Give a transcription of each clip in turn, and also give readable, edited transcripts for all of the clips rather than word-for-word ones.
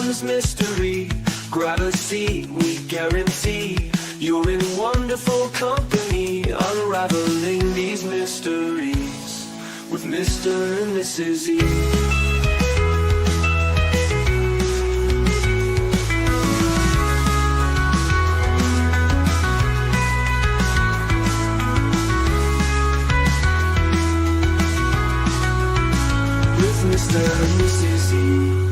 this mystery. Grab a seat, we guarantee you're in wonderful company, unraveling these mysteries with Mr. and Mrs. E. With Mr. and Mrs. E.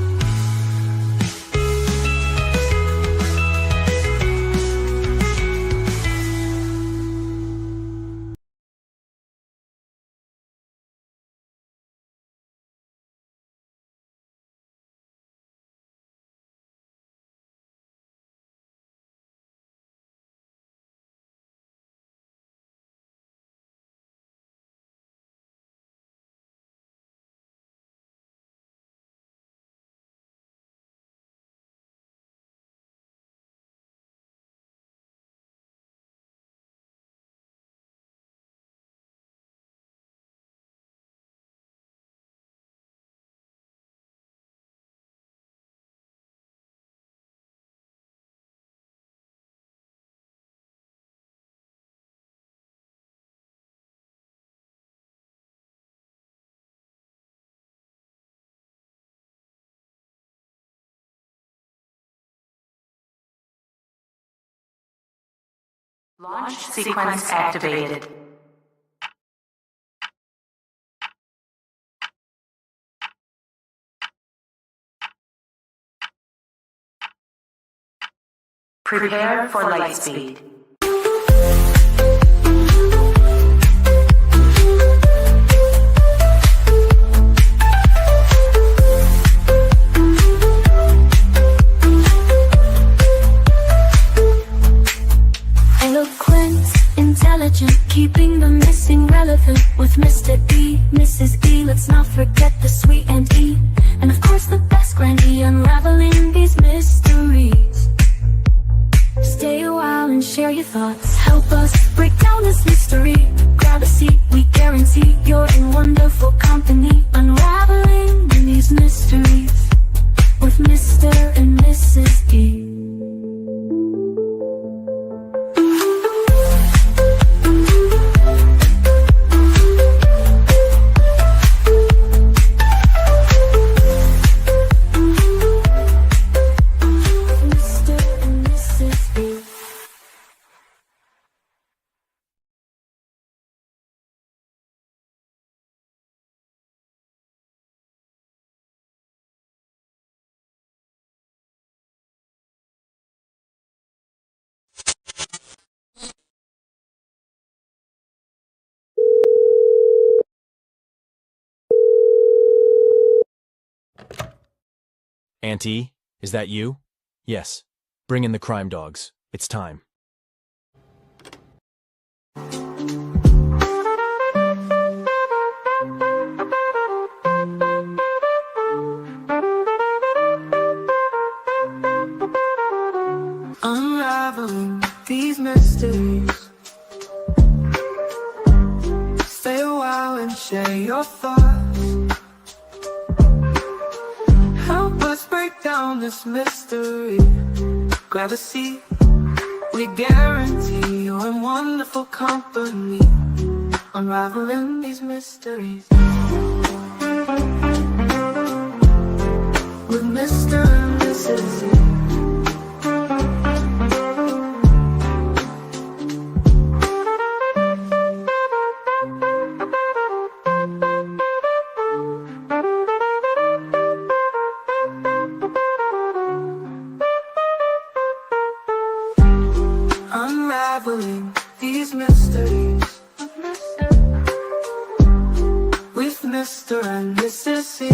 Launch sequence activated. Prepare for light speed. Keeping the missing relevant with Mr. E, Mrs. E. Let's not forget the sweet and E, and of course the best grand E, unraveling these mysteries. Stay a while and share your thoughts. Help us break down this mystery. Grab a seat, we guarantee you're in wonderful company, unraveling these mysteries with Mr. and Mrs. E. Auntie, is that you? Yes. Bring in the crime dogs. It's time. Unraveling these mysteries. Stay a while and share your thoughts. Help us break down this mystery. Grab a seat, we guarantee you're in wonderful company, unraveling these mysteries with Mr. and Mrs. E. Unraveling these mysteries with Mr. and Mrs. E.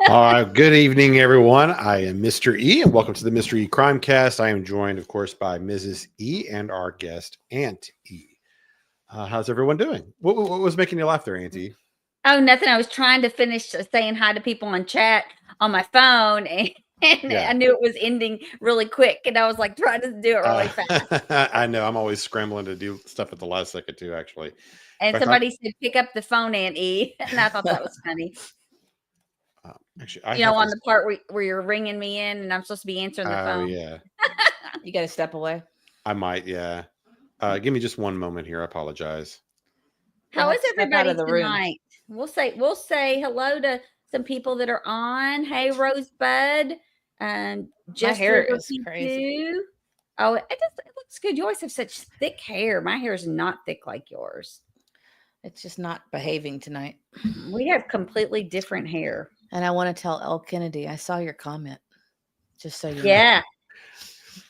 All right, good evening, everyone. I am Mr. E, and welcome to the Mr. E Crimecast. I am joined, of course, by Mrs. E and our guest, Aunt E. How's everyone doing? What was making you laugh there, Auntie? Oh, nothing. I was trying to finish saying hi to people on chat on my phone, and Yeah. I knew it was ending really quick, and I was like trying to do it really fast. I know. I'm always scrambling to do stuff at the last second too, actually. And In fact, somebody said, "Pick up the phone, Aunt E," and I thought that was funny. actually, I You know, have on this. the part where you're ringing me in, and I'm supposed to be answering the Oh, phone. yeah. You got to step away. I might. Yeah. Give me just one moment here. I apologize. How You'll is have to step out everybody of the room. tonight? We'll say hello to some people that are on. Hey, Rosebud. Just hair is looking crazy. too. Oh, it looks good. You always have such thick hair. My hair is not thick like yours. It's just not behaving tonight. We have completely different hair. And I want to tell Elle Kennedy, I saw your comment. Just so you know. Yeah.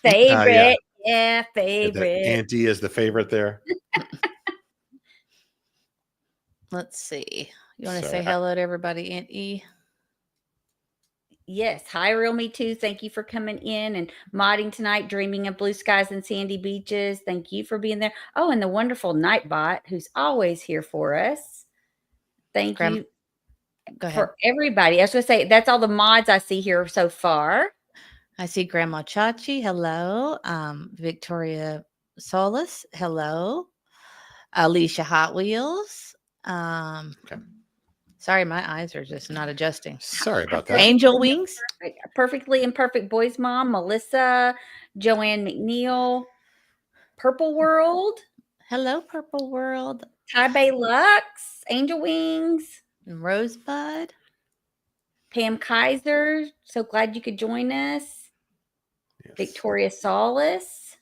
Favorite. Yeah, favorite. Auntie is the favorite there. Let's see. You want to Sorry, say hello to everybody, Aunt E? Yes. Hi, Real Me Too. Thank you for coming in and modding tonight, dreaming of blue skies and sandy beaches. Thank you for being there. Oh, and the wonderful Nightbot, who's always here for us. Thank you Go ahead. for everybody. I was going to say, that's all the mods I see here so far. I see Grandma Chachi. Hello. Victoria Solis. Hello. Alicia Hot Wheels. Okay. Sorry, my eyes are just not adjusting. Sorry about that. Angel Wings. Perfectly Imperfect Boys Mom, Melissa, Joanne McNeil, Purple World, Hello, Purple World. Ty Bay Lux, Angel Wings, And Rosebud. Pam Kaiser. So glad you could join us. Yes. Victoria Solis.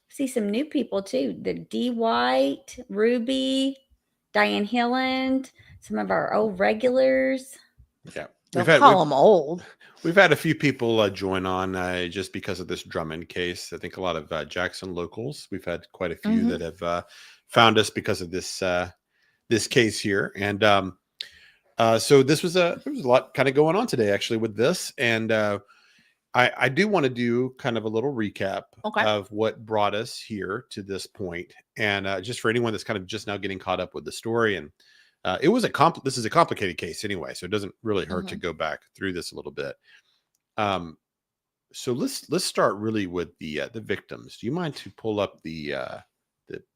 See some new people too. The D White, Ruby, Diane Hilland, some of our old regulars. Yeah. Don't call them old. We've had a few people join on just because of this Drummond case. I think a lot of Jackson locals. We've had quite a few that have found us because of this this case here. And so there was a lot kind of going on today actually with this. And I do want to do kind of a little recap of what brought us here to this point. And just for anyone that's kind of just now getting caught up with the story, and this is a complicated case anyway, so it doesn't really hurt to go back through this a little bit. So let's start really with the victims. Do you mind to pull up the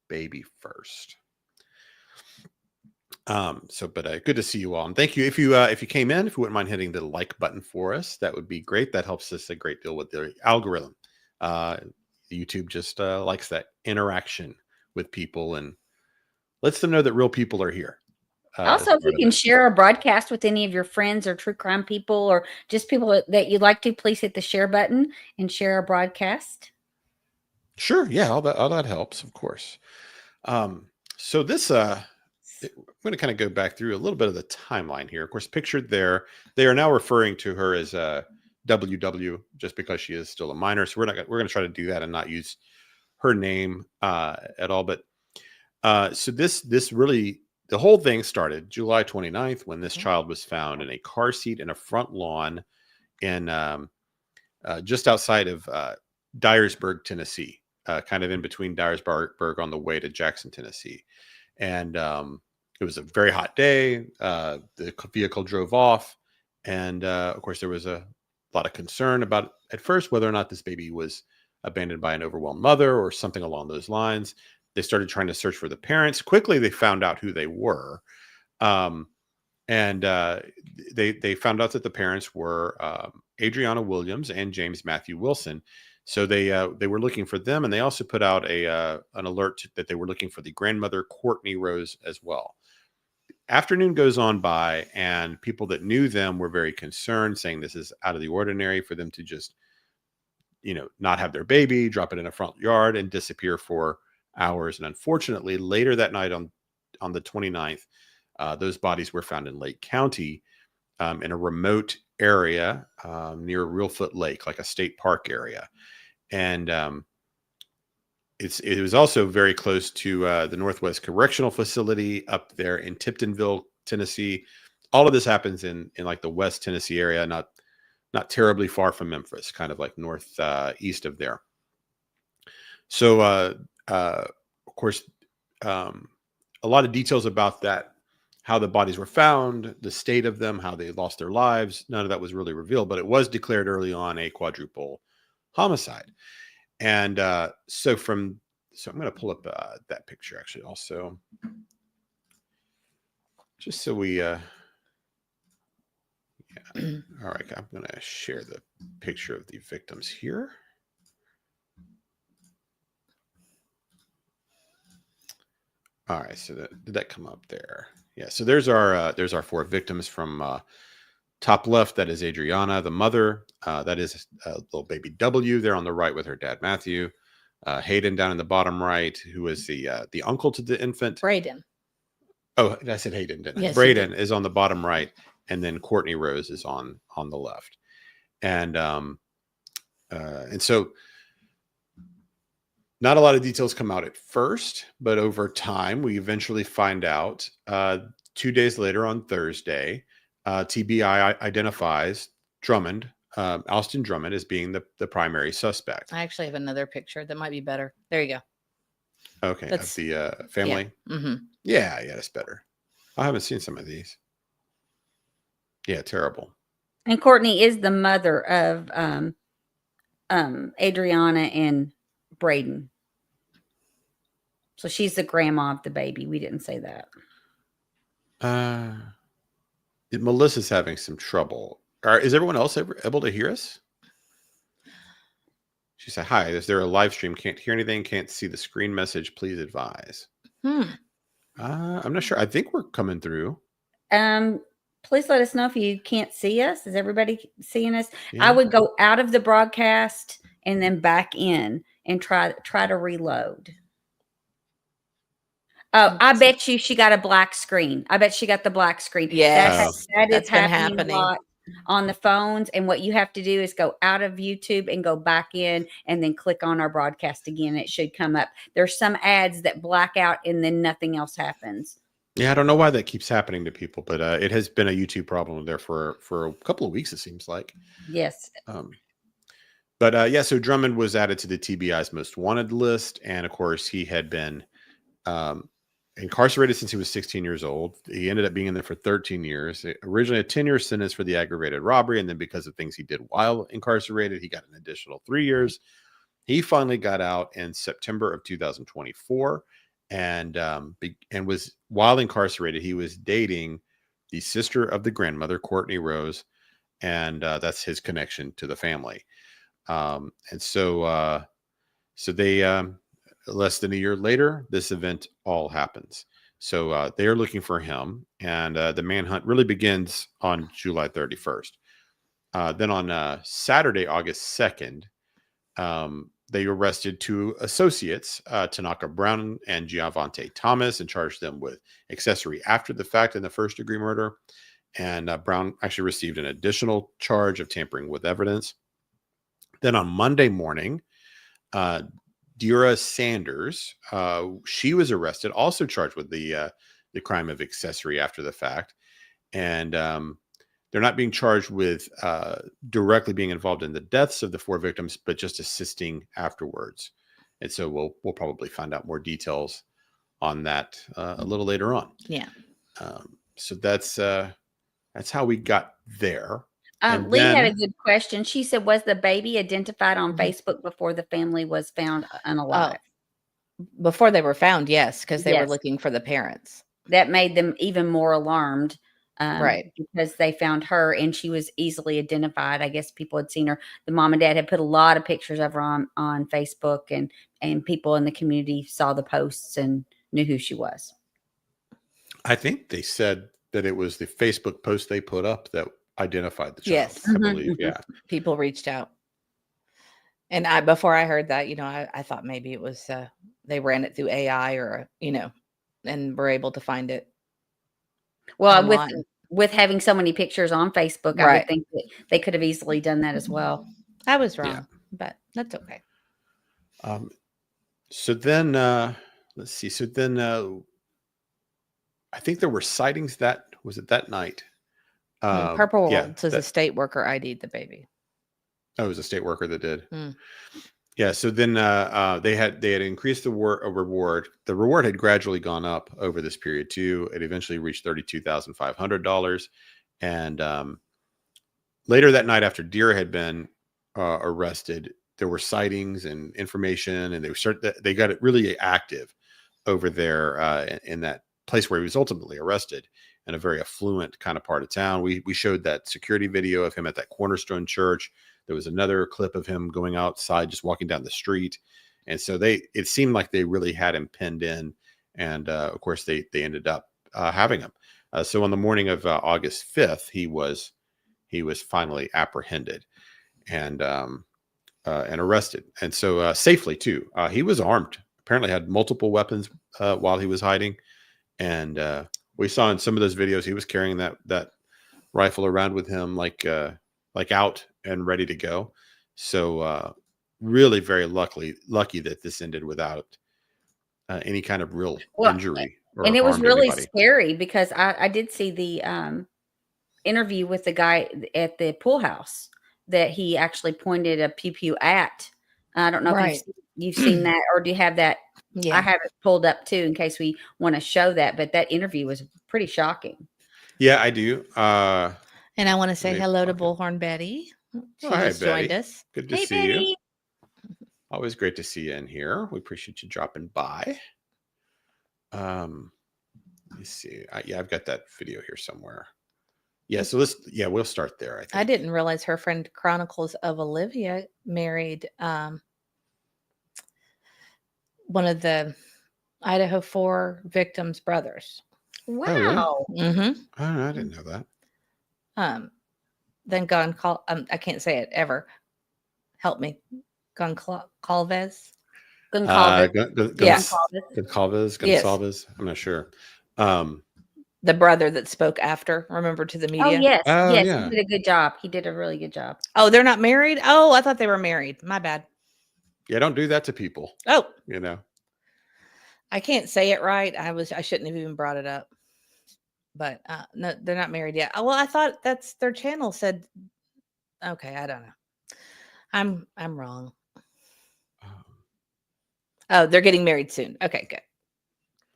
baby first? But good to see you all, and thank you. If you came in, if you wouldn't mind hitting the like button for us, that would be great. That helps us a great deal with the algorithm. YouTube just likes that interaction with people and lets them know that real people are here. Also, if you can share a broadcast with any of your friends or true crime people or just people that you'd like to, please hit the share button and share our broadcast. Sure. Yeah. All that helps, of course. So this, I'm going to kind of go back through a little bit of the timeline here. Of course, pictured there, they are now referring to her as WW just because she is still a minor. So we're going to try to do that and not use her name at all. But so this really, the whole thing started July 29th when this child was found in a car seat in a front lawn in just outside of Dyersburg, Tennessee, kind of in between Dyersburg on the way to Jackson, Tennessee. And it was a very hot day. The vehicle drove off. And of course, there was a lot of concern about at first whether or not this baby was abandoned by an overwhelmed mother or something along those lines. They started trying to search for the parents. Quickly, they found out who they were. And they found out that the parents were Adrianna Williams and James Matthew Wilson. So they were looking for them, and they also put out an alert that they were looking for the grandmother, Cortney Rose, as well. Afternoon goes on by, and people that knew them were very concerned, saying this is out of the ordinary for them to just, not have their baby, drop it in a front yard, and disappear for hours. And unfortunately, later that night on the 29th, those bodies were found in Lake County in a remote area near Reelfoot Lake, like a state park area. And it was also very close to the Northwest Correctional Facility up there in Tiptonville, Tennessee. All of this happens in like the West Tennessee area, not terribly far from Memphis, kind of like northeast of there. So, of course, a lot of details about that how the bodies were found, the state of them, how they lost their lives. None of that was really revealed, but it was declared early on a quadruple homicide. And so I'm going to pull up that picture actually also, just so we, yeah. All right. I'm going to share the picture of the victims here. All right. So did that come up there? Yeah. So there's our 4 victims from top left. That is Adrianna, the mother. That is little baby W there on the right with her dad, Matthew. Hayden down in the bottom right, who is the uncle to the infant. Braydon. Oh, I said Hayden, didn't I? Yes, you Braydon is on the bottom right, and then Cortney Rose is on the left. And so not a lot of details come out at first, but over time, we eventually find out 2 days later on Thursday, TBI identifies Drummond, Alston Drummond, as being the primary suspect. I actually have another picture that might be better. There you go. Okay, That's of the family. Yeah. Mm-hmm. Yeah, that's better. I haven't seen some of these. Yeah, terrible. And Cortney is the mother of Adrianna and Braydon. So she's the grandma of the baby. We didn't say that. Melissa's having some trouble. Is everyone else able to hear us? She said, "Hi, is there a live stream? Can't hear anything. Can't see the screen message. Please advise." I'm not sure. I think we're coming through. Please let us know if you can't see us. Is everybody seeing us? Yeah. I would go out of the broadcast and then back in and try to reload. Oh, I bet you she got a black screen. I bet she got the black screen. Yes, that that's is been happening a lot on the phones. And what you have to do is go out of YouTube and go back in and then click on our broadcast again. It should come up. There's some ads that black out and then nothing else happens. Yeah, I don't know why that keeps happening to people, but it has been a YouTube problem there for a couple of weeks, it seems like. Yes. But so Drummond was added to the TBI's most wanted list. And of course, he had been incarcerated since he was 16 years old. He ended up being in there for 13 years. Originally a 10-year sentence for the aggravated robbery. And then because of things he did while incarcerated, he got an additional 3 years. He finally got out in September of 2024. And was, while incarcerated, he was dating the sister of the grandmother, Cortney Rose. And that's his connection to the family. And so they, less than a year later, this event all happens. So they are looking for him, and the manhunt really begins on July 31st. Then on Saturday, August 2nd, they arrested 2 associates, Tanaka Brown and Giavante Thomas, and charged them with accessory after the fact in the first-degree murder. And Brown actually received an additional charge of tampering with evidence. Then on Monday morning, Dira Sanders, she was arrested, also charged with the crime of accessory after the fact. And they're not being charged with directly being involved in the deaths of the 4 victims, but just assisting afterwards. And so we'll probably find out more details on that a little later on. Yeah. So that's how we got there. Lee had a good question. She said, was the baby identified on Facebook before the family was found unalive? Before they were found, yes, because they were Yes. looking for the parents. That made them even more alarmed. Right. Because they found her and she was easily identified. I guess people had seen her. The mom and dad had put a lot of pictures of her on Facebook, and people in the community saw the posts and knew who she was. I think they said that it was the Facebook post they put up that identified the child. Yes. I believe. Yeah. People reached out. And before I heard that, I thought maybe it was they ran it through AI or, and were able to find it. Well, online. with having so many pictures on Facebook, I would think that they could have easily done that as well. I was wrong, but that's okay. So then, let's see. So then, I think there were sightings that night. Purple yeah, says a state worker ID'd the baby. Oh, it was a state worker that did. Yeah. So then they had increased the reward. The reward had gradually gone up over this period too. It eventually reached $32,500. And later that night, after Dyer had been arrested, there were sightings and information, and they got it really active over there in that place where he was ultimately arrested, in a very affluent kind of part of town. We showed that security video of him at that Cornerstone church. There was another clip of him going outside, just walking down the street. And so it seemed like they really had him pinned in. And of course, they ended up having him. So on the morning of August 5th, he was finally apprehended and arrested. And so safely too. He was armed, apparently had multiple weapons while he was hiding. And we saw in some of those videos, he was carrying that rifle around with him, like out and ready to go. So really very lucky that this ended without any kind of real injury. And it was harm to really anybody. scary because I did see the interview with the guy at the pool house that he actually pointed a pew pew at. I don't know if you've seen that, or do you have that? Yeah. I have it pulled up too in case we want to show that. But that interview was pretty shocking. Yeah, I do. And I want to say Maybe hello to pocket. Bullhorn Betty. She hi, just joined Betty. us. Good to Hey, see you. Betty. Always great to see you in here. We appreciate you dropping by. Let me see. Yeah, I've got that video here somewhere. Yeah, so we'll start there. I think. I didn't realize her friend Chronicles of Olivia married one of the Idaho 4 victims' brothers. Wow. Mm-hmm. Oh, I didn't know that. Then I can't say it ever. Help me. Goncalves. Goncalves. Yes. I'm not sure. The brother that spoke after, remember, to the media? Oh, yes. Yes, yeah. he did a good job. He did a really good job. Oh, they're not married? Oh, I thought they were married. My bad. Yeah, don't do that to people. Oh. You know. I can't say it right. I shouldn't have even brought it up. But no, they're not married yet. Oh, well, I thought that's their channel said. Okay, I don't know. I'm wrong. Oh, they're getting married soon. Okay, good.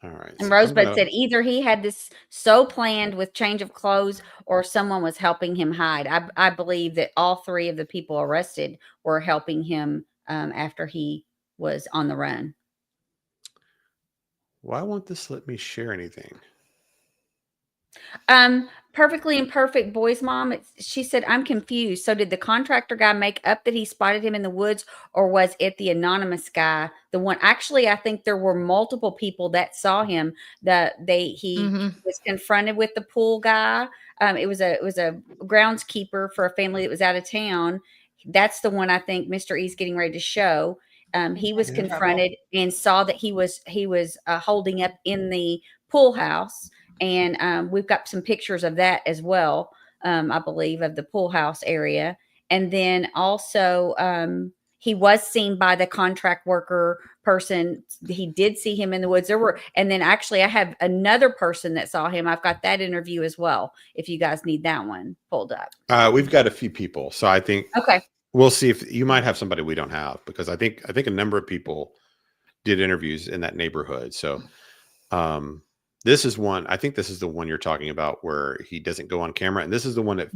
All right. And Rosebud said either he had this so planned with change of clothes or someone was helping him hide. I believe that all three of the people arrested were helping him after he was on the run. Why won't this let me share anything? Perfectly Imperfect Boy's mom, she said, I'm confused. So did the contractor guy make up that he spotted him in the woods, or was it the anonymous guy? The one, actually, I think there were multiple people that saw him. He was confronted with the pool guy. It was a groundskeeper for a family that was out of town. That's the one I think Mr. E's getting ready to show. He was confronted and saw that he was holding up in the pool house. And we've got some pictures of that as well, I believe, of the pool house area. And then also he was seen by the contract worker person. He did see him in the woods. And then actually I have another person that saw him. I've got that interview as well, if you guys need that one pulled up. We've got a few people. So I think we'll see if you might have somebody we don't have, because I think a number of people did interviews in that neighborhood. So this is one. I think this is the one you're talking about where he doesn't go on camera, and this is the one that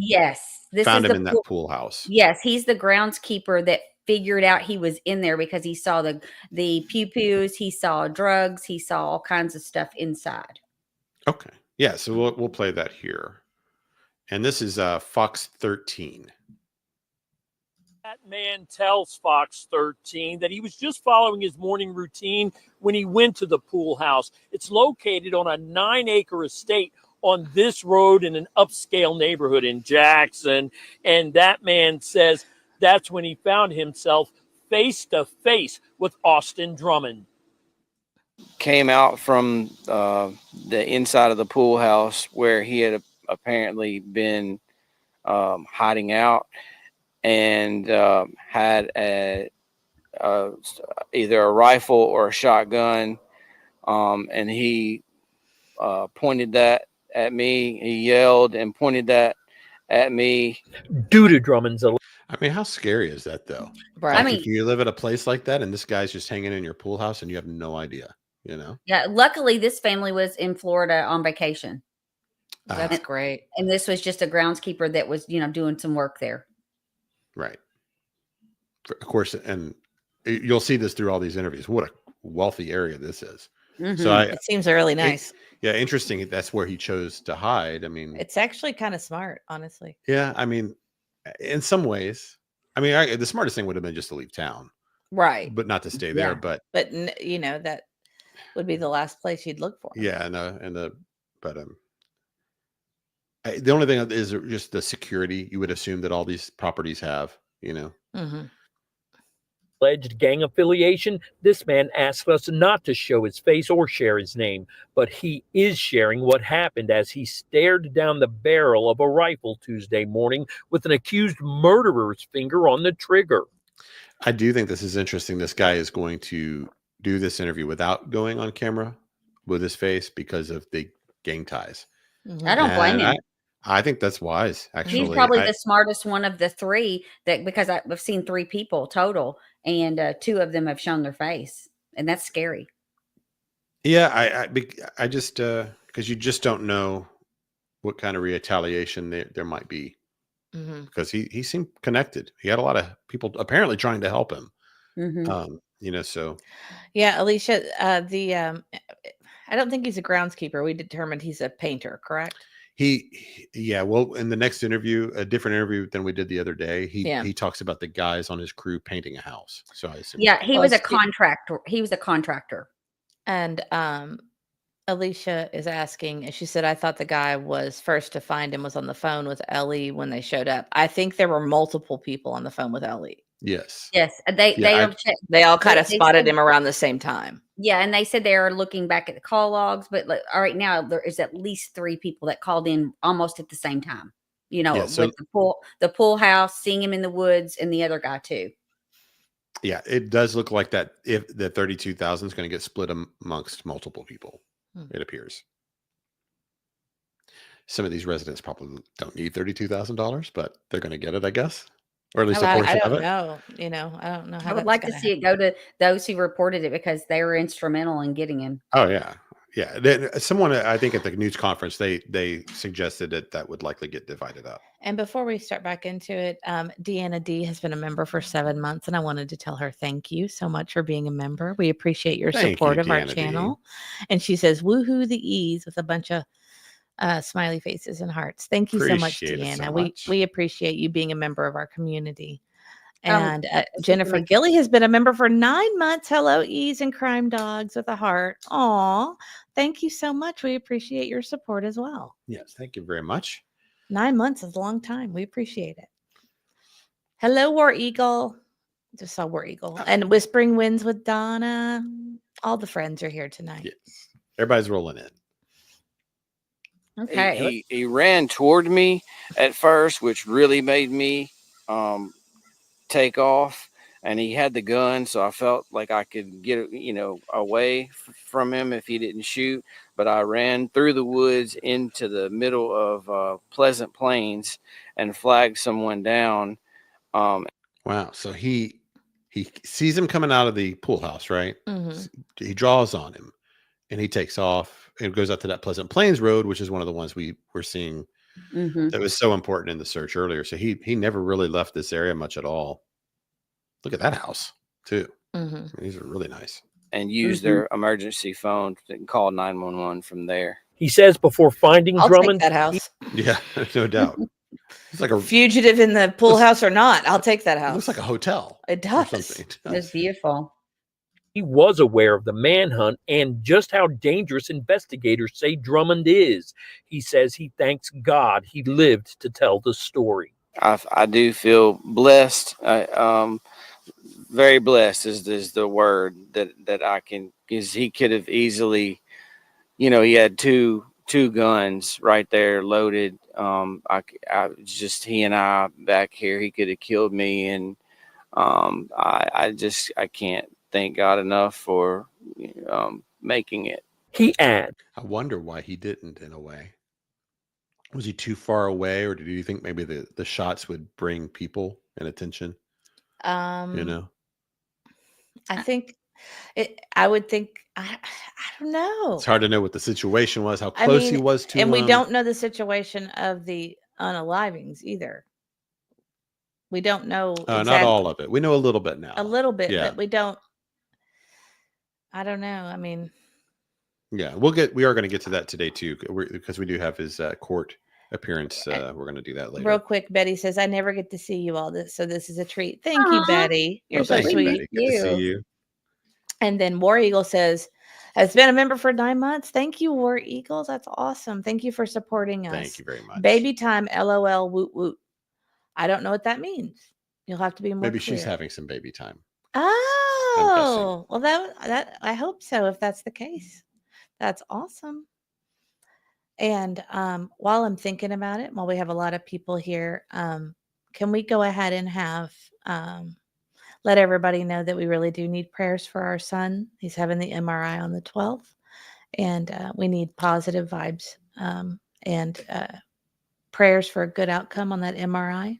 found him in that pool house. Yes, he's the groundskeeper that figured out he was in there because he saw the pew-pews, he saw drugs, he saw all kinds of stuff inside. Okay, yeah. So we'll play that here, and this is Fox 13. That man tells Fox 13 that he was just following his morning routine when he went to the pool house. It's located on a 9-acre estate on this road in an upscale neighborhood in Jackson. And that man says that's when he found himself face to face with Austin Drummond. Came out from the inside of the pool house where he had apparently been hiding out, and had either a rifle or a shotgun, and he pointed that at me. He yelled and pointed that at me. Due to Drummond's I mean, how scary is that though? Right. I Like mean, if you live at a place like that and this guy's just hanging in your pool house and you have no idea, you know? yeah, luckily this family was in Florida on vacation. That's great. And this was just a groundskeeper that was, doing some work there. Right. Of course, and you'll see this through all these interviews. What a wealthy area this is. So Mhm. It seems really nice. yeah, interesting. That's where he chose to hide. I mean, It's actually kind of smart, honestly. yeah, I mean, in some ways, I mean, the smartest thing would have been just to leave town, Right. but not to stay there. Yeah. But But that would be the last place you'd look for him. yeah, but the only thing is just the security you would assume that all these properties have, Mm-hmm. Alleged gang affiliation, this man asked us not to show his face or share his name, but he is sharing what happened as he stared down the barrel of a rifle Tuesday morning with an accused murderer's finger on the trigger. I do think this is interesting. This guy is going to do this interview without going on camera with his face because of the gang ties. Mm-hmm. I don't blame And him. I think that's wise, actually. He's probably the smartest one of the three because I've seen 3 people total and 2 of them have shown their face, and that's scary. Yeah, I just because you just don't know what kind of retaliation there might be, Mm-hmm. because he seemed connected. He had a lot of people apparently trying to help him. Mhm. So Yeah, Alicia, I don't think he's a groundskeeper. We determined he's a painter, correct? well, in the next interview, a different interview than we did the other day, Yeah. he talks about the guys on his crew painting a house. So I assume, Yeah, he Well, was a it's- contractor. He was a contractor. And Alicia is asking, and she said, I thought the guy was first to find him was on the phone with Ellie when they showed up. I think there were multiple people on the phone with Ellie. yes. Yes, they Yeah, have checked. They all kind of They spotted said- him around the same time. Yeah, and they said they are looking back at the call logs, but all right now there is at least 3 people that called in almost at the same time. Yeah, so- with the pool house, seeing him in the woods, and the other guy too. Yeah, it does look like that. If the 32,000 is going to get split amongst multiple people, it appears. Some of these residents probably don't need $32,000, but they're going to get it, I guess, or at least a I portion of don't it. know. I don't know how I would that's like to gonna see it go to those who reported it because they were instrumental in getting him. Oh yeah, yeah. Someone, I think, at the news conference, they suggested that would likely get divided up. And before we start back into it, Deanna D has been a member for 7 months, and I wanted to tell her thank you so much for being a member. We appreciate your Thank support you, of our Deanna D. channel. And she says, "Woohoo the ease" with a bunch of smiley faces and hearts. Thank you so much, Appreciate it Deanna. so much. We appreciate you being a member of our community. Um, And excuse Jennifer me. Gilly has been a member for 9 months. Hello, Ease and Crime Dogs with a heart. Aw, thank you so much. We appreciate your support as well. Yes, thank you very much. 9 months is a long time. We appreciate it. Hello, War Eagle. Just saw War Eagle. And Whispering Winds with Donna. All the friends are here tonight. Yes, everybody's rolling in. Okay. He ran toward me at first, which really made me take off. And he had the gun, so I felt like I could get away from him if he didn't shoot. But I ran through the woods into the middle of Pleasant Plains and flagged someone down. Wow. So he sees him coming out of the pool house, right? Mhm. He draws on him and he takes off and goes out to that Pleasant Plains road, which is one of the ones we were seeing Mhm. that was so important in the search earlier. So he never really left this area much at all. Look at that house too. Mhm. I mean, these are really nice. and use their emergency phone and call 911 from there. He says before finding I'll Drummond, take that house. Yeah, no doubt. It's like a Fugitive in the pool house or not, I'll take that it house. looks like a hotel. It or does. something. It It was does. beautiful. he was aware of the manhunt and just how dangerous investigators say Drummond is. He says he thanks God he lived to tell the story. I do feel blessed. Very blessed is the word that I can, because he could have easily, he had two guns right there loaded. I just, he and I back here, he could have killed me. And I can't thank God enough for making it. He adds, I wonder why he didn't, in a way. Was he too far away, or did you think maybe the shots would bring people and attention. Um, You know, I think I would think, I don't know. it's hard to know what the situation was, how I close he mean, was to and we him. don't know the situation of the unalivings either. We don't know Not all of it. We know a little bit now. a little bit, Yeah. but we don't. I don't know. I mean, Yeah, we are going to get to that today too, because we do have his court appearance. We're going to do that later. real quick, Betty says, I never get to see you all this, so this is a treat. Thank you, Aw. Betty. You're Well, so thank you, sweet. Betty. Good to see you. And then War Eagle says, has been a member for 9 months. Thank you, War Eagles. That's awesome. Thank you for supporting us. Thank you very much. Baby time, LOL, woot woot. I don't know what that means. You'll have to be more Maybe clear. she's having some baby time. Oh, well, that I hope so. If that's the case, that's awesome. And while I'm thinking about it, while we have a lot of people here, can we go ahead and have let everybody know that we really do need prayers for our son? He's having the MRI on the 12th, and we need positive vibes and prayers for a good outcome on that MRI.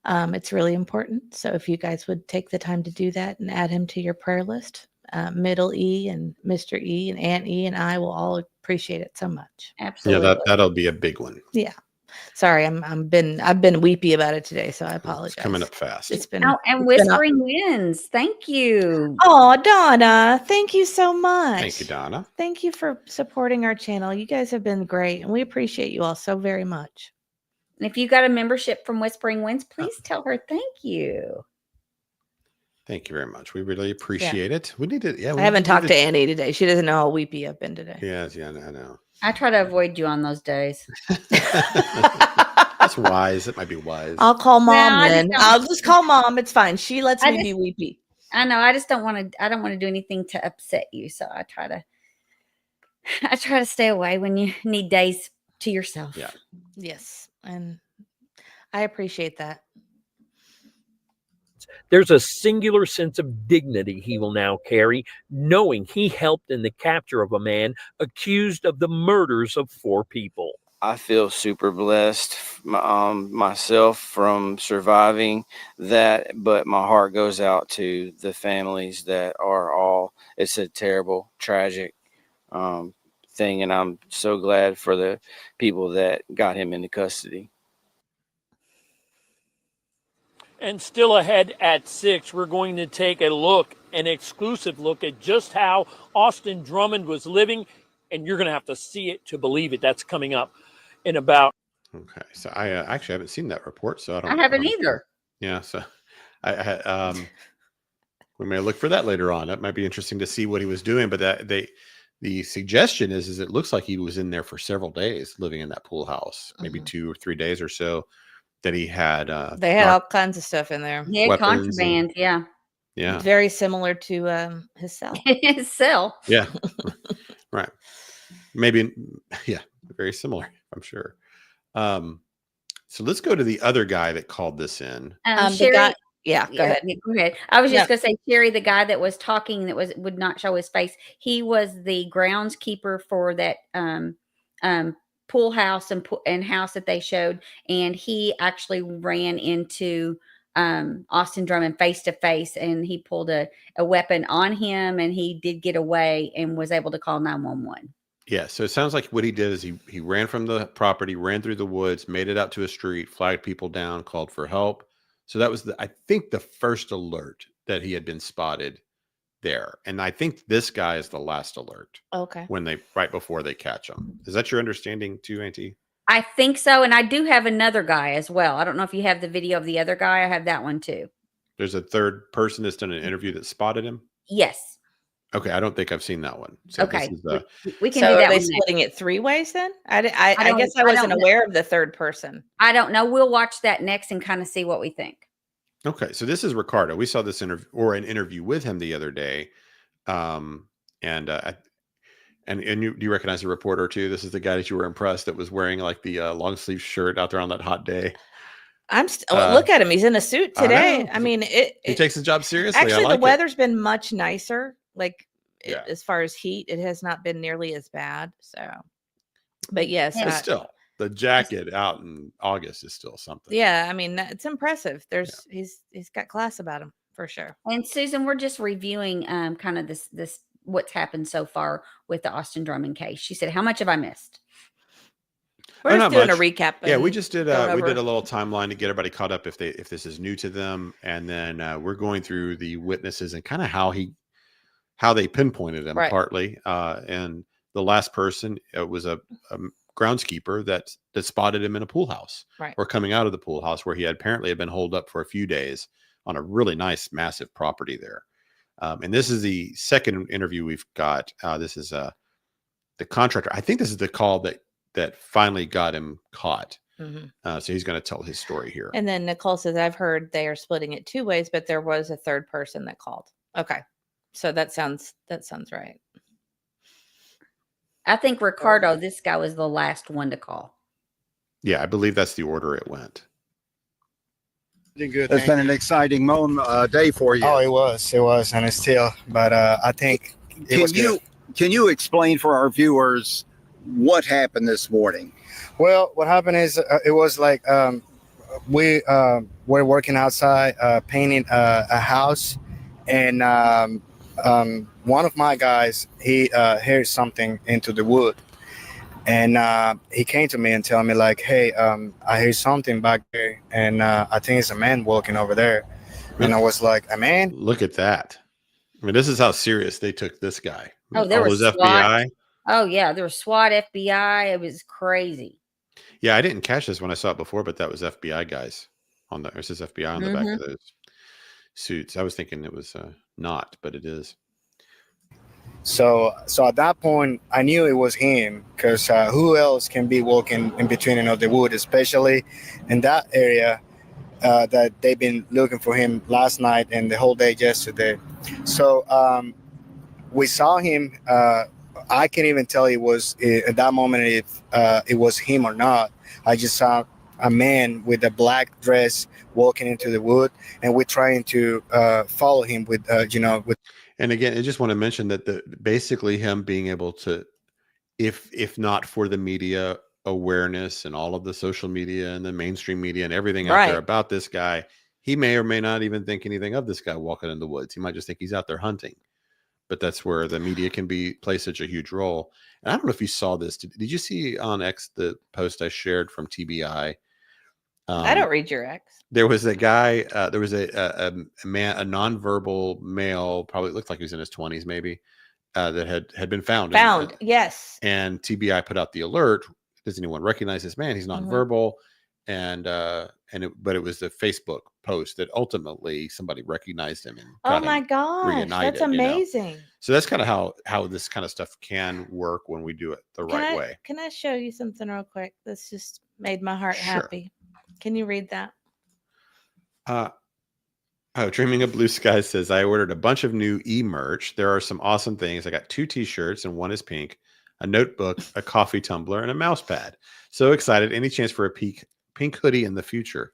It's really important. So if you guys would take the time to do that and add him to your prayer list, Middle E and Mr. E and Aunt E and I will all appreciate it so much. Absolutely. Yeah, that'll be a big one. Yeah. Sorry, I've been weepy about it today, so I apologize. It's coming up fast. It's been And Whispering Winds. Thank you. Oh, Donna, thank you so much. Thank you, Donna. Thank you for supporting our channel. You guys have been great, and we appreciate you all so very much. And if you got a membership from Whispering Winds, please tell her thank you. Thank you very much. We really appreciate it. We need to. Yeah, I haven't talked to Annie today. She doesn't know how weepy I've been today. Yeah, I know. I try to avoid you on those days. That's wise. It might be wise. I'll call mom I then. just I'll just call mom. It's fine. She lets I me just- be weepy. I know. I just don't want to. I don't want to do anything to upset you. So I try to stay away when you need days to yourself. Yeah. Yes, and I appreciate that. There's a singular sense of dignity he will now carry, knowing he helped in the capture of a man accused of the murders of 4 people. I feel super blessed myself from surviving that, but my heart goes out to the families that are all, it's a terrible, tragic thing, and I'm so glad for the people that got him into custody. And still ahead at 6, we're going to take an exclusive look at just how Austin Drummond was living, and you're going to have to see it to believe it. That's coming up in about. Okay, so I actually haven't seen that report, so I haven't either. Yeah, so we may look for that later on. That might be interesting to see what he was doing. But the suggestion is it looks like he was in there for several days, living in that pool house, maybe 2 or 3 days or so. That he had. They had all kinds of stuff in there. Yeah, contraband. Yeah. Yeah. Very similar to his cell. His cell. Yeah. Right. Maybe. Yeah. Very similar. I'm sure. So let's go to the other guy that called this in. Sherry, go ahead. Go ahead. I was just going to say, Sherry, the guy that was talking that would not show his face. He was the groundskeeper for that pool house and house that they showed, and he actually ran into Austin Drummond face to face, and he pulled a weapon on him, and he did get away and was able to call 911. Yeah, so it sounds like what he did is he ran from the property, ran through the woods, made it out to a street, flagged people down, called for help. So that was I think the first alert that he had been spotted there. And I think this guy is the last alert. Okay. Right before they catch him. Is that your understanding too, Auntie? I think so. And I do have another guy as well. I don't know if you have the video of the other guy. I have that one too. There's a third person that's done an interview that spotted him. Yes. Okay. I don't think I've seen that one. So okay. We can so do that. Are they one splitting it 3 ways then? I guess I I wasn't don't aware of the third person. I don't know. We'll watch that next and kind of see what we think. Okay. So this is Ricardo. We saw this an interview with him the other day. Do you recognize the reporter too? This is the guy that you were impressed that was wearing like the long sleeve shirt out there on that hot day. Look at him. He's in a suit today. I mean, he takes his job seriously. Actually, the weather's been much nicer. Like as far as heat, it has not been nearly as bad. So, but yes, but still, the jacket out in August is still something. Yeah, I mean, it's impressive. He's got class about him for sure. And Susan, we're just reviewing kind of this what's happened so far with the Austin Drummond case. She said, "How much have I missed?" We're just doing much. a recap. Yeah, we just did going we did over. a little timeline to get everybody caught up if this is new to them, and then we're going through the witnesses and kind of how they pinpointed him Right. partly. And the last person was a groundskeeper that spotted him in a pool house, Right. or coming out of the pool house where he had apparently been holed up for a few days on a really nice, massive property there. And this is the second interview we've got. This is the contractor. I think this is the call that finally got him caught. Mm-hmm. So he's going to tell his story here. And then Nicole says, I've heard they are splitting it 2 ways, but there was a third person that called. Okay. So that sounds right. I think Ricardo, this guy was the last one to call. Yeah, I believe that's the order it went. Good. It's been an exciting day for you. Oh, it was, and it's still. But I think it was good. Can you explain for our viewers what happened this morning? Well, what happened is it was like we were working outside painting a house, and one of my guys, he heard something into the wood, and he came to me and told me like, hey, I hear something back there, and I think it's a man walking over there. And I was like, a man? Look at that. I mean, this is how serious they took this guy. Oh, there was SWAT. FBI. Oh yeah, there was SWAT, FBI. It was crazy. Yeah, I didn't catch this when I saw it before, but that was FBI guys on the. It says FBI on the back of those suits. I was thinking it was not, but it is. So at that point, I knew it was him, because who else can be walking in between the wood, especially in that area that they've been looking for him last night and the whole day yesterday. So we saw him. I can't even tell it was at that moment if it was him or not. I just saw a man with a black dress walking into the wood, and we're trying to follow him with with. And again, I just want to mention that basically him being able to, if not for the media awareness and all of the social media and the mainstream media and everything out there about this guy, he may or may not even think anything of this guy walking in the woods. He might just think he's out there hunting. But that's where the media can play such a huge role. And I don't know if you saw this. Did you see on X the post I shared from TBI? I don't read your X. There was a guy. There was a man, a nonverbal male, probably looked like he was in his 20s, maybe, that had been found. Yes. And TBI put out the alert. Does anyone recognize this man? He's nonverbal. But it was the Facebook post that ultimately somebody recognized him. And oh my gosh, that's amazing. So that's kind of how this kind of stuff can work when we do it the right way. Can I show you something real quick? This just made my heart happy. Can you read that? Dreaming of Blue Skies says, I ordered a bunch of new merch. There are some awesome things. I got 2 t-shirts and one is pink, a notebook, a coffee tumbler, and a mouse pad. So excited. Any chance for a pink hoodie in the future?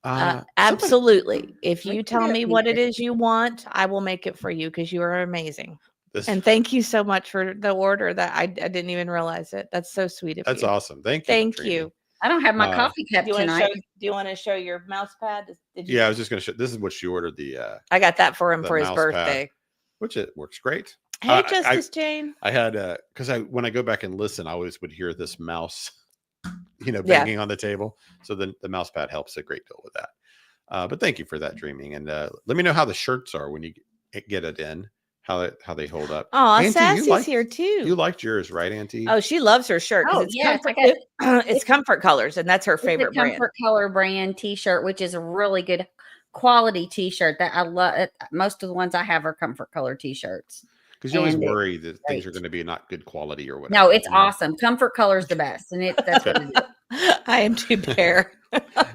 Absolutely. If you tell me what it is you want, I will make it for you, because you are amazing. And thank you so much for the order. That I didn't even realize it. That's so sweet of you. That's awesome. Thank you. Thank you. I don't have my coffee cup tonight. Do you want to show your mouse pad? Yeah, I was just going to show. This is what she ordered. I got that for him for his birthday, which it works great. Hey, Justice Jane. I had because when I go back and listen, I always would hear this mouse, banging on the table. So the mouse pad helps a great deal with that. But thank you for that, Dreaming, and let me know how the shirts are when you get it in. How they hold up. Oh, Auntie, Sassy's here too. You liked yours, right, Auntie? Oh, she loves her shirt. Oh, it's yes, it's Comfort Colors, and that's her favorite brand. Comfort Color brand T-shirt, which is a really good quality T-shirt that I love. Most of the ones I have are Comfort Color T-shirts. Because you always worry that things are going to be not good quality or whatever. No, it's awesome. Comfort Color is the best, and that's what it is. I am too bare.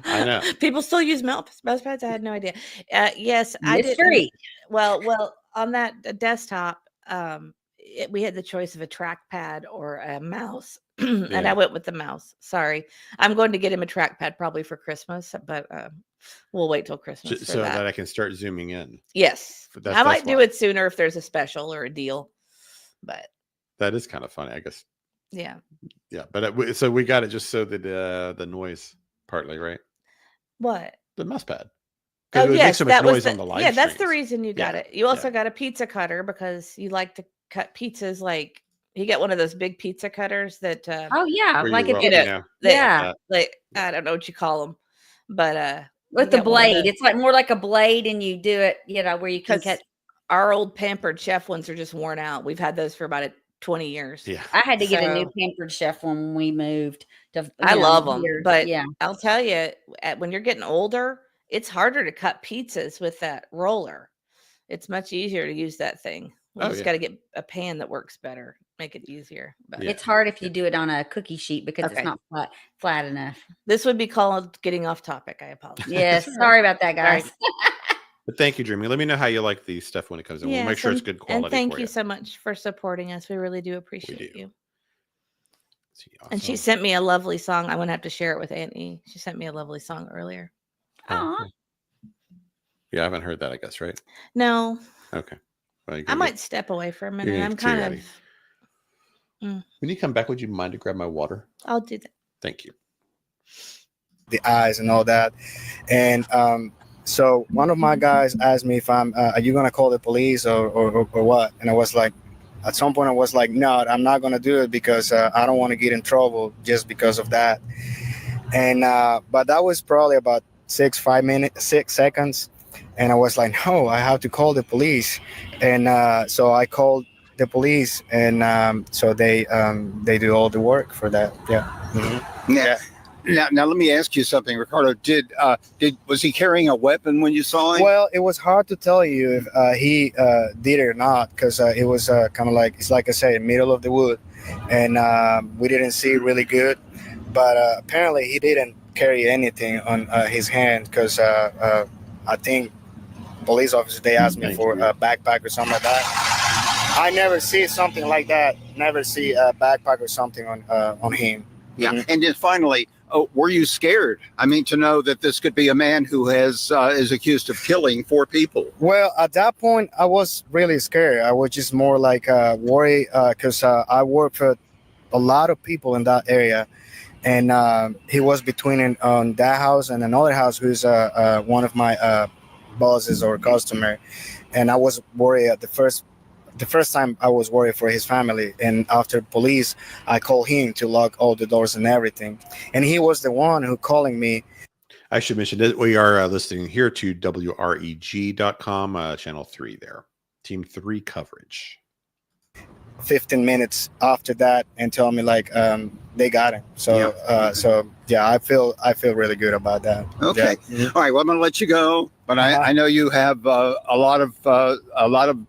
I know. People still use mouse pads. I had no idea. Yes, I did. Well, on that desktop, we had the choice of a trackpad or a mouse, and I went with the mouse. Sorry, I'm going to get him a trackpad probably for Christmas, but we'll wait till Christmas so that I can start zooming in. Yes, I might do it sooner if there's a special or a deal. But that is kind of funny. I guess Yeah. Yeah, but so we got it just so that the noise partly, right? What? The mouse pad. Oh, Because it would make yes, so much that was noise on the live yeah, that's the streams. reason you got Yeah, it. You also yeah. got a pizza cutter because you like to cut pizzas like you get one of those big pizza cutters that Oh yeah, Where like you at roll, the yeah, that like yeah. that. like Yeah. I don't know what you call them, but you With the got one of blade. those It's like more like a blade and you do it, where you can because cut. our old Pampered Chef ones are just worn out. We've had those for about 20 years. Yeah. I had to get a new So Pampered Chef when we moved to, I love them, here. but Yeah. I'll tell you, when you're getting older, it's harder to cut pizzas with that roller. It's much easier to use that thing. We Oh just yeah. got to get a pan that works better, make it easier. But Yeah. It's hard if you do it on a cookie sheet because it's Okay. not flat enough. This would be called getting off topic. I apologize. Yes. all right. Sorry about that, Sorry. guys. But thank you, Dreamy. Let me know how you like the stuff when it comes in. We'll make sure it's good quality and thank for you you. so much for supporting us. We really do appreciate do. you. See, And she awesome. sent me a lovely song. I wouldn't have to share it with Aunt E. She sent me a lovely song earlier. Oh, Aw. okay. Yeah, I haven't heard that, I guess, right? No, Okay. Well, I might step away for a minute. gonna I'm get kind teary-eyed. of. When you come back, would you mind to grab my water? I'll do that. Thank you. The eyes and all that. And so one of my guys asked me if are you gonna call the police or what? And I was like, at some point I was like, no, I'm not gonna do it because I don't want to get in trouble just because of that. And but that was probably about 6 seconds, and I was like, no, I have to call the police. And so I called the police, and so they do all the work for that. Yeah. Mm-hmm. Now, now let me ask you something, Ricardo. Was he carrying a weapon when you saw him? Well, it was hard to tell you if he did it or not, because it was kind of like, it's like I say, middle of the wood, and we didn't see really good. But apparently he didn't carry anything on his hand, because I think police officers, they asked me for a backpack or something like that. I never see something like that. Never see a backpack or something on him. Yeah. Mm-hmm. And then finally, were you scared? I mean, to know that this could be a man who is accused of killing 4 people. Well, at that point, I was really scared. I was just more like worried, because I work for a lot of people in that area. And he was between on that house and another house who's one of my bosses or customer. And I was worried at the first time. I was worried for his family. And after police, I called him to lock all the doors and everything. And he was the one who calling me. I should mention that we are listening here to WREG.com, channel 3 there. Team 3 coverage. 15 minutes after that and tell me like they got him. So so yeah, I feel really good about that. Okay. Yeah. All right. Well, I'm going to let you go, but I know you have a lot of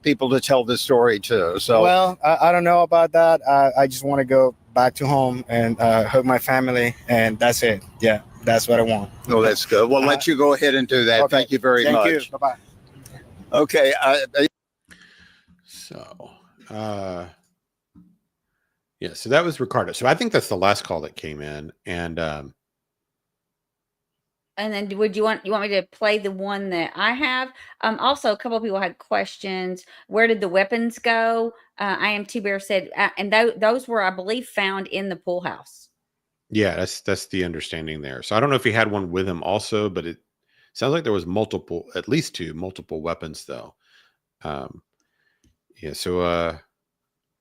people to tell this story to. So well, I don't know about that. I just want to go back to home and hug my family, and that's it. Yeah, that's what I want. Oh, that's good. We'll let you go ahead and do that. Okay. Thank you very much. Thank you. Bye-bye. Okay. So, yeah, so that was Ricardo. So I think that's the last call that came in. And then would you want me to play the one that I have? Also, a couple of people had questions. Where did the weapons go? I am T Bear said, and those were, I believe, found in the pool house. yeah, that's the understanding there. So I don't know if he had one with him also, but it sounds like there was at least 2 multiple weapons though. Yeah. So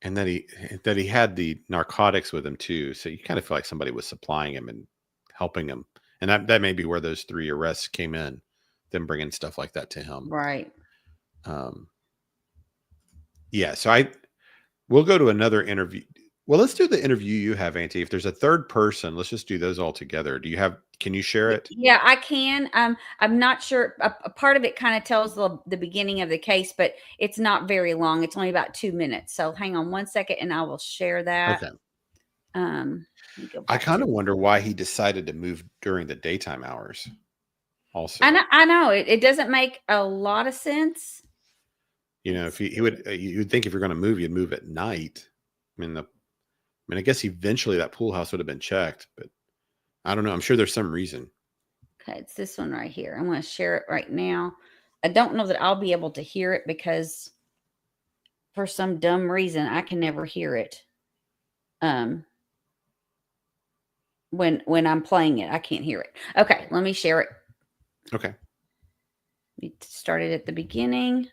and that he had the narcotics with him too. So you kind of feel like somebody was supplying him and helping him. And that may be where those 3 arrests came in, them bringing stuff like that to him. Right. Yeah. So we'll go to another interview. Well, let's do the interview you have, Auntie. If there's a third person, let's just do those all together. Can you share it? Yeah, I can. I'm not sure. A part of it kind of tells the beginning of the case, but it's not very long. It's only about 2 minutes. So hang on one second and I will share that. Okay. Let me go I back kind to of it. wonder why he decided to move during the daytime hours. Also, I know it doesn't make a lot of sense. you know, if he would, you'd think if you're going to move, you'd move at night. I guess eventually that pool house would have been checked, but I don't know. I'm sure there's some reason. Okay, it's this one right here. I'm going to share it right now. I don't know that I'll be able to hear it because for some dumb reason I can never hear it. when I'm playing it. I can't hear it. Okay, let me share it. Okay. We started at the beginning.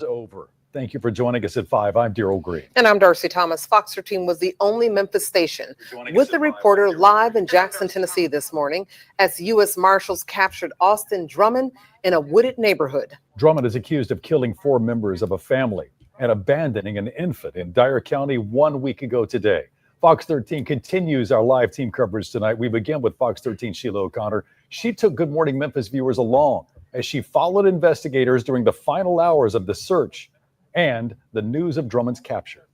Over. Thank you for joining us at 5. I'm Daryl Green. And I'm Darcy Thomas. Fox 13 was the only Memphis station with the reporter live in Jackson, Tennessee this morning as U.S. Marshals captured Austin Drummond in a wooded neighborhood. Drummond is accused of killing 4 members of a family and abandoning an infant in Dyer County 1 week ago today. Fox 13 continues our live team coverage tonight. We begin with Fox 13 Sheila O'Connor. She took Good Morning Memphis viewers along as she followed investigators during the final hours of the search and the news of Drummond's capture.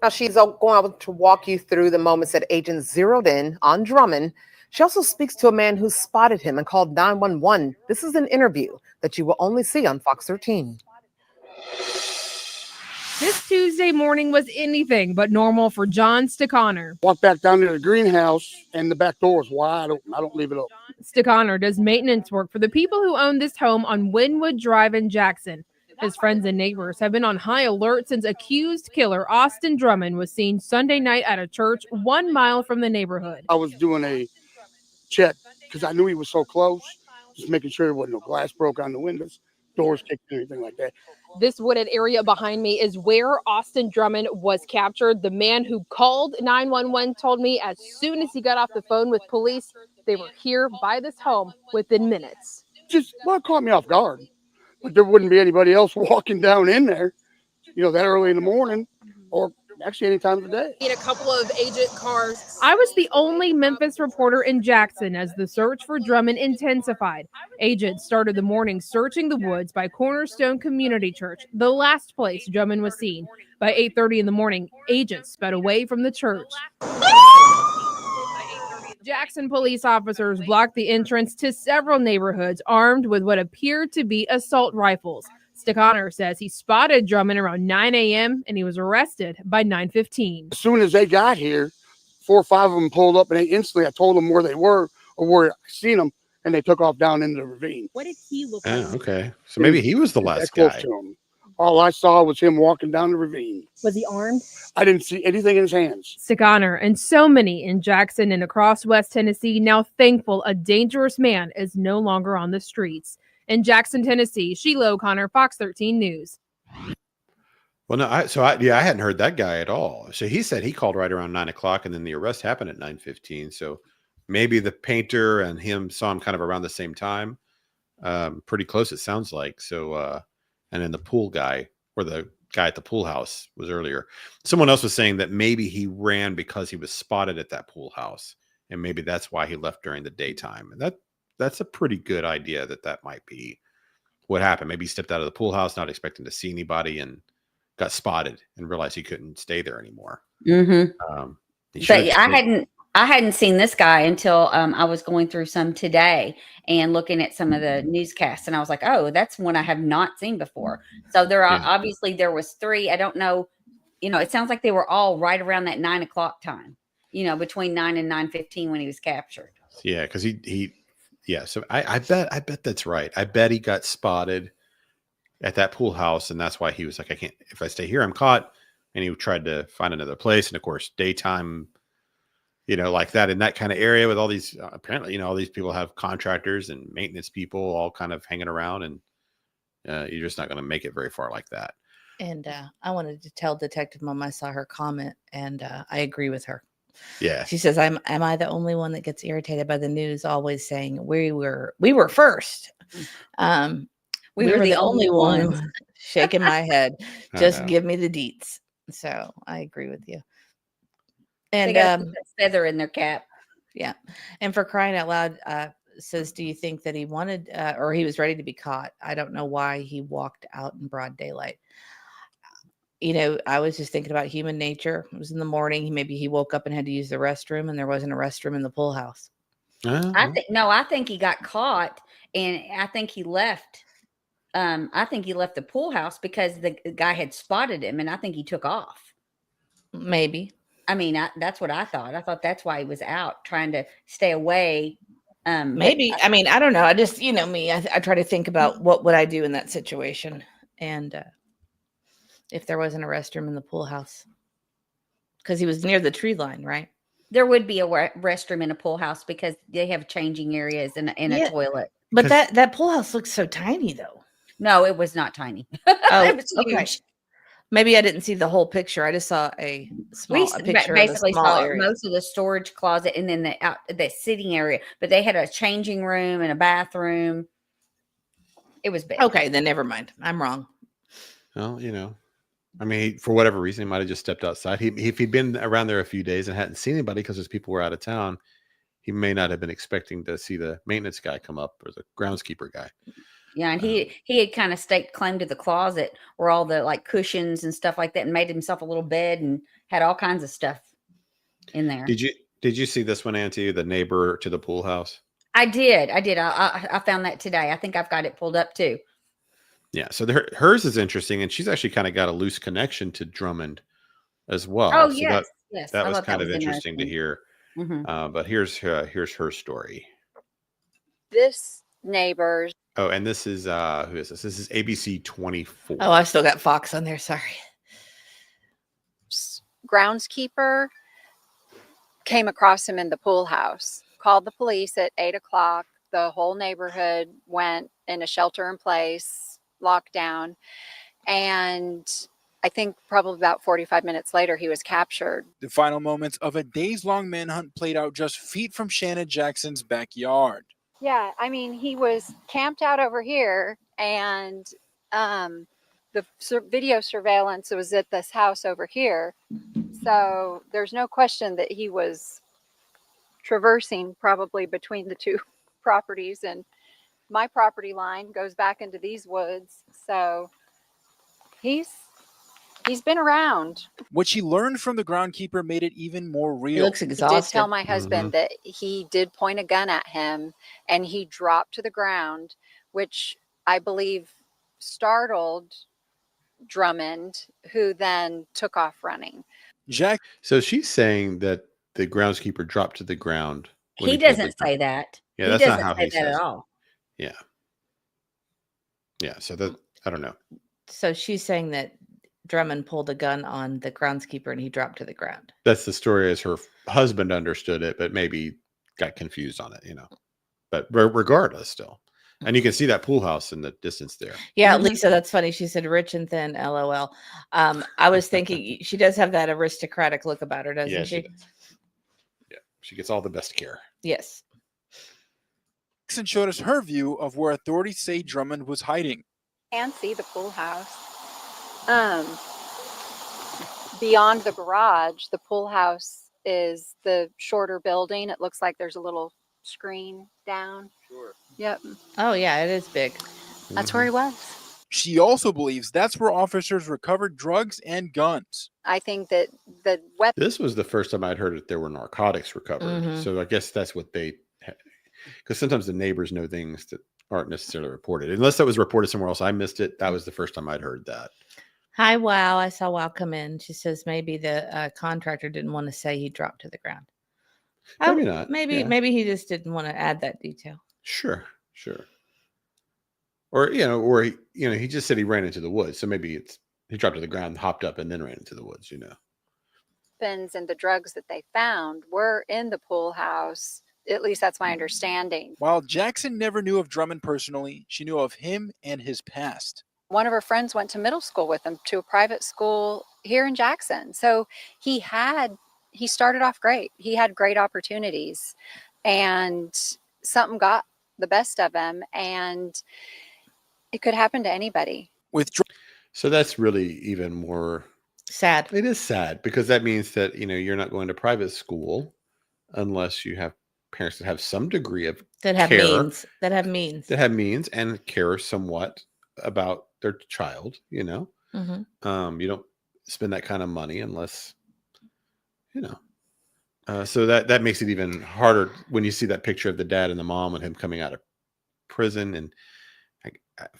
Now she's going to walk you through the moments that agents zeroed in on Drummond. She also speaks to a man who spotted him and called 911. This is an interview that you will only see on Fox 13. This Tuesday morning was anything but normal for John Stickoner. Walk back down to the greenhouse and the back door is wide open. I don't leave it open. Stickoner does maintenance work for the people who own this home on Wynwood Drive in Jackson. His friends and neighbors have been on high alert since accused killer Austin Drummond was seen Sunday night at a church 1 mile from the neighborhood. I was doing a check because I knew he was so close, just making sure there wasn't no glass broke on the windows, doors kicked, anything like that. This wooded area behind me is where Austin Drummond was captured. The man who called 911 told me as soon as he got off the phone with police, they were here by this home within minutes. It caught me off guard, but there wouldn't be anybody else walking down in there, that early in the morning or actually any time of the day. In a couple of agent cars. I was the only Memphis reporter in Jackson as the search for Drummond intensified. Agents started the morning searching the woods by Cornerstone Community Church, the last place Drummond was seen. By 8:30 in the morning, agents sped away from the church. Jackson police officers blocked the entrance to several neighborhoods armed with what appeared to be assault rifles. Stickoner says he spotted Drummond around 9 a.m. and he was arrested by 9:15. As soon as they got here, 4 or 5 of them pulled up and I told them where they were or where I seen them, and they took off down into the ravine. What did he look like? Oh, okay. So maybe he was the last guy. To him. All I saw was him walking down the ravine. Was he armed? I didn't see anything in his hands. Stickoner and so many in Jackson and across West Tennessee now thankful a dangerous man is no longer on the streets. In Jackson, Tennessee, Sheila O'Connor, Fox 13 News. Well, no, I hadn't heard that guy at all. So he said he called right around 9 o'clock, and then the arrest happened at 9:15. So maybe the painter and him saw him kind of around the same time, pretty close, it sounds like. So, and then the pool guy or the guy at the pool house was earlier. Someone else was saying that maybe he ran because he was spotted at that pool house, and maybe that's why he left during the daytime. And that's a pretty good idea that might be what happened. Maybe he stepped out of the pool house, not expecting to see anybody, and got spotted and realized he couldn't stay there anymore. Mm-hmm. But I hadn't seen this guy until I was going through some today and looking at some of the newscasts, and I was like, oh, that's one I have not seen before. So there are obviously there was 3. I don't know. It sounds like they were all right around that 9 o'clock time. Between 9 and 9:15 when he was captured. Yeah, because so I bet that's right. I bet he got spotted at that pool house, and that's why he was like, I can't, if I stay here, I'm caught. And he tried to find another place. And of course, daytime, like that in that kind of area with all these, apparently, all these people have contractors and maintenance people all kind of hanging around, and you're just not going to make it very far like that. And I wanted to tell Detective Mom I saw her comment, and I agree with her. Yeah. She says, am I the only one that gets irritated by the news always saying we were first? We were the only ones shaking my head. Just give me the deets. So I agree with you. And they got that feather in their cap. Yeah. And for crying out loud, says, do you think that he wanted or he was ready to be caught? I don't know why he walked out in broad daylight. I was just thinking about human nature. It was in the morning. Maybe he woke up and had to use the restroom, and there wasn't a restroom in the pool house. I think he got caught, and I think he left. I think he left the pool house because the guy had spotted him, and I think he took off. Maybe. I mean, that's what I thought. I thought that's why he was out trying to stay away. Maybe. I mean, I don't know. I just, me, I try to think about what would I do in that situation. And if there wasn't a restroom in the pool house, because he was near the tree line, right? There would be a restroom in a pool house because they have changing areas and a Yeah. toilet. But that pool house looks so tiny, though. No, it was not tiny. Oh, It was okay. huge. Maybe I didn't see the whole picture. I just saw a picture of a basically small saw area. most of the storage closet and then the sitting area, but they had a changing room and a bathroom. It was big. Okay, then never mind. I'm wrong. Well, I mean, for whatever reason, he might have just stepped outside. If he'd been around there a few days and hadn't seen anybody because his people were out of town, he may not have been expecting to see the maintenance guy come up or the groundskeeper guy. Yeah, and he had kind of staked claim to the closet where all the like cushions and stuff like that, and made himself a little bed and had all kinds of stuff in there. Did you see this one, Auntie? The neighbor to the pool house. I did. I found that today. I think I've got it pulled up too. Yeah, so hers is interesting, and she's actually kind of got a loose connection to Drummond as well. Oh, so yes. that I was thought kind of interesting to hear. But here's her story. This neighbor's. Oh, and this is who is this? This is ABC 24. Oh, I've still got Fox on there. Sorry. Groundskeeper came across him in the pool house, called the police at 8:00. The whole neighborhood went in a shelter in place, lockdown. And I think probably about 45 minutes later, he was captured. The final moments of a days-long manhunt played out just feet from Shanna Jackson's backyard. Yeah, I mean, he was camped out over here, and the video surveillance was at this house over here. So there's no question that he was traversing probably between the two properties, and my property line goes back into these woods. So he's been around. What she learned from the groundkeeper made it even more real. He looks He exhausted. did tell my husband that he did point a gun at him and he dropped to the ground, which I believe startled Drummond, who then took off running. So she's saying that the groundskeeper dropped to the ground. when He pulled the doesn't gun. say that. Yeah, He that's not doesn't how say he that says at it. all. Yeah. Yeah. So that I don't know. So she's saying that Drummond pulled a gun on the groundskeeper and he dropped to the ground. That's the story as her husband understood it, but maybe got confused on it, But regardless, still. And you can see that pool house in the distance there. Yeah, Lisa, that's funny. She said rich and thin, LOL. I was thinking she does have that aristocratic look about her, doesn't Yeah, she? she does. Yeah. She gets all the best care. Yes. Jackson showed us her view of where authorities say Drummond was hiding. And see the pool house. Beyond the garage, the pool house is the shorter building. It looks like there's a little screen down. Sure. Yep. Oh, yeah, it is big. That's where he was. She also believes that's where officers recovered drugs and guns. I think that the weapon. This was the first time I'd heard that there were narcotics recovered. Mhm. So I guess that's what because sometimes the neighbors know things that aren't necessarily reported. Unless that was reported somewhere else. I missed it. That was the first time I'd heard that. Hi, Wow. I saw Wow come in. She says maybe the contractor didn't want to say he dropped to the ground. Maybe not. Maybe Yeah. maybe he just didn't want to add that detail. Sure. Or he just said he ran into the woods. So maybe he dropped to the ground, hopped up, and then ran into the woods, Weapons and the drugs that they found were in the pool house. At least that's my understanding. While Jackson never knew of Drummond personally, she knew of him and his past. One of her friends went to middle school with him, to a private school here in Jackson. So he started off great. He had great opportunities, and something got the best of him, and it could happen to anybody. So that's really even more sad. It is sad because that means that, you're not going to private school unless you have parents that have some degree of That have care, means. That have means. and care somewhat about their child, Mhm. You don't spend that kind of money unless, so that makes it even harder when you see that picture of the dad and the mom and him coming out of prison and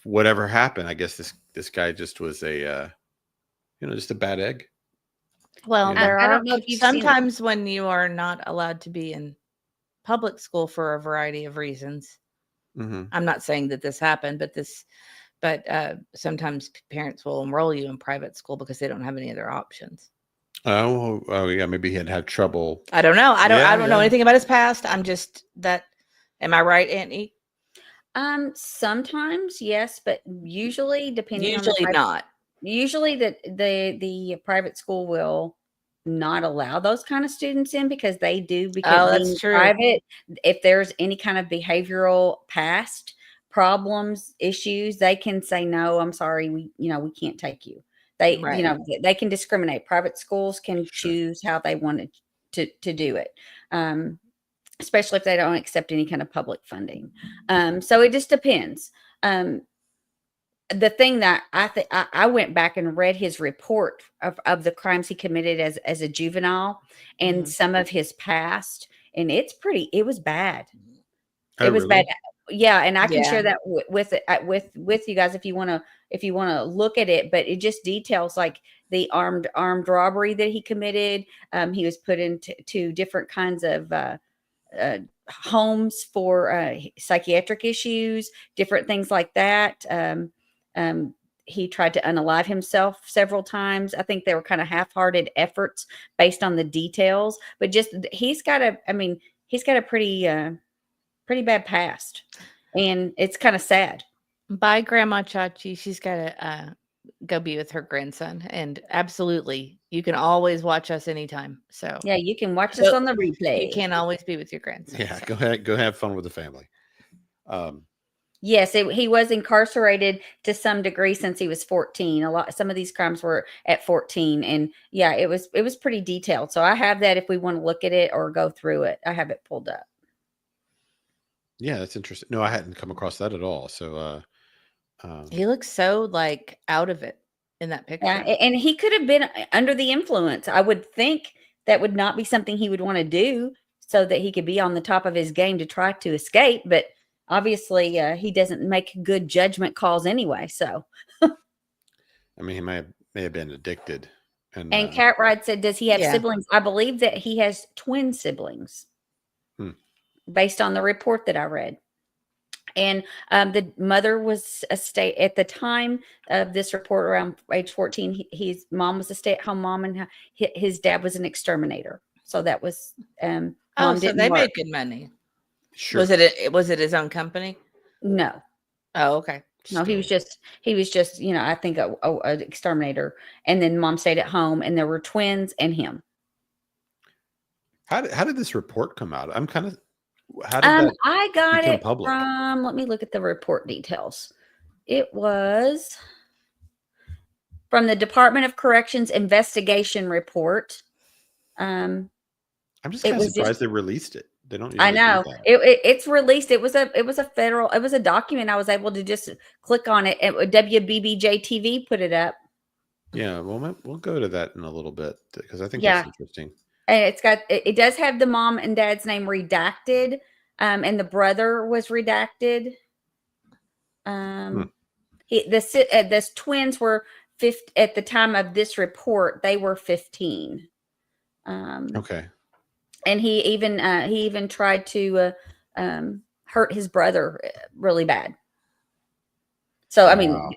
whatever happened. I guess this guy just was just a bad egg. Well, there I are don't know if you've seen it. sometimes when you are not allowed to be in public school for a variety of reasons. Mm-hmm. I'm not saying that this happened, but sometimes parents will enroll you in private school because they don't have any other options. Oh, yeah. Maybe he had trouble. I don't know. I don't know Yeah. anything about his past. I'm just that. Am I right, Aunt E? Sometimes yes, but usually depending on the Usually not. usually the private school will not allow those kind of students in because they do because Oh, that's being true. private, if there's any kind of behavioral past problems, issues, they can say, no, I'm sorry, we can't take you. They, Right. they can discriminate. Private schools can Sure. choose how they want to do it. Especially if they don't accept any kind of public funding. So it just depends. The thing that I went back and read his report of the crimes he committed as a juvenile and some of his past, and it was bad. Oh, It was really? bad. Yeah, and I can Yeah. share that with you guys if you want to look at it. But it just details like the armed robbery that he committed. He was put into different kinds of homes for psychiatric issues, different things like that. He tried to unalive himself several times. I think they were kind of half-hearted efforts based on the details, but just he's got a pretty bad past, and it's kind of sad. Bye, Grandma Chachi. She's got to go be with her grandson, and absolutely, you can always watch us anytime. So Yeah, you can watch us on the replay. You can't always be with your grandson. Yeah. so. Go ahead. Go have fun with the family. Yes, he was incarcerated to some degree since he was 14. Some of these crimes were at 14, and yeah, it was pretty detailed. So I have that if we want to look at it or go through it. I have it pulled up. Yeah, that's interesting. No, I hadn't come across that at all. So, He looks so like out of it in that picture. Yeah, and he could have been under the influence. I would think that would not be something he would want to do so that he could be on the top of his game to try to escape. But obviously, he doesn't make good judgment calls anyway. So, I mean, he may have been addicted. and Cat Ride said, "Does he have Yeah. siblings?" I believe that he has twin siblings, based on the report that I read. And the mother was at the time of this report around age 14. His mom was a stay-at-home mom, and his dad was an exterminator. So that was mom so didn't they work. made good money. Sure. Was it his own company? No, Oh, okay. no, he was just I think an exterminator. And then mom stayed at home, and there were twins and him. How did this report come out? I'm kind of. How did that I got become it public? from. Let me look at the report details. It was from the Department of Corrections investigation report. I'm just kind of surprised they released it. They don't. I usually do know that. it's released. It was a document. I was able to just click on it. WBBJ TV put it up. Yeah, well, we'll go to that in a little bit because I think Yeah. that's interesting. And it does have the mom and dad's name redacted, and the brother was redacted. This twins were 50 at the time of this report. They were 15. Okay. And he even tried to hurt his brother really bad. So Wow.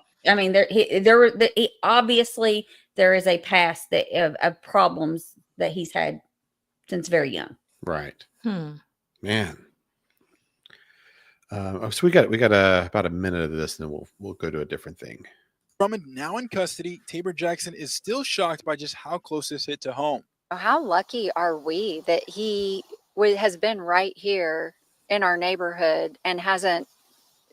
obviously there is a past of problems that he's had since very young. Right. Man. So we got about a minute of this, and then we'll go to a different thing. Drummond now in custody. Tabor Jackson is still shocked by just how close this hit to home. How lucky are we that he has been right here in our neighborhood and hasn't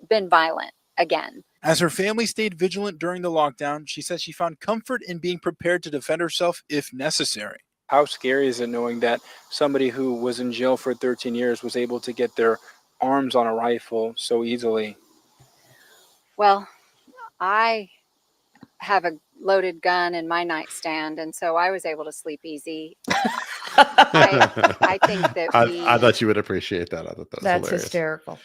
been violent again. As her family stayed vigilant during the lockdown, she says she found comfort in being prepared to defend herself if necessary. How scary is it knowing that somebody who was in jail for 13 years was able to get their arms on a rifle so easily? Well, I have a loaded gun in my nightstand, and so I was able to sleep easy. I think that I thought you would appreciate that. I thought that was That's hilarious. hysterical.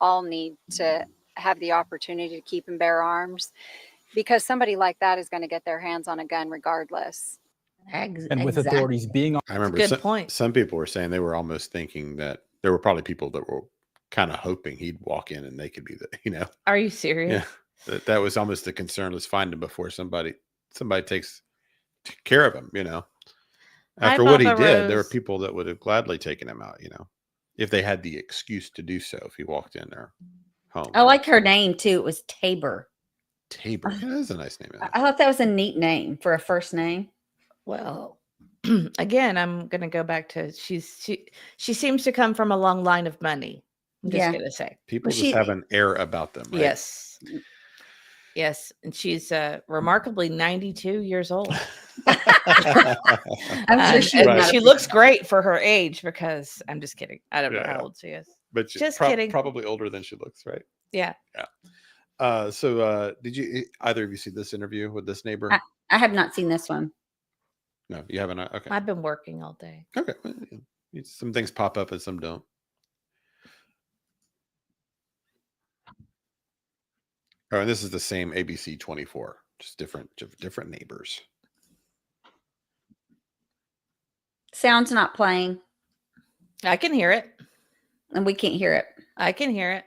all need to have the opportunity to keep and bear arms, because somebody like that is going to get their hands on a gun regardless. And with authorities being on, I remember Good point. some people were saying they were almost thinking that there were probably people that were kind of hoping he'd walk in and they could be the, Are you serious? yeah, that was almost the concern. Let's find him before somebody takes took care of him, you know. Hi, After what he Papa did, there were Rose. people that would have gladly taken him out, you know, if they had the excuse to do so, if he walked in their home. I like her name too. It was Tabor. Tabor. Yeah, that's a nice name. I thought that was a neat name for a first name. Well, again, I'm gonna go back to she seems to come from a long line of money. I'm just Yeah. gonna say. People just have an air about them, right? Yes. Yes. And she's remarkably 92 years old. I'm sure she's and not she a- looks great for her age because I'm just kidding. I don't know Yeah. how old she is. But Just kidding. Probably older than she looks, right? Yeah. Yeah. So did you either of you see this interview with this neighbor? I have not seen this one. No, you haven't. Okay. I've been working all day. Okay. Well, yeah. Some things pop up and some don't. Oh, and this is the same ABC 24, just different neighbors. Sound's not playing. I can hear it. And we can't hear it. I can hear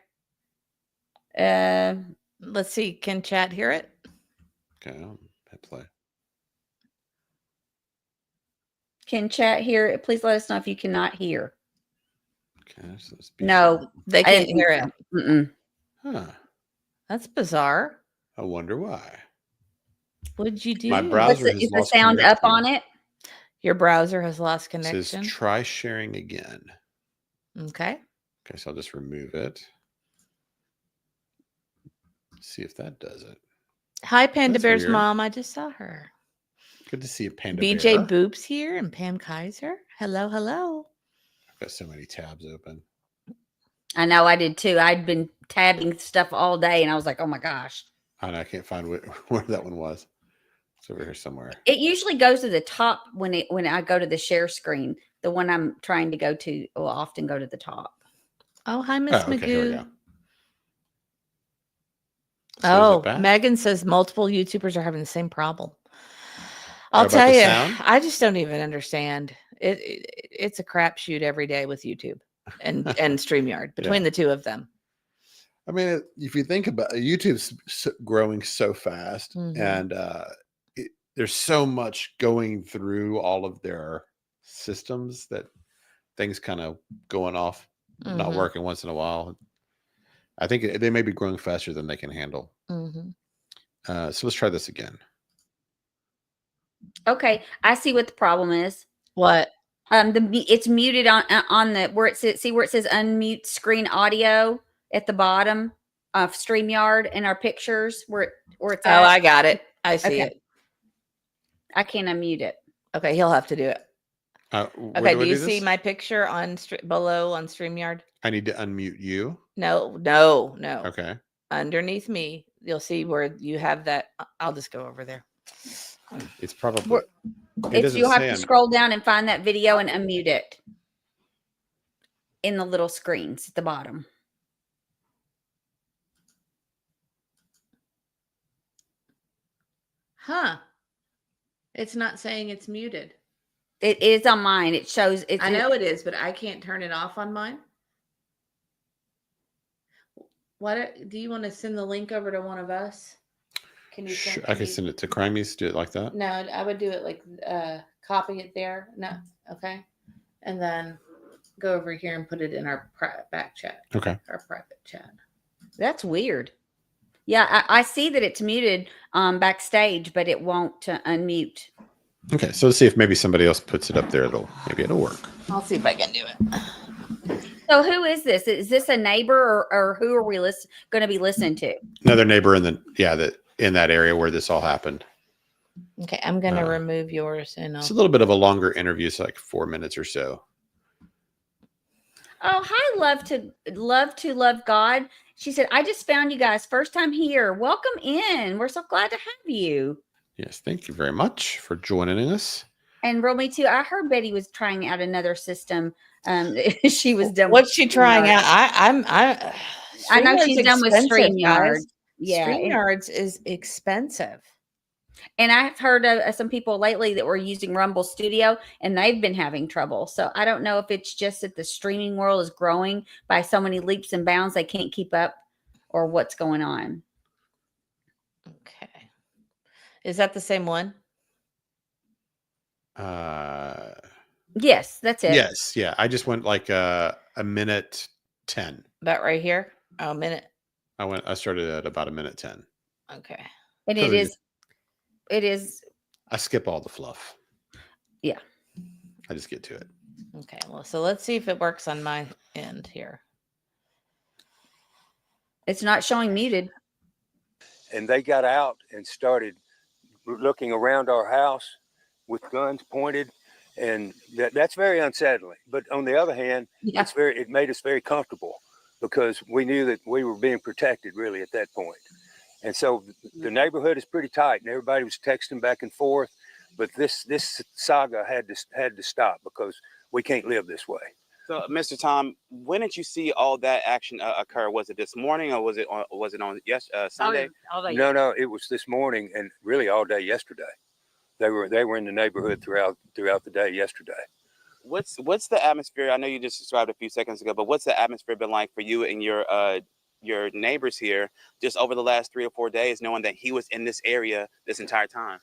it. Let's see. Can chat hear it? Okay, I'll hit play. Can chat hear it? Please let us know if you cannot hear. Okay, so No, they I can't didn't hear think it. so. Mm-mm. Huh. That's bizarre. I wonder why. What'd you do? My browser has Is the lost sound up connection. on it? Your browser has lost It says connection. try sharing again. Okay. Okay, so I'll just remove it. See if that does it. Hi, Panda That's Bear's weird. mom. I just saw her. Good to see a panda BJ bear. Boop's here and Pam Kaiser. Hello, hello. I've got so many tabs open. I know I did too. I'd been tabbing stuff all day and I was like, oh my gosh. And I can't find where that one was. It's over here somewhere. It usually goes to the top when I go to the share screen. The one I'm trying to go to will often go to the top. Oh, hi, Miss Oh, okay, here we Magoo. go. So is Oh, it back? Megan says multiple YouTubers are having the same problem. Oh, I'll about tell the you, sound? I just don't even understand. It's a crapshoot every day with YouTube and StreamYard between the two of them. I mean, if you think about it, YouTube's growing so fast, Mhm. and there's so much going through all of their systems that things kind of going off, not Mhm. working once in a while. I think they may be growing faster than they can handle. Mm-hmm. So let's try this again. Okay, I see what the problem is. What? It's muted on the where it says, see where it says unmute screen audio at the bottom of StreamYard in our pictures where it's Oh, at. I got it. I see Okay. it. I can't unmute it. Okay, he'll have to do it. Where Okay, I do you this? see my picture on below on StreamYard? I need to unmute you. No. Okay. Underneath me, you'll see where you have that. I'll just go over there. It's probably. You'll have to scroll down and find that video and unmute it in the little screens at the bottom. Huh. It's not saying it's muted. It is on mine. It shows it's I know it is, but I can't turn it off on mine. Do you want to send the link over to one of us? Can you Sure, I can send it to Crimeys. Do it like that. No, I would do it like copy it there. No, okay. And then go over here and put it in our back chat. Okay. Our private chat. That's weird. Yeah, I see that it's muted backstage, but it won't unmute. Okay, so let's see if maybe somebody else puts it up there. Maybe it'll work. I'll see if I can do it. So who is this? Is this a neighbor or who are we going to be listening to? Another neighbor in that area where this all happened. Okay, I'm going to remove yours and It's a little bit of a longer interview, so like 4 minutes or so. Oh, hi, love God. She said, I just found you guys first time here. Welcome in. We're so glad to have you. Yes, thank you very much for joining us. And Romy too. I heard Betty was trying out another system. She was done. What's she trying out? I know she's done with StreamYard. Yeah, StreamYards is expensive. And I've heard of some people lately that were using Rumble Studio and they've been having trouble. So I don't know if it's just that the streaming world is growing by so many leaps and bounds they can't keep up or what's going on. Okay. Is that the same one? Yes, that's it. Yes, yeah. I just went like a minute 10. About right here. Oh, a minute. I started at about a minute 10. Okay. And it is. I skip all the fluff. Yeah. I just get to it. Okay. Well, so let's see if it works on my end here. It's not showing muted. And they got out and started looking around our house with guns pointed, and that's very unsettling. But on the other hand, it made us very comfortable because we knew that we were being protected really at that point. And so the neighborhood is pretty tight, and everybody was texting back and forth. But this saga had to stop because we can't live this way. So, Mr. Tom, when did you see all that action occur? Was it this morning, or was it on Sunday? No, it was this morning, and really all day yesterday. They were in the neighborhood throughout the day yesterday. What's the atmosphere? I know you just described a few seconds ago, but what's the atmosphere been like for you and your neighbors here just over the last 3 or 4 days, knowing that he was in this area this entire time?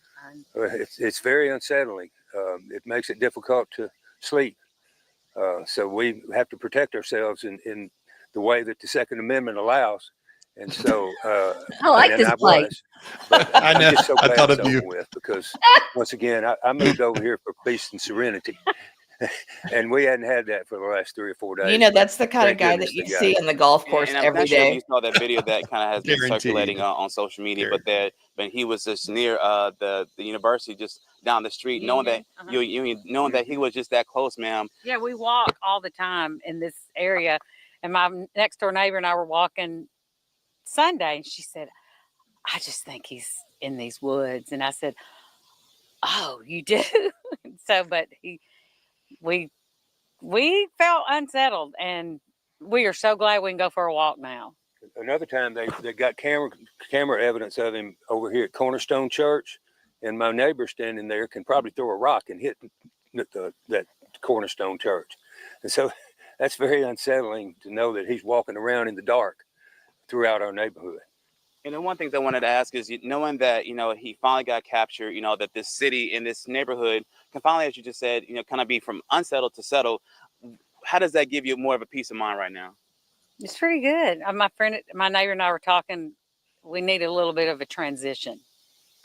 It's very unsettling. It makes it difficult to sleep. So we have to protect ourselves in the way that the Second Amendment allows. And so I like this place. I know. So I thought of it's you. over with because once again, I moved over here for peace and serenity. And we hadn't had that for the last 3 or 4 days. You know, that's the kind of Thank guy goodness that you they got see it. on the golf course And I'm every not sure if day. you saw that video that kind of has been Guaranteed. circulating on social media, but he was just near the university, just down the street, knowing that knowing that he was just that close, ma'am. Yeah, we walk all the time in this area, and my next door neighbor and I were walking Sunday, and she said, "I just think he's in these woods," and I said, "Oh, you do?" So, but we felt unsettled, and we are so glad we can go for a walk now. Another time they got camera evidence of him over here at Cornerstone Church, and my neighbor standing there can probably throw a rock and hit that Cornerstone Church. And so that's very unsettling to know that he's walking around in the dark throughout our neighborhood. And then one thing I wanted to ask is, knowing that, he finally got captured, that this city and this neighborhood can finally, as you just said, kind of be from unsettled to settled. How does that give you more of a peace of mind right now? It's pretty good. My neighbor and I were talking, we need a little bit of a transition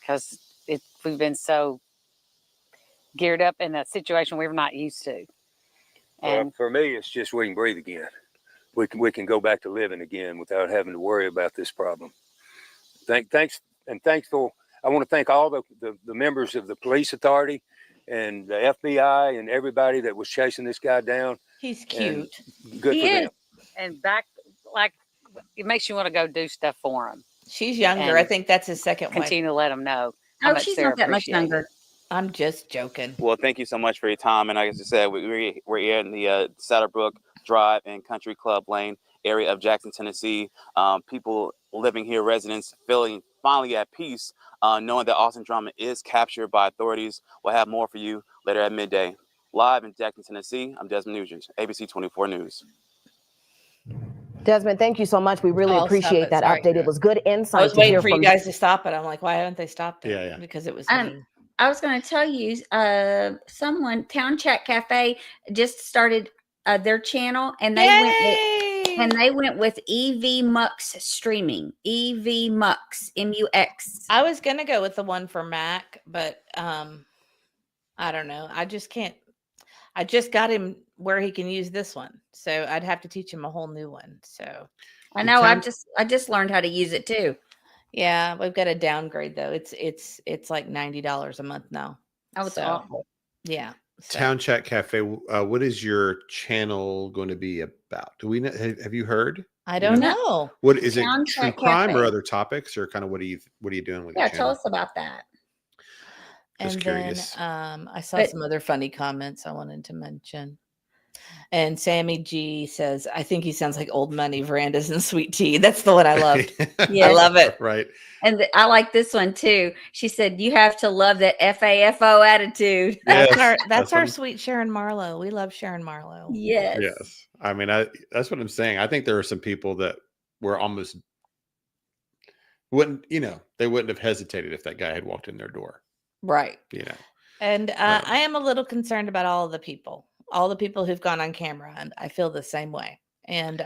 because we've been so geared up in a situation we're not used to. And for me, it's just we can breathe again. We can go back to living again without having to worry about this problem. Thankful. I want to thank all the members of the police authority and the FBI and everybody that was chasing this guy down. He's cute. Good for them. And back, like, it makes you want to go do stuff for him. She's younger. And I think that's his second wife. Continue to let him know. how much she's they're not that much appreciated. younger. I'm just joking. Well, thank you so much for your time. And like I said, we're here in the Saddlebrook Drive and Country Club Lane area of Jackson, Tennessee. People living here, residents feeling finally at peace, knowing that Austin Drummond is captured by authorities. We'll have more for you later at midday. Live in Jackson, Tennessee, I'm Desmond Nugent, ABC 24 News. Desmond, thank you so much. We really appreciate that update. It was good insight. I was waiting for you guys to stop it. I'm like, why haven't they stopped it? Yeah. Because it was me. I was going to tell you, Town Chat Cafe just started their channel, and they went with EV Mux streaming. EV Mux, MUX. I was gonna go with the one for Mac, but I don't know. I just can't. I just got him where he can use this one, so I'd have to teach him a whole new one. So I know. I just learned how to use it too. Yeah, we've got to downgrade though. It's like $90 a month now. Oh, it's awful. Yeah. Town Chat Cafe. What is your channel going to be about? Do we know? Have you heard? I don't know. What is Town it? True Chat crime Cafe. or other topics, or kind of what are you doing with? Yeah, your tell channel? us about that. Just And curious. then I saw some other funny comments I wanted to mention. And Sammy G says, I think he sounds like old money, verandas and sweet tea. That's the one I loved. I love it. Right. And I like this one too. She said, "You have to love that FAFO attitude." That's our sweet Sharon Marlowe. We love Sharon Marlowe. Yes. Yes. I mean, that's what I'm saying. I think there are some people that were almost they wouldn't have hesitated if that guy had walked in their door. Right. And I am a little concerned about all the people who've gone on camera, and I feel the same way. And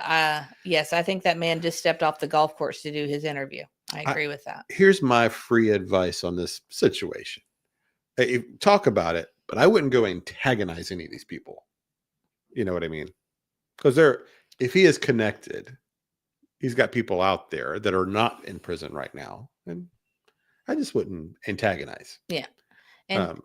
yes, I think that man just stepped off the golf course to do his interview. I agree with that. Here's my free advice on this situation. Talk about it, but I wouldn't go antagonize any of these people. You know what I mean? Because if he is connected, he's got people out there that are not in prison right now, and I just wouldn't antagonize. Yeah. And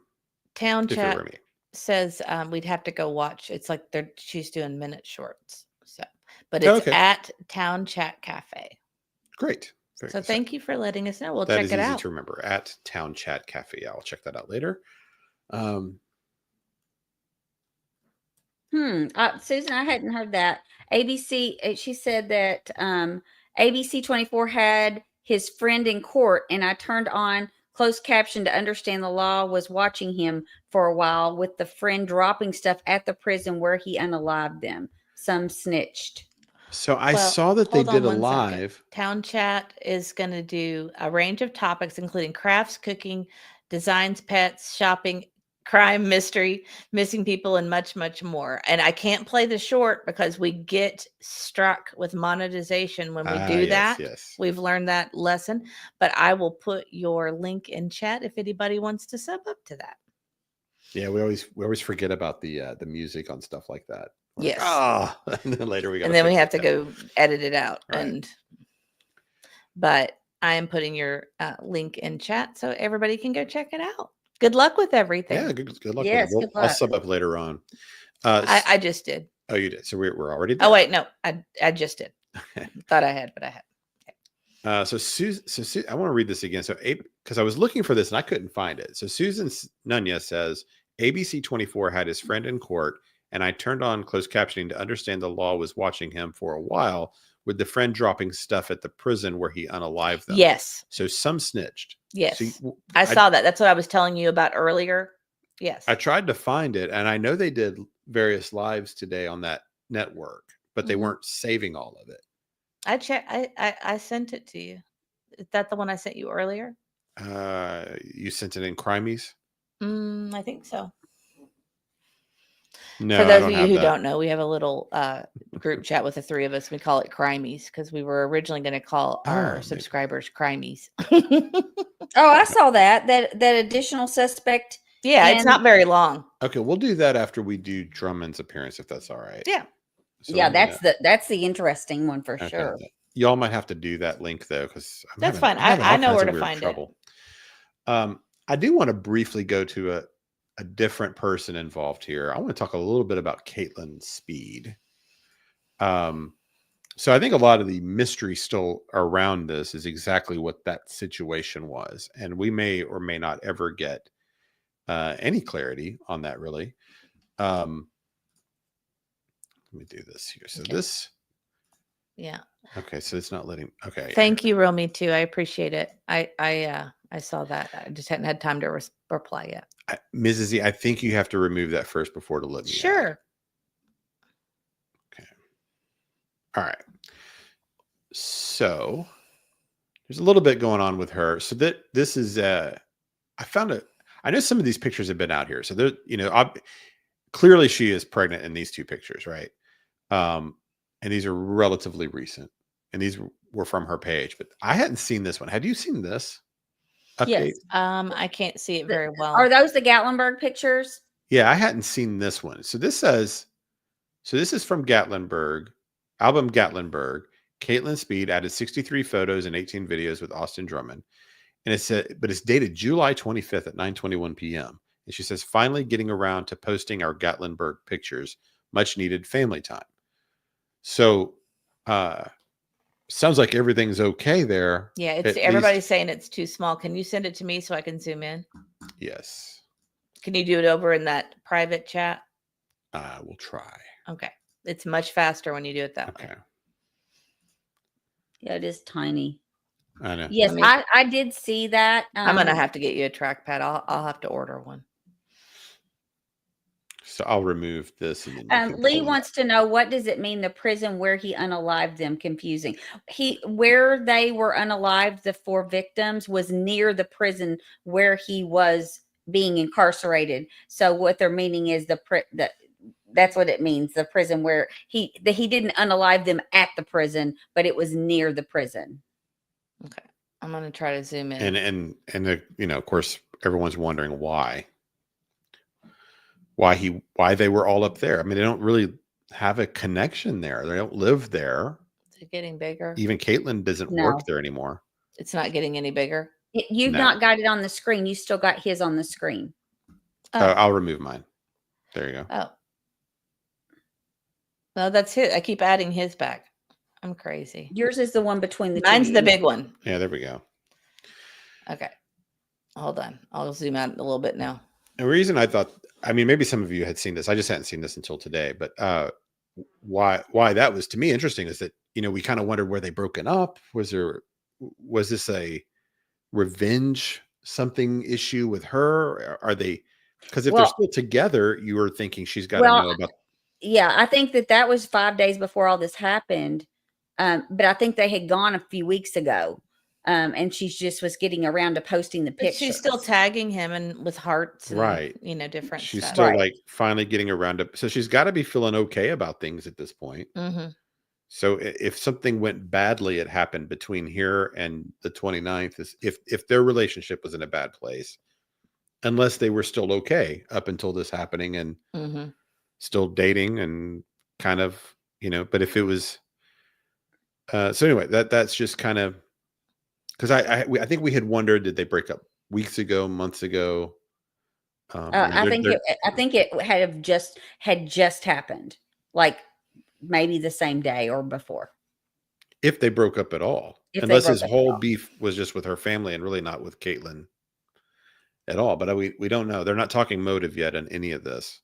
Town if it Chat were me. says we'd have to go watch. It's like she's doing minute shorts. So, but it's at Town Chat Cafe. Great. So thank you for letting us know. We'll That check is it easy out. to remember, at Town Chat Cafe. I'll check that out later. Susan, I hadn't heard that. ABC, she said that ABC 24 had his friend in court, and I turned on closed caption to understand the law was watching him for a while, with the friend dropping stuff at the prison where he unalived them. Some snitched. So I saw that they hold on did a 1 second. live. Town Chat is going to do a range of topics, including crafts, cooking, designs, pets, shopping, crime, mystery, missing people, and much, much more. And I can't play the short because we get struck with monetization when we do that. Yes. We've learned that lesson. But I will put your link in chat if anybody wants to sub up to that. Yeah, we always forget about the music on stuff like that. We're Yes. and then later we got. And then we have to go edit it out. Right. But I am putting your link in chat so everybody can go check it out. Good luck with everything. Yeah, good luck. Yes, with it. good I'll luck. sub up later on. I just did. Oh, you did. So we're already done. Oh wait, no, I just did. Thought I had, but I had. So Susan, I want to read this again. So because I was looking for this and I couldn't find it. So Susan Nunez says ABC 24 had his friend in court, and I turned on closed captioning to understand the law was watching him for a while, with the friend dropping stuff at the prison where he unalived them. Yes. So some snitched. Yes. So I saw that. That's what I was telling you about earlier. Yes. I tried to find it, and I know they did various lives today on that network, but they weren't saving all of it. I checked. I sent it to you. Is that the one I sent you earlier? You sent it in Crimeys? I think so. No, For I those don't of you have who that. don't know, we have a little group chat with the three of us. We call it Crimeys because we were originally going to call our subscribers Crimeys. Oh, I saw that additional suspect. Yeah, it's not very long. Okay, we'll do that after we do Drummond's appearance, if that's all right. Yeah. So yeah, I'm gonna- that's the interesting one for okay. sure. Y'all might have to do that link though, because That's fine. I know where to find it. I do want to briefly go to a different person involved here. I want to talk a little bit about Caitlyn Speed. So I think a lot of the mystery still around this is exactly what that situation was, and we may or may not ever get any clarity on that. Really, let me do this here. So this, Yeah. okay. So it's not letting. Okay. Thank you, Romy, too. I appreciate it. I saw that. I just hadn't had time to reply yet. Mrs. E, I think you have to remove that first before to let me. Sure. All right. So there's a little bit going on with her. So this is I found it. I know some of these pictures have been out here. So there, clearly she is pregnant in these two pictures, right? And these are relatively recent. And these were from her page, but I hadn't seen this one. Had you seen this update? Yes. I can't see it very well. Are those the Gatlinburg pictures? Yeah, I hadn't seen this one. So this says, this is from Gatlinburg, album Gatlinburg. Caitlyn Speed added 63 photos and 18 videos with Austin Drummond. And it said, but it's dated July 25th at 9:21 p.m. And she says, finally getting around to posting our Gatlinburg pictures, much needed family time. So sounds like everything's okay there. Yeah, everybody's saying it's too small. Can you send it to me so I can zoom in? Yes. Can you do it over in that private chat? We'll try. Okay. It's much faster when you do it that way. Yeah, it is tiny. I know. Yes, I did see that. I'm gonna have to get you a trackpad. I'll have to order one. So I'll remove this. And then you can Lee pull it wants to know, what does it mean, the prison where he unalived them? Confusing. Where they were unalived, the 4 victims, was near the prison where he was being incarcerated. So what they're meaning is that's what it means, the prison where he didn't unalive them at the prison, but it was near the prison. Okay, I'm gonna try to zoom in. And of course, everyone's wondering why they were all up there. I mean, they don't really have a connection there. They don't live there. Is it getting bigger? Even Caitlyn doesn't work there anymore. It's not getting any bigger. You've not got it on the screen. You still got his on the screen. I'll remove mine. There you go. Oh. No, that's it. I keep adding his back. I'm crazy. Yours is the one between the Mine's two. the big one. Yeah, there we go. Okay. Hold on. I'll zoom out a little bit now. The reason I thought, I mean, maybe some of you had seen this. I just hadn't seen this until today. But why that was to me interesting is that, we kind of wondered where they broken up. Was this a revenge something issue with her? Are they, because if they're still together, you were thinking she's got to know about. Yeah, I think that was 5 days before all this happened. But I think they had gone a few weeks ago. And she just was getting around to posting the pictures. She's still tagging him and with hearts and, right. Different She's stuff. still like finally getting around to, so she's got to be feeling okay about things at this point. Mm-hmm. So if something went badly, it happened between here and the 29th, if their relationship was in a bad place, unless they were still okay up until this happening and still dating and kind of, but if it was, so anyway, that's just kind of, because I think we had wondered, did they break up weeks ago, months ago? I think it had just happened, like maybe the same day or before. If they broke up at all, unless his whole beef was just with her family and really not with Caitlyn at all. But we don't know. They're not talking motive yet on any of this.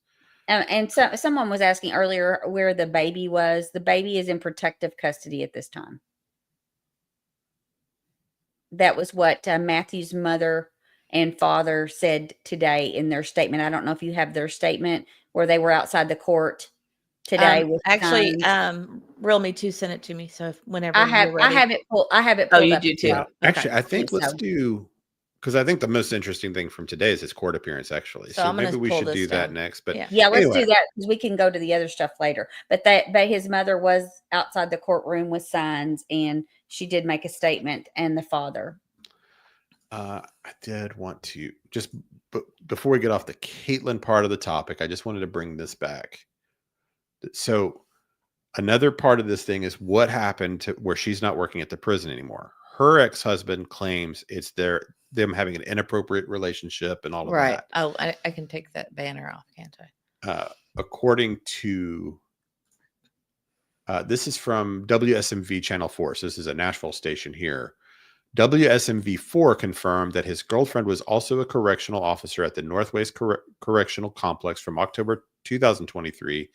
And so someone was asking earlier where the baby was. The baby is in protective custody at this time. That was what Matthew's mother and father said today in their statement. I don't know if you have their statement where they were outside the court today. With actually, Real Me Too sent it to me. So whenever I have it pulled. I have it pulled. Oh, you up do too. Yeah. Okay. Actually, I think let's do, because I think the most interesting thing from today is his court appearance. Actually, so maybe we should do that next. But yeah, let's do that because we can go to the other stuff later. But his mother was outside the courtroom with signs, and she did make a statement, and the father. I did want to but before we get off the Caitlyn part of the topic, I just wanted to bring this back. So another part of this thing is what happened to where she's not working at the prison anymore. Her ex-husband claims it's them having an inappropriate relationship and all of that. Oh, I can take that banner off, can't I? According to this is from WSMV Channel 4. So this is a Nashville station here. WSMV4 confirmed that his girlfriend was also a correctional officer at the Northwest Correctional Complex from October 2023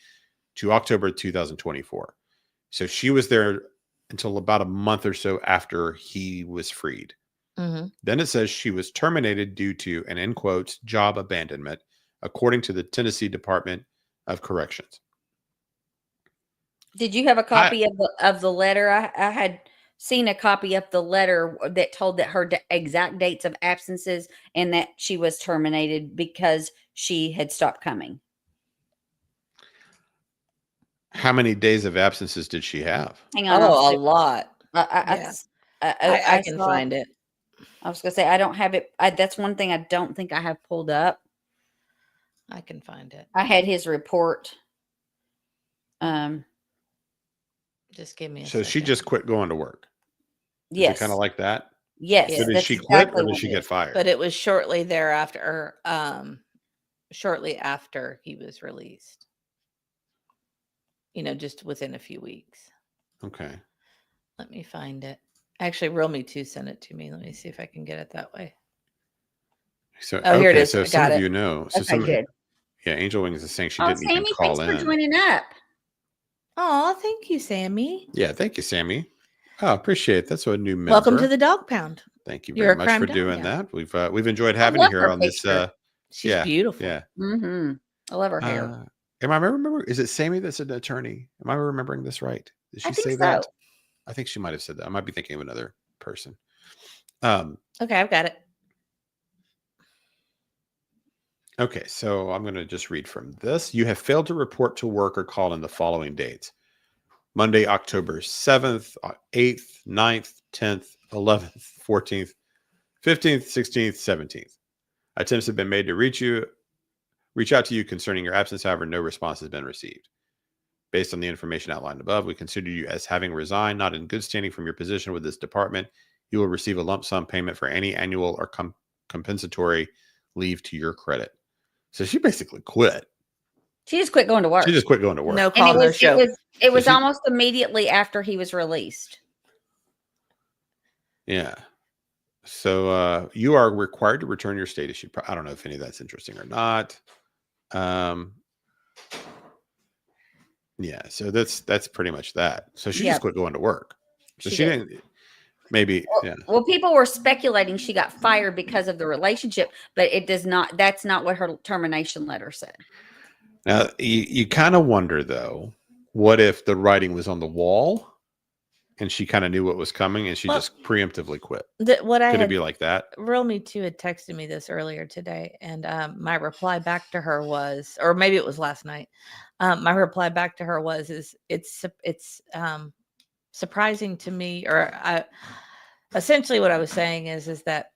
to October 2024. So she was there until about a month or so after he was freed. Mm-hmm. Then it says she was terminated due to, and in quotes, job abandonment, according to the Tennessee Department of Corrections. Did you have a copy of the letter? I had seen a copy of the letter that told that her exact dates of absences and that she was terminated because she had stopped coming. How many days of absences did she have? Hang on. Oh, a lot. I can find it. I was going to say, I don't have it. That's one thing I don't think I have pulled up. I can find it. I had his report. Just give me a So second. she just quit going to work. Yes. Kind of like that. Yes. So did she quit or did she get fired? But it was shortly thereafter, shortly after he was released. Just within a few weeks. Okay. Let me find it. Actually, Real Me Too sent it to me. Let me see if I can get it that way. So here it is. So I some got of it. you know. So good. Yeah, Angel Wings is saying she didn't even Sammy, call thanks in. for joining up. Oh, thank you, Sammy. Yeah, thank you, Sammy. Oh, appreciate it. That's a new member. Welcome to the Dog Pound. Thank you You're very a much crime for dog, doing yeah. that. We've enjoyed having you love here her on this. picture. She's beautiful. Yeah. Mm-hmm. I love her hair. Am I remembering? Is it Sammy that's an attorney? Am I remembering this right? Did she I think say so. that? I think she might have said that. I might be thinking of another person. Okay, I've got it. Okay, so I'm going to just read from this. You have failed to report to work or call in the following dates: Monday, October 7th, 8th, 9th, 10th, 11th, 14th, 15th, 16th, 17th. Attempts have been made to reach out to you concerning your absence. However, no response has been received. Based on the information outlined above, we consider you as having resigned, not in good standing from your position with this department. You will receive a lump sum payment for any annual or compensatory leave to your credit. So she basically quit. She just quit going to work. She just quit going to work. No And call, no show. It was she- almost immediately after he was released. Yeah. So you are required to return your state issue. I don't know if any of that's interesting or not. Yeah. So that's pretty much that. So she Yeah. just quit going to work. So She she did. didn't. Maybe. Yeah. Well, people were speculating she got fired because of the relationship, but it does not. That's not what her termination letter said. Now you kind of wonder though, what if the writing was on the wall, and she kind of knew what was coming, and she just preemptively quit? What I Could it had, be like that? Real Me Too had texted me this earlier today, and my reply back to her was, or maybe it was last night. My reply back to her was, it's surprising to me, or essentially what I was saying is that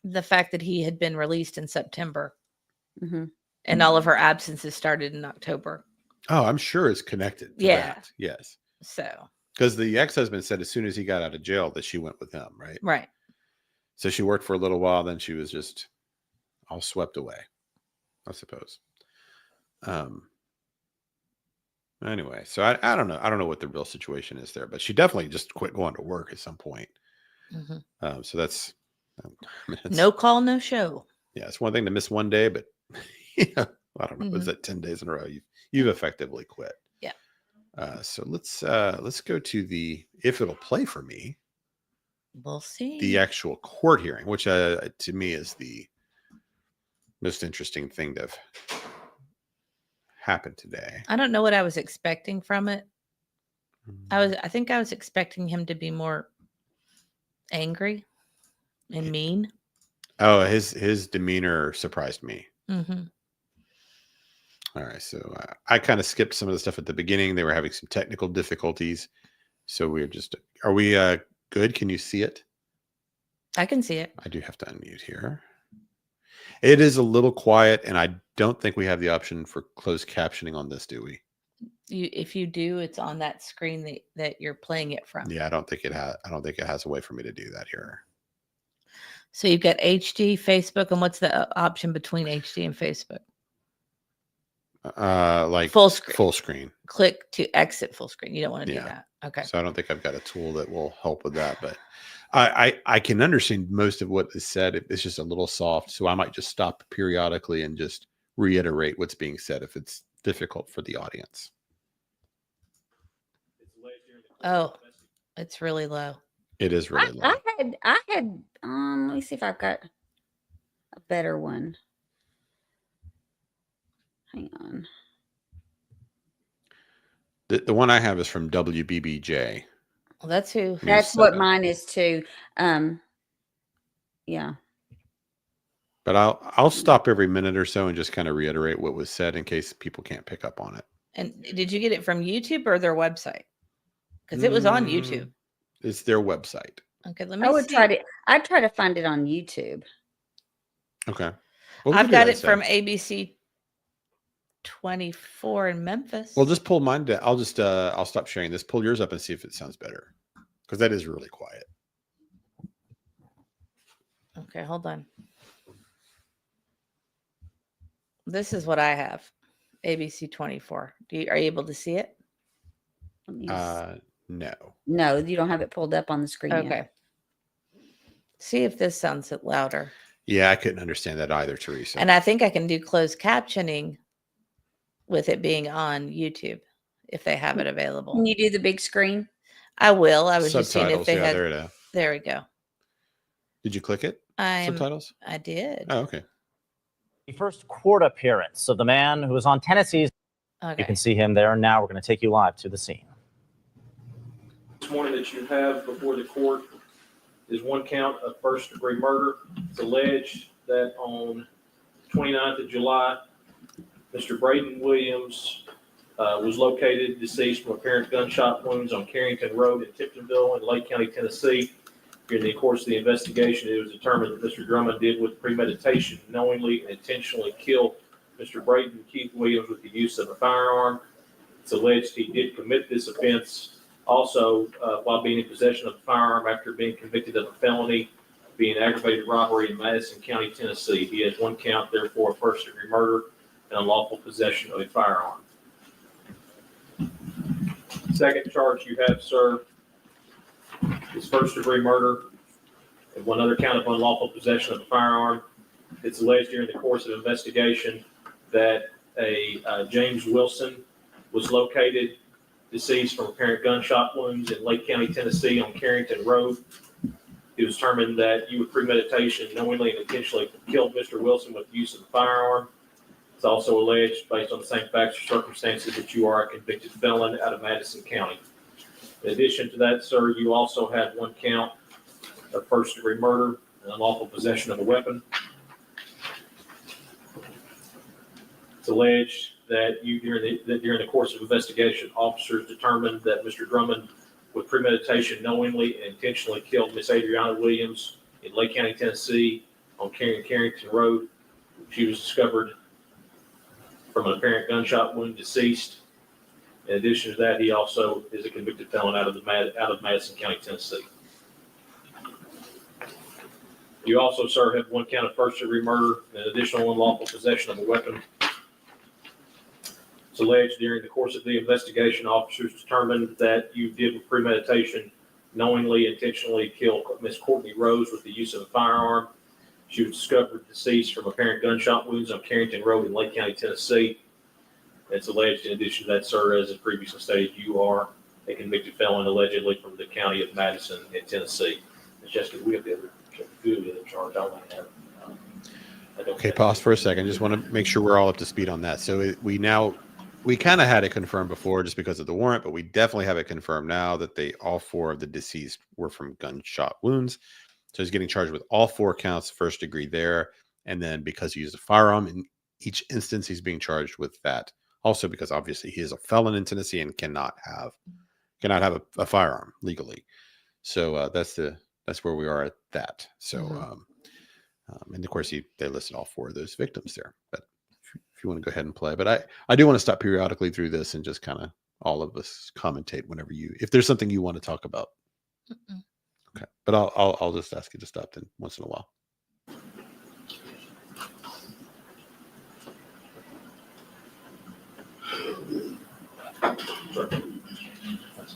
the fact that he had been released in September, and all of her absences started in October. Oh, I'm sure it's connected to Yeah. that. Yes. So Because the ex-husband said as soon as he got out of jail that she went with him, right? right. So she worked for a little while, then she was just all swept away, I suppose. Anyway, so I don't know. I don't know what the real situation is there, but she definitely just quit going to work at some point. So that's No call, no show. yeah, it's one thing to miss one day, but yeah, I don't know. Was that 10 days in a row? You've effectively quit. Yeah. So let's go to the, if it'll play for me, We'll see. the actual court hearing, which to me is the most interesting thing to have happened today. I don't know what I was expecting from it. I think I was expecting him to be more angry and mean. Oh, his demeanor surprised me. Mm-hmm. All right, so I kind of skipped some of the stuff at the beginning. They were having some technical difficulties, so we're just. Are we good? Can you see it? I can see it. I do have to unmute here. It is a little quiet, and I don't think we have the option for closed captioning on this, do we? If you do, it's on that screen that you're playing it from. Yeah, I don't think it has a way for me to do that here. So you've got HD, Facebook, and what's the option between HD and Facebook? Like full screen. Full screen. Click to exit full screen. You don't want to do that. Okay. So I don't think I've got a tool that will help with that, but I can understand most of what is said. It's just a little soft, so I might just stop periodically and just reiterate what's being said if it's difficult for the audience. Oh, it's really low. It is really low. I had let me see if I've got a better one. Hang on. The one I have is from WBBJ. Well, that's who. That's what mine is too. Yeah. But I'll stop every minute or so and just kind of reiterate what was said in case people can't pick up on it. And did you get it from YouTube or their website? Because it was on YouTube. It's their website. Okay, let me see. I'd try to find it on YouTube. Okay. Well, I've got it from ABC 24 in Memphis. Well, just pull mine down. I'll stop sharing this. Pull yours up and see if it sounds better. Because that is really quiet. Okay, hold on. This is what I have. ABC 24. Are you able to see it? No. No, you don't have it pulled up on the screen. Okay. Yet. See if this sounds louder. Yeah, I couldn't understand that either, Teresa. And I think I can do closed captioning with it being on YouTube if they have it available. Can you do the big screen? I will. I was just seeing if they had. There it is. There we go. Did you click it? Subtitles? I did. Oh, okay. The first court appearance of the man who was on Tennessee's. Okay. You can see him there. Now we're going to take you live to the scene. This morning that you have before the court is one count of first-degree murder. It's alleged that on 29th of July, Mr. Braydon Williams was located deceased from apparent gunshot wounds on Carrington Road in Tiptonville in Lake County, Tennessee. During the course of the investigation, it was determined that Mr. Drummond did with premeditation knowingly and intentionally kill Mr. Braydon Keith Williams with the use of a firearm. It's alleged he did commit this offense also while being in possession of a firearm after being convicted of a felony, being aggravated robbery in Madison County, Tennessee. He has one count, therefore, of first-degree murder and unlawful possession of a firearm. Second charge you have, sir, is first-degree murder and one other count of unlawful possession of a firearm. It's alleged during the course of investigation that a James Wilson was located deceased from apparent gunshot wounds in Lake County, Tennessee on Carrington Road. It was determined that you with premeditation knowingly and intentionally killed Mr. Wilson with the use of a firearm. It's also alleged, based on the same facts or circumstances, that you are a convicted felon out of Madison County. In addition to that, sir, you also have one count of first-degree murder and unlawful possession of a weapon. It's alleged that during the course of investigation, officers determined that Mr. Drummond, with premeditation, knowingly and intentionally killed Miss Adrianna Williams in Lake County, Tennessee, on Carrington Road. She was discovered from an apparent gunshot wound, deceased. In addition to that, he also is a convicted felon out of Madison County, Tennessee. You also, sir, have one count of first-degree murder and additional unlawful possession of a weapon. It's alleged during the course of the investigation, officers determined that you did with premeditation knowingly, intentionally kill Miss Cortney Rose with the use of a firearm. She was discovered deceased from apparent gunshot wounds on Carrington Road in Lake County, Tennessee. It's alleged, in addition to that, sir, as previously stated, you are a convicted felon allegedly from the county of Madison in Tennessee. It's just because we have the other charge. I want to have. Okay, pause for a second. Just want to make sure we're all up to speed on that. So we kind of had it confirmed before just because of the warrant, but we definitely have it confirmed now that all four of the deceased were from gunshot wounds. So he's getting charged with all four counts, first degree there. And then because he used a firearm in each instance, he's being charged with that. Also, because obviously he is a felon in Tennessee and cannot have a firearm legally. So that's where we are at that. So, and of course they listed all four of those victims there, but if you want to go ahead and play, but I do want to stop periodically through this and just kind of all of us commentate whenever if there's something you want to talk about. Okay. But I'll just ask you to stop then once in a while.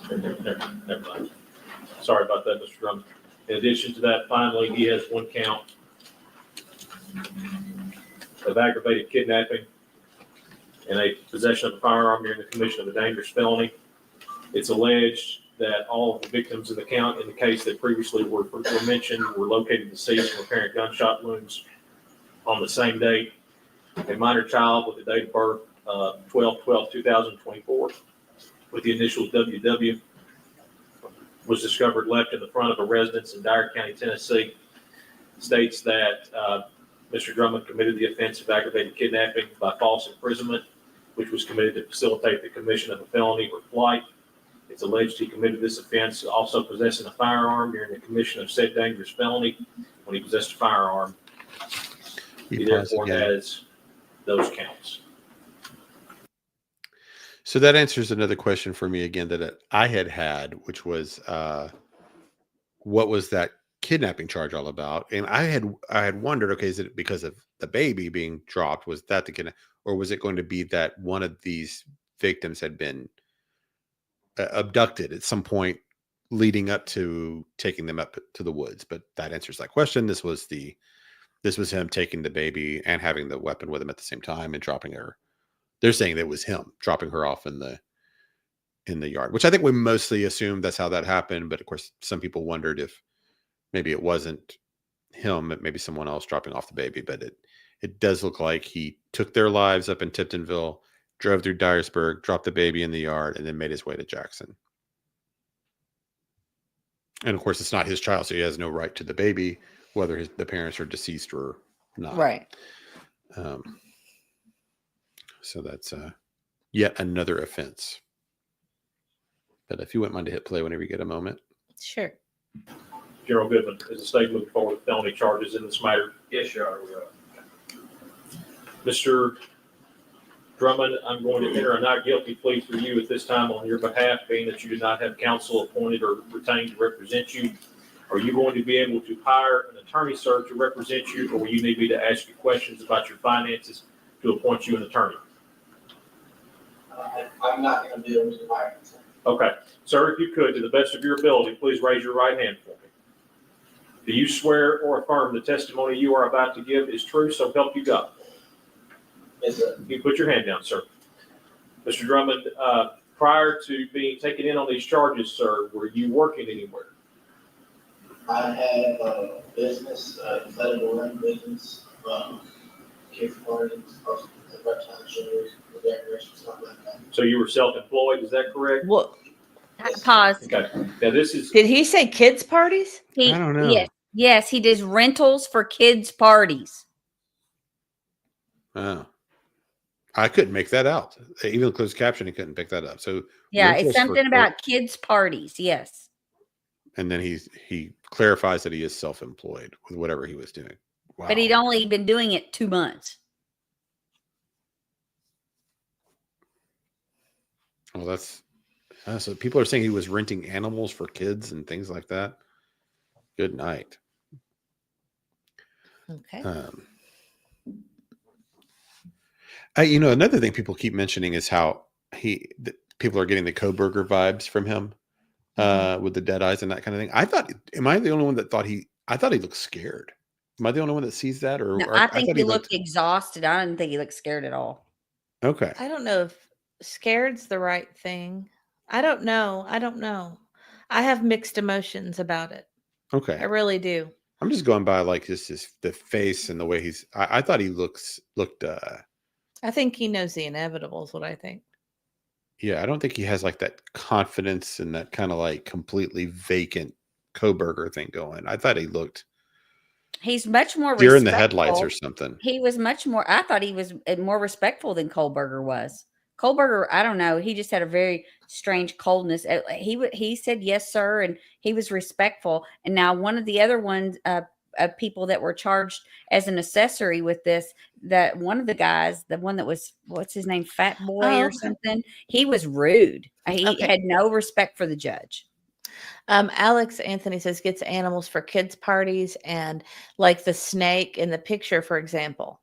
Never mind. Sorry about that, Mr. Drummond. In addition to that, finally, he has one count of aggravated kidnapping and a possession of a firearm during the commission of a dangerous felony. It's alleged that all of the victims in the case that previously were mentioned were located deceased from apparent gunshot wounds on the same date. A minor child with a date of birth 12/12/2024 with the initials WW was discovered left in the front of a residence in Dyer County, Tennessee. States that Mr. Drummond committed the offense of aggravated kidnapping by false imprisonment, which was committed to facilitate the commission of a felony or flight. It's alleged he committed this offense also possessing a firearm during the commission of said dangerous felony. When he possessed a firearm, he therefore has those counts. So that answers another question for me again that I had, which was what was that kidnapping charge all about? And I had wondered, okay, is it because of the baby being dropped? Was that the kidnap, or was it going to be that one of these victims had been abducted at some point leading up to taking them up to the woods? But that answers that question. This was him taking the baby and having the weapon with him at the same time and dropping her. They're saying that it was him dropping her off in the yard, which I think we mostly assumed that's how that happened. But of course, some people wondered if maybe it wasn't him, maybe someone else dropping off the baby. But it does look like he took their lives up in Tiptonville, drove through Dyersburg, dropped the baby in the yard, and then made his way to Jackson. And of course, it's not his child, so he has no right to the baby, whether the parents are deceased or not. Right. So that's yet another offense. But if you wouldn't mind to hit play whenever you get a moment. Sure. General Goodman, is the state moving forward with felony charges in this matter? Yes, Your Honor, we are. Mr. Drummond, I'm going to enter a not guilty plea for you at this time on your behalf, being that you did not have counsel appointed or retained to represent you. Are you going to be able to hire an attorney, sir, to represent you, or will you need me to ask you questions about your finances to appoint you an attorney? I'm not going to be able to hire an attorney. Okay. Sir, if you could, to the best of your ability, please raise your right hand for me. Do you swear or affirm the testimony you are about to give is true, so help you God? Yes, sir. You put your hand down, sir. Mr. Drummond, prior to being taken in on these charges, sir, were you working anywhere? I have a business, inflatable ring business, kids parties, part-time shows, decorations, stuff like that. So you were self-employed, is that correct? What? Pause. Okay. Now this is. Did he say kids parties? I don't know. Yes, he does rentals for kids' parties. Oh. I couldn't make that out. Even closed caption, he couldn't pick that up. So Yeah, rentals it's something for- about kids' parties. Yes. And then he clarifies that he is self-employed with whatever he was doing. Wow. But he'd only been doing it 2 months. Well, that's so people are saying he was renting animals for kids and things like that. Good night. Okay. Another thing people keep mentioning is how people are getting the Kohberger vibes from him with the dead eyes and that kind of thing. Am I the only one that I thought he looked scared? Am I the only one that sees that? Or No, I think he looked exhausted. I didn't think he looked scared at all. Okay. I don't know if scared's the right thing. I don't know. I have mixed emotions about it. Okay. I really do. I'm just going by like just the face and the way I thought he looked I think he knows the inevitable is what I think. yeah, I don't think he has like that confidence and that kind of like completely vacant Kohberger thing going. I thought he looked He's much more deer in the headlights or respectful. something. He was much more, I thought he was more respectful than Kohberger was. Kohberger, I don't know. He just had a very strange coldness. He said, yes, sir. And he was respectful. And now one of the other ones, people that were charged as an accessory with this, that one of the guys, the one that was, what's his name? Fat Boy or something. He was rude. He had no respect for the judge. Alex Anthony says gets animals for kids parties and like the snake in the picture, for example.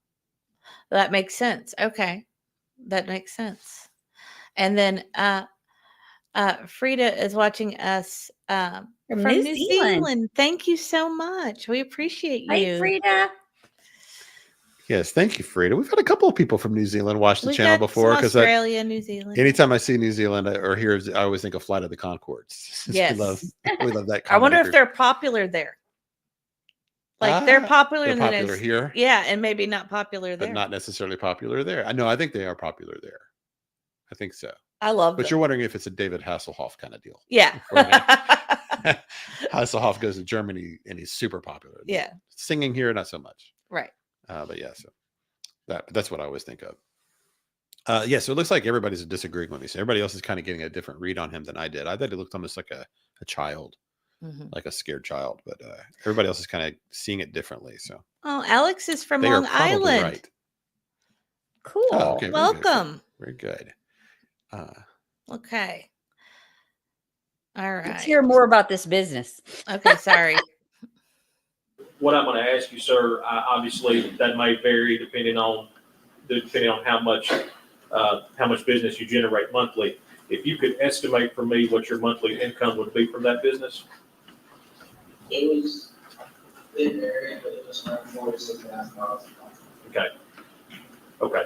That makes sense. Okay. That makes sense. And then Frida is watching us from New Zealand. Thank you so much. We appreciate you. Hey, Frida. Yes, thank you, Frida. We've had a couple of people from New Zealand watch the channel before because Australia, New Zealand. Anytime I see New Zealand or hear, I always think of Flight of the Conchords. Yes, we love that. I wonder if they're popular there. Like they're popular in popular here. Yeah, and maybe not popular there. But not necessarily popular there. I know. I think they are popular there. I think so. I love But you're wondering if it's a David Hasselhoff kind of deal. Yeah. Hasselhoff goes to Germany and he's super popular. Yeah. Singing here, not so much. Right. But yeah, so that's what I always think of. Yeah, so it looks like everybody's disagreeing with me. So everybody else is kind of getting a different read on him than I did. I thought he looked almost like a child. Like a scared child, but everybody else is kind of seeing it differently. So, Alex is from Long Island. Right. Cool. Oh, okay, welcome. Very good. Okay. All right. Let's hear more about this business. Okay, sorry. What I'm going to ask you, sir, obviously that may vary depending on how much business you generate monthly. If you could estimate for me what your monthly income would be from that business. It was in there, but it was around $4,000 to $6,000. Okay. Okay.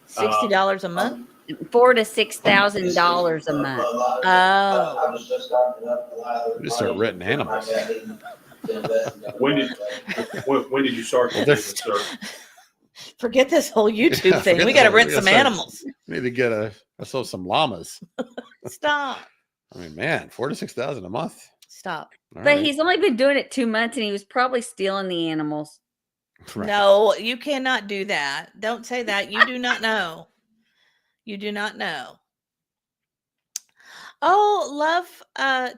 $60 a month. $4,000 to $6,000 a month. Oh. I was just starting up a lot of Just start renting animals. When did you start this business, sir? Forget this whole YouTube thing. We got to rent some animals. We need to get ourselves some llamas. Stop. I mean, man, $4,000 to $6,000 a month. Stop. But he's only been doing it 2 months, and he was probably stealing the animals. Right. No, you cannot do that. Don't say that. You do not know. You do not know. Oh,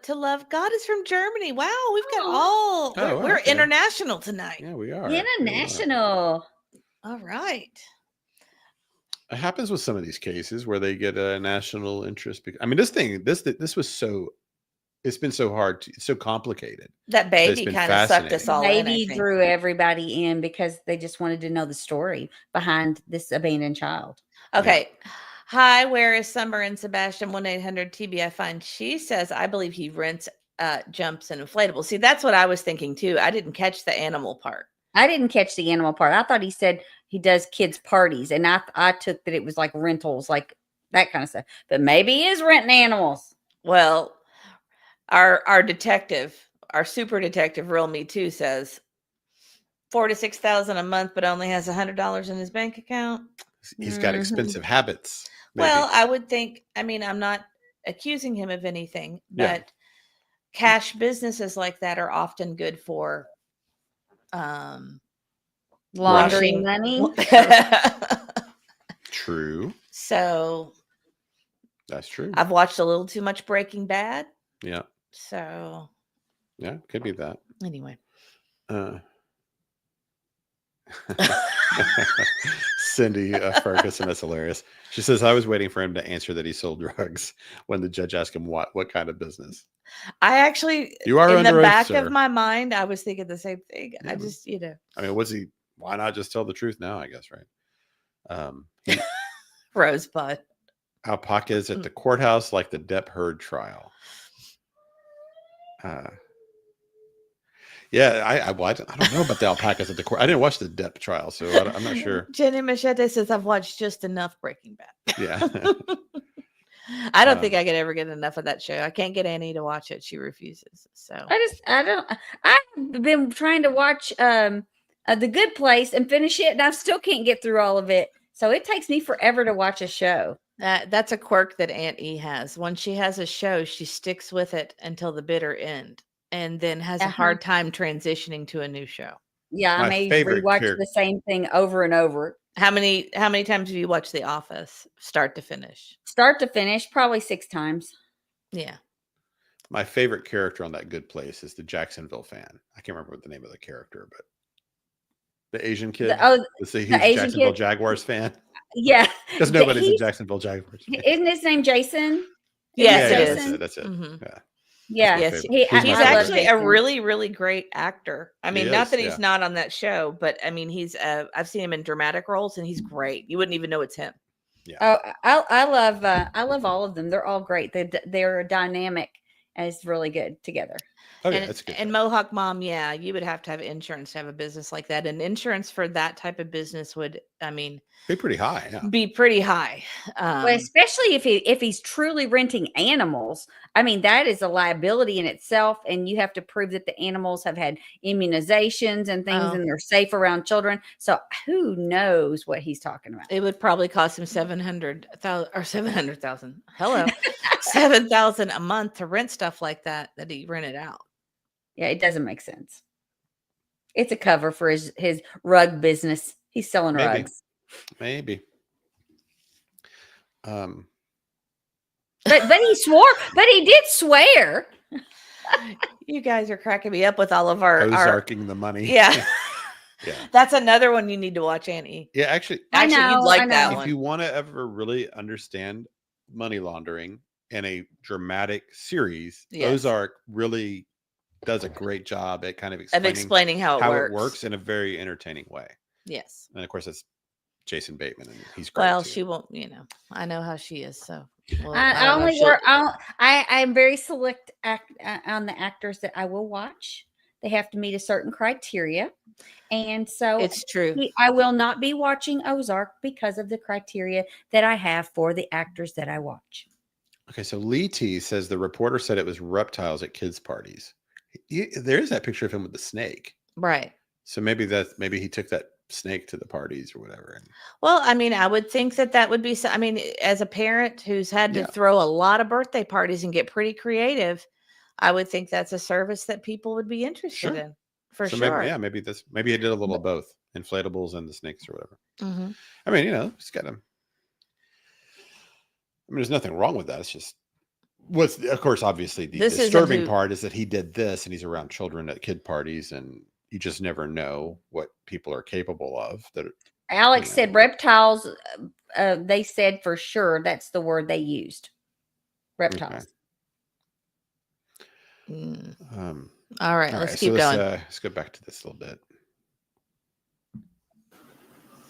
to love God is from Germany. Wow, we've got all we're okay. international tonight. Yeah, we are. International. All right. It happens with some of these cases where they get a national interest. I mean, this was so. It's been so hard. It's so complicated. That baby kind of sucked us all in. I Baby think. drew everybody in because they just wanted to know the story behind this abandoned child. Okay. Yeah. Hi, where is Summer and Sebastian? 1-800-TBI Find. She says, I believe he rents jumps and inflatables. See, that's what I was thinking too. I didn't catch the animal part. I didn't catch the animal part. I thought he said he does kids' parties, and I took that it was like rentals, like that kind of stuff. But maybe he is renting animals. Well, our detective, our super detective, Real Me Too, says $4,000 to $6,000 a month, but only has $100 in his bank account. He's got expensive habits. Maybe. Well, I would think. I mean, I'm not accusing him of anything, but cash businesses like that are often good for laundering money. True. So that's true. I've watched a little too much Breaking Bad. Yeah. So yeah, could be that. Anyway. Cindy Ferguson, that's hilarious. She says, I was waiting for him to answer that he sold drugs when the judge asked him what kind of business. I actually, you are in the oath, back sir. of my mind, I was thinking the same thing. Yeah. I just, I mean, why not just tell the truth now, I guess, right? Rosebud. Alpacas at the courthouse like the Depp Heard trial. Yeah, I don't know about the alpacas at the court. I didn't watch the Depp trial, so I'm not sure. Jenny Machete says, I've watched just enough Breaking Bad. Yeah. I don't think I could ever get enough of that show. I can't get Annie to watch it. She refuses. So I've been trying to watch The Good Place and finish it, and I still can't get through all of it. So it takes me forever to watch a show. That's a quirk that Aunt E has. Once she has a show, she sticks with it until the bitter end, and then has a hard time transitioning to a new show. Yeah, I may rewatch the same thing over and over. How many times have you watched The Office, start to finish? Start to finish, probably 6 times. Yeah. My favorite character on That Good Place is the Jacksonville fan. I can't remember what the name of the character, but the Asian kid. He's a Jacksonville Jaguars fan. Yeah. Because nobody's a Jacksonville Jaguars fan. Isn't his name Jason? Yes, it is. That's it. Mm-hmm. Yeah. Yes, he's actually a Jason. really, really great actor. I mean, not that he's yeah. not on that show, but I mean, he's. I've seen him in dramatic roles, and he's great. You wouldn't even know it's him. Yeah. Oh, I love all of them. They're all great. They're dynamic and it's really good together. Oh, yeah, that's good. And Mohawk Mom, yeah, you would have to have insurance to have a business like that. And insurance for that type of business would, I mean, be pretty high. Yeah. Be pretty high. Well, especially if he's truly renting animals. I mean, that is a liability in itself, and you have to prove that the animals have had immunizations and things, and they're safe around children. So who knows what he's talking about? It would probably cost him $700,000 or $700,000. Hello, $7,000 a month to rent stuff like that he rented out. Yeah, it doesn't make sense. It's a cover for his rug business. He's selling rugs. Maybe. But he swore. But he did swear. You guys are cracking me up with all of our Ozarking the money. Yeah. Yeah. That's another one you need to watch, Annie. Yeah, actually, you'd like that one. If you want to ever really understand money laundering in a dramatic series, Ozark really does a great job at kind of explaining how it works in a very entertaining way. Yes. And of course, that's Jason Bateman, and he's great. Well, too. she won't, I know how she is. So I'm very select on the actors that I will watch. They have to meet a certain criteria. And so it's true. I will not be watching Ozark because of the criteria that I have for the actors that I watch. Okay, so Lee T says the reporter said it was reptiles at kids' parties. There is that picture of him with the snake. Right. So maybe he took that snake to the parties or whatever. Well, I mean, I would think that would be, I mean, as a parent who's had to throw a lot of birthday parties and get pretty creative, I would think that's a service that people would be interested in for sure. Maybe he did a little of both. inflatables and the snakes or whatever. Mhm. I mean, it's got him. I mean, there's nothing wrong with that. It's just of course, obviously the This isn't disturbing who- part is that he did this and he's around children at kid parties, and you just never know what people are capable of. That Alex said reptiles. They said for sure that's the word they used. Reptiles. All right, let's keep so going. Let's go back to this a little bit.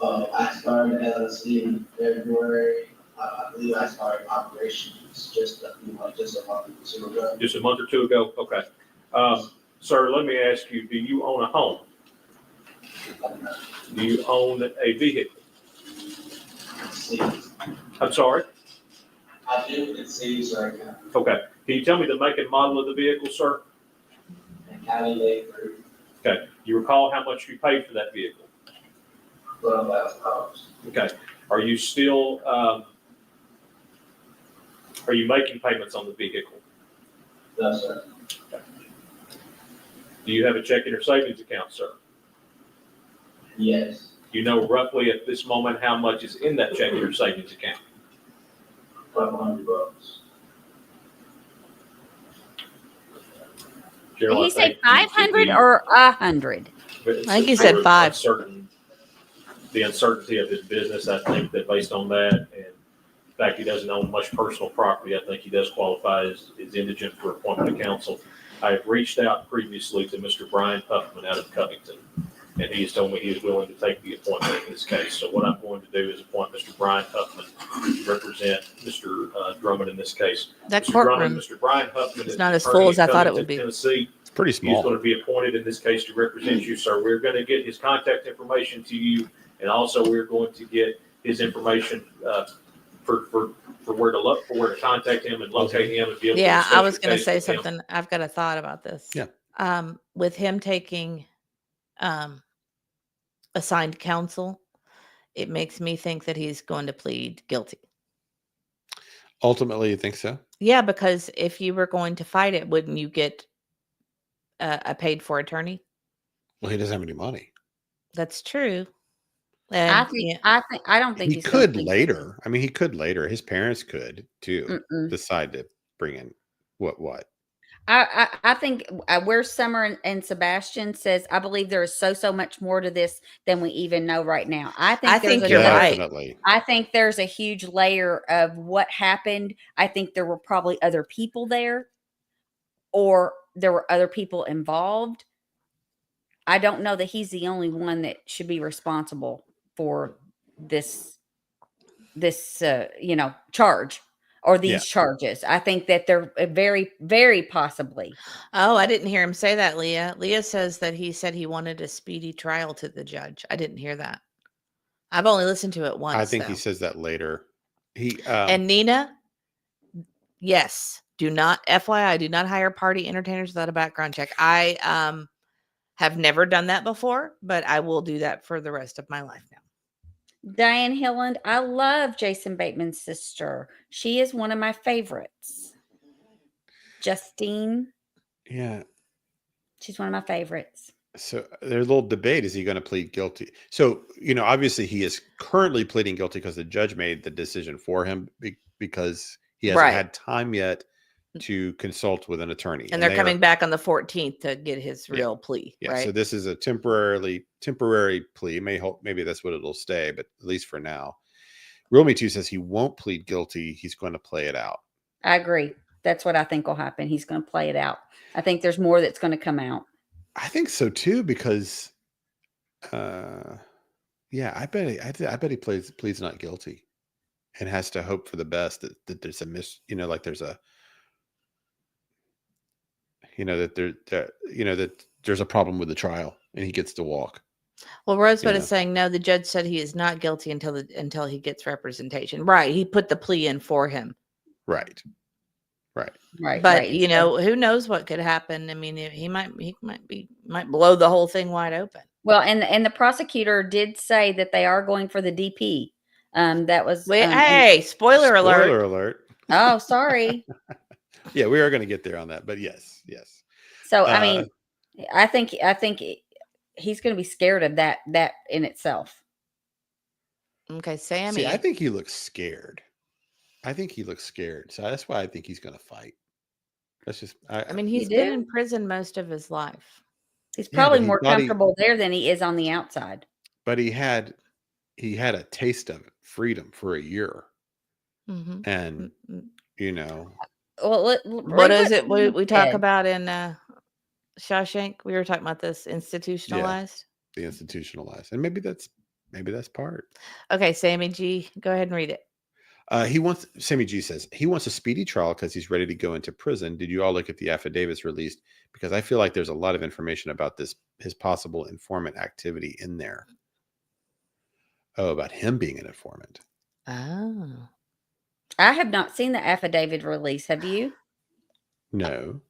I started LLC in February. I believe I started operations just a month or two ago. Just a month or two ago? Okay. Sir, let me ask you, do you own a home? Do you own a vehicle? I'm sorry? I do. It seems right now. Okay. Can you tell me the make and model of the vehicle, sir? And Cadillac Group, Okay. You recall how much you paid for that vehicle? $12,000. Okay. Are you still, are you making payments on the vehicle? No, sir. Okay. Do you have a checking or savings account, sir? Yes. Do you know roughly at this moment how much is in that checking or savings account? $500. Did he say 500 or 100? I think he said 5. The uncertainty of his business, I think that based on that, and the fact he doesn't own much personal property, I think he does qualify as indigent for appointment to counsel. I have reached out previously to Mr. Brian Huffman out of Covington, and he has told me he is willing to take the appointment in this case. So what I'm going to do is appoint Mr. Brian Huffman to represent Mr. Drummond in this case. That Mr. courtroom Drummond, Mr. Brian Huffman is is not an as attorney full as in I thought it Covington, would be. Tennessee. It's pretty small. He's going to be appointed in this case to represent you, sir. We're going to get his contact information to you, and also we're going to get his information for where to look, for where to contact him and locate him and be able to Yeah, discuss I was your going to case say with him. something. I've got a thought about this. Yeah. With him taking assigned counsel, it makes me think that he's going to plead guilty. Ultimately, you think so? Yeah, because if you were going to fight it, wouldn't you get a paid for attorney? Well, he doesn't have any money. That's true. I And think I don't think He he's gonna could plead later. guilty. I mean, he could later. His parents could too Mm-mm. decide to bring in what. I think where Summer and Sebastian says, I believe there is so much more to this than we even know right now. I think you're right. Definitely. I think there's a huge layer of what happened. I think there were probably other people there, or there were other people involved. I don't know that he's the only one that should be responsible for this charge or these charges. I think that they're very, very possibly. Oh, I didn't hear him say that, Leah. Leah says that he said he wanted a speedy trial to the judge. I didn't hear that. I've only listened to it once. I think though. he says that later. And Nina, yes, do not, FYI, do not hire party entertainers without a background check. I have never done that before, but I will do that for the rest of my life now. Diane Hilland, I love Jason Bateman's sister. She is one of my favorites. Justine. Yeah. She's one of my favorites. So there's a little debate. Is he going to plead guilty? So, obviously he is currently pleading guilty because the judge made the decision for him because he hasn't had time yet to consult with an attorney. And they're coming back on the 14th to get his real plea. Yeah. Right? So this is a temporary plea. Maybe that's what it'll stay, but at least for now. Real Me Too says he won't plead guilty. He's going to play it out. I agree. That's what I think will happen. He's going to play it out. I think there's more that's going to come out. I think so too, because, I bet he pleads not guilty, and has to hope for the best that there's that there's a problem with the trial and he gets to walk. Well, Rosebud is saying no. The judge said he is not guilty until he gets representation. Right? He put the plea in for him. Right. But who knows what could happen? I mean, he might blow the whole thing wide open. Well, and the prosecutor did say that they are going for the DP. That was spoiler alert. Spoiler alert. Oh, sorry. Yeah, we are going to get there on that, but yes. So I mean, I think he's going to be scared of that in itself. Okay, Sammy. See, I think he looks scared. So that's why I think he's going to fight. That's just. I mean, he's been in prison most of his life. He's Yeah, probably but he more thought he- comfortable there than he is on the outside. But he had a taste of freedom for a year, Mhm. and you know, Well, What is it we talk about in Shawshank? We were talking about this institutionalized. the institutionalized, and maybe that's part. Okay, Sammy G, go ahead and read it. Sammy G says he wants a speedy trial because he's ready to go into prison. Did you all look at the affidavits released? Because I feel like there's a lot of information about his possible informant activity in there. Oh, about him being an informant. Oh. I have not seen the affidavit release. Have you? No.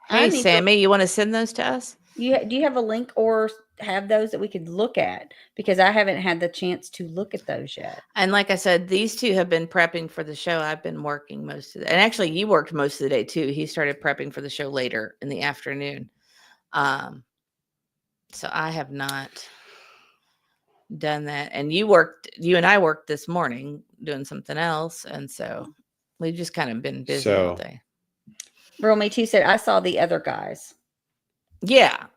Hey, Sammy, you want to send those to us? Do you have a link or have those that we could look at? Because I haven't had the chance to look at those yet. And like I said, these two have been prepping for the show. I've been working most of the, and actually you worked most of the day too. He started prepping for the show later in the afternoon. So I have not done that. And you and I worked this morning doing something else. And so we've just kind of been busy all day. Real Me Too said, I saw the other guys. Yeah.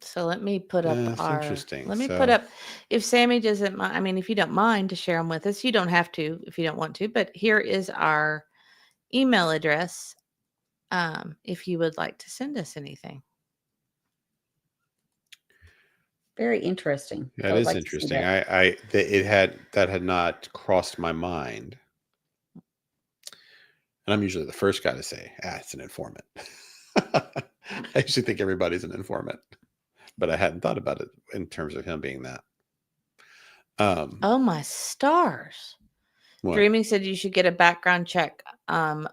So let me put up That's interesting. Let me put up, if Sammy doesn't mind, I mean, if you don't mind to share them with us, you don't have to if you don't want to, but here is our email address if you would like to send us anything. Very interesting. That is interesting. That had not crossed my mind. And I'm usually the first guy to say, it's an informant. I usually think everybody's an informant, but I hadn't thought about it in terms of him being that. Oh my stars. What? Dreaming said you should get a background check on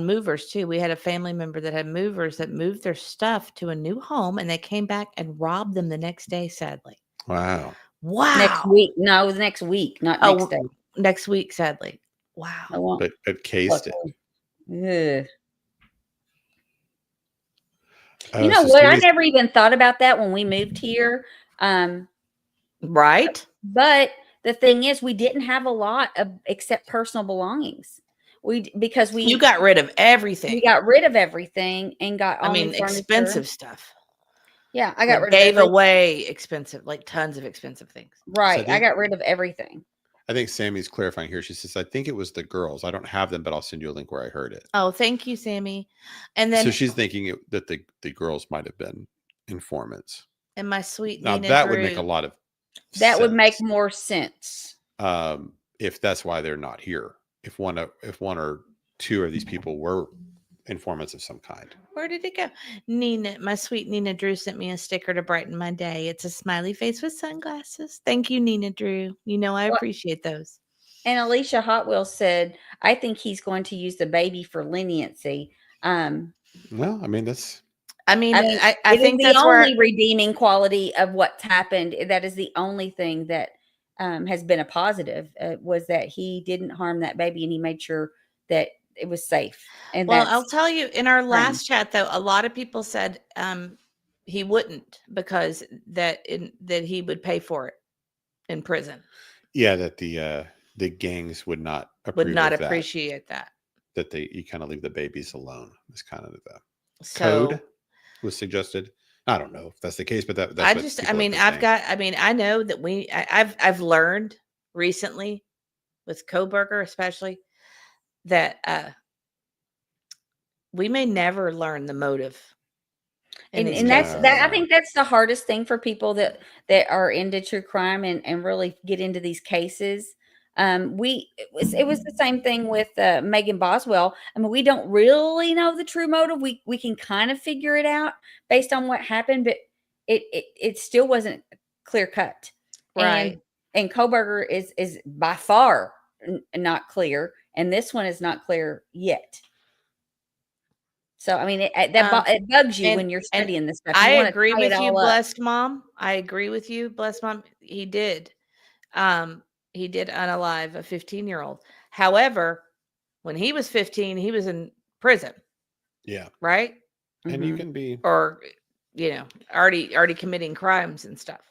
movers too. We had a family member that had movers that moved their stuff to a new home and they came back and robbed them the next day, sadly. Wow. Next week. No, next week, not next day. Next week, sadly. Wow. But cased it. Ugh. Oh, You know so what? I Stevie's- never even thought about that when we moved here. Right. But the thing is, we didn't have a lot of except personal belongings. You got rid of everything. We got rid of everything and got all new furniture. Expensive stuff. Yeah, I got rid of gave everything. away expensive, like tons of expensive things. Right. So I got rid of everything. I think Sammy's clarifying here. She says, I think it was the girls. I don't have them, but I'll send you a link where I heard it. Oh, thank you, Sammy. And then So she's thinking that the girls might have been informants. and my sweet Now Nina that would Drew. make a lot of That would make more sense. if that's why they're not here. If one or two of these people were informants of some kind. Where did it go? Nina, my sweet Nina Drew sent me a sticker to brighten my day. It's a smiley face with sunglasses. Thank you, Nina Drew. You know I appreciate those. And Alicia Hot Wheels said, I think he's going to use the baby for leniency. Well, I mean, that's. I think the that's only redeeming quality of what's happened. That is the only thing that has been a positive was that he didn't harm that baby and he made sure that it was safe. And well, I'll tell you, in our last chat, though, a lot of people said he wouldn't because that he would pay for it in prison. Yeah, that the gangs would not appreciate that. That you kind of leave the babies alone. Is kind of the code was suggested. I don't know if that's the case, but that's I know that I've learned recently with Coburger especially that we may never learn the motive. And that's I think that's the hardest thing for people that are into true crime and really get into these cases. It was the same thing with Megan Boswell. I mean, we don't really know the true motive. We can kind of figure it out based on what happened, but it still wasn't clear cut. Right. And Koberger is by far not clear, and this one is not clear yet. So I mean, it bugs you when you're studying this stuff. I agree with you, blessed mom. I agree with you, blessed mom. He did. He did unalive a 15-year-old. However, when he was 15, he was in prison. Yeah. Right. And you can be, or already committing crimes and stuff.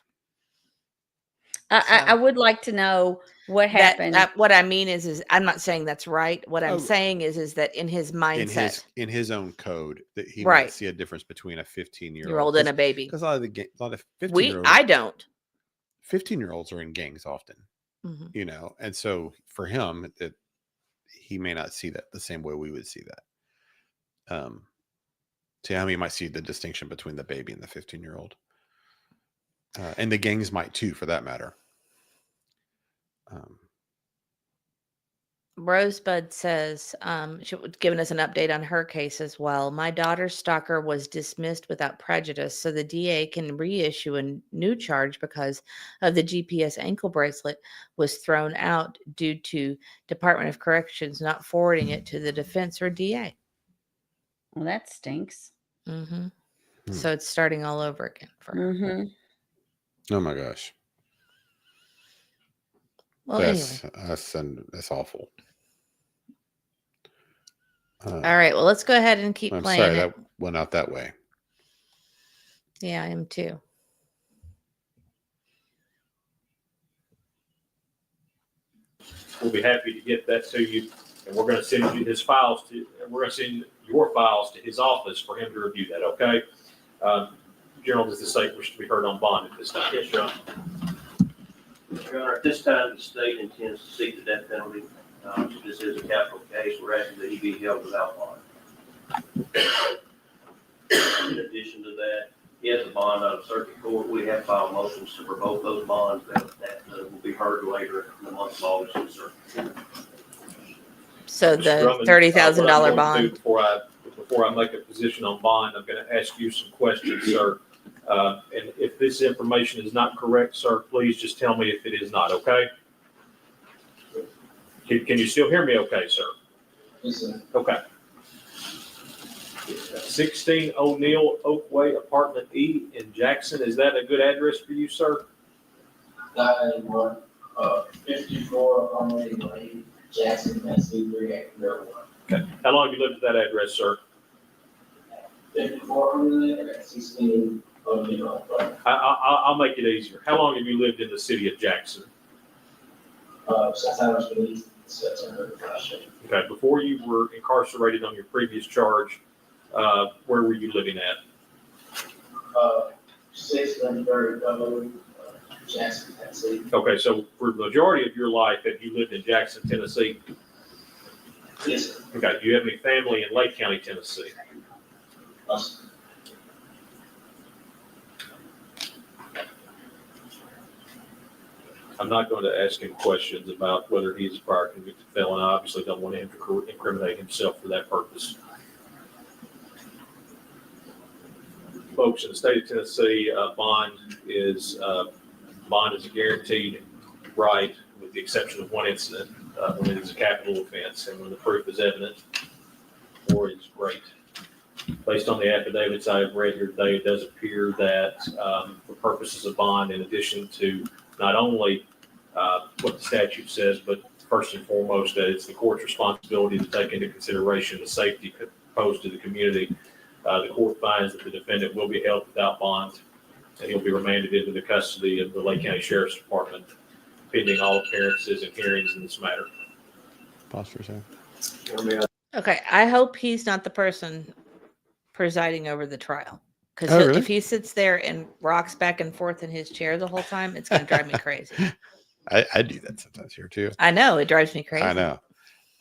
I would like to know what happened. What I mean is I'm not saying that's right. What I'm saying is that in his mindset, in his own code, that he Right. might see a difference between a 15-year-old Year-old and a baby. Because a lot of 15-year-olds, I don't. 15-year-olds are in gangs often, Mhm. and so for him, he may not see that the same way we would see that. See how he might see the distinction between the baby and the 15-year-old, and the gangs might too, for that matter. Rosebud says she was giving us an update on her case as well. My daughter's stalker was dismissed without prejudice, so the DA can reissue a new charge because of the GPS ankle bracelet was thrown out due to Department of Corrections not forwarding it to the defense or DA. Well, that stinks. So it's starting all over again for her. Oh my gosh. Well, that's awful. All right. Well, let's go ahead and keep I'm playing. sorry it. that went out that way. Yeah, I am too. We'll be happy to get that to you, and we're going to send you his files we're going to send your files to his office for him to review that. Okay. General, does the state wish to be heard on bond at this time? Yes, Your Honor. Your Honor, at this time, the state intends to seek the death penalty. This is a capital case. We're asking that he be held without bond. In addition to that, he has a bond out of circuit court. We have filed motions to revoke those bonds that will be heard later in the month of August, sir. So the $30,000 bond. Before I make a position on bond, I'm going to ask you some questions, sir. And if this information is not correct, sir, please just tell me if it is not, okay? Can you still hear me okay, sir? Yes, sir. Okay. 16 O'Neill Oakway, Apartment E in Jackson. Is that a good address for you, sir? 54 Harmony Lane, Jackson, Tennessee, 3801. Okay. How long have you lived at that address, sir? 54 Harmony Lane, 16 O'Neill. I'll make it easier. How long have you lived in the city of Jackson? Since I was released in September of last year. Okay. Before you were incarcerated on your previous charge, where were you living at? 630 Road, Jackson, Tennessee. Okay, so for the majority of your life, have you lived in Jackson, Tennessee? Yes, sir. Okay. Do you have any family in Lake County, Tennessee? Yes. I'm not going to ask him questions about whether he's a prior convicted felon. I obviously don't want him to incriminate himself for that purpose. Folks, in the state of Tennessee, bond is a guaranteed right, with the exception of one incident when it is a capital offense and when the proof is evident or is great. Based on the affidavits I have read here today, it does appear that for purposes of bond, in addition to not only what the statute says, but first and foremost, that it's the court's responsibility to take into consideration the safety posed to the community. The court finds that the defendant will be held without bond, and he'll be remanded into the custody of the Lake County Sheriff's Department, pending all appearances and hearings in this matter. Pause for a second. Okay, I hope he's not the person presiding over the trial. Because really? if he sits there and rocks back and forth in his chair the whole time, it's going to drive me crazy. I do that sometimes here too. I know, it drives me crazy. I know.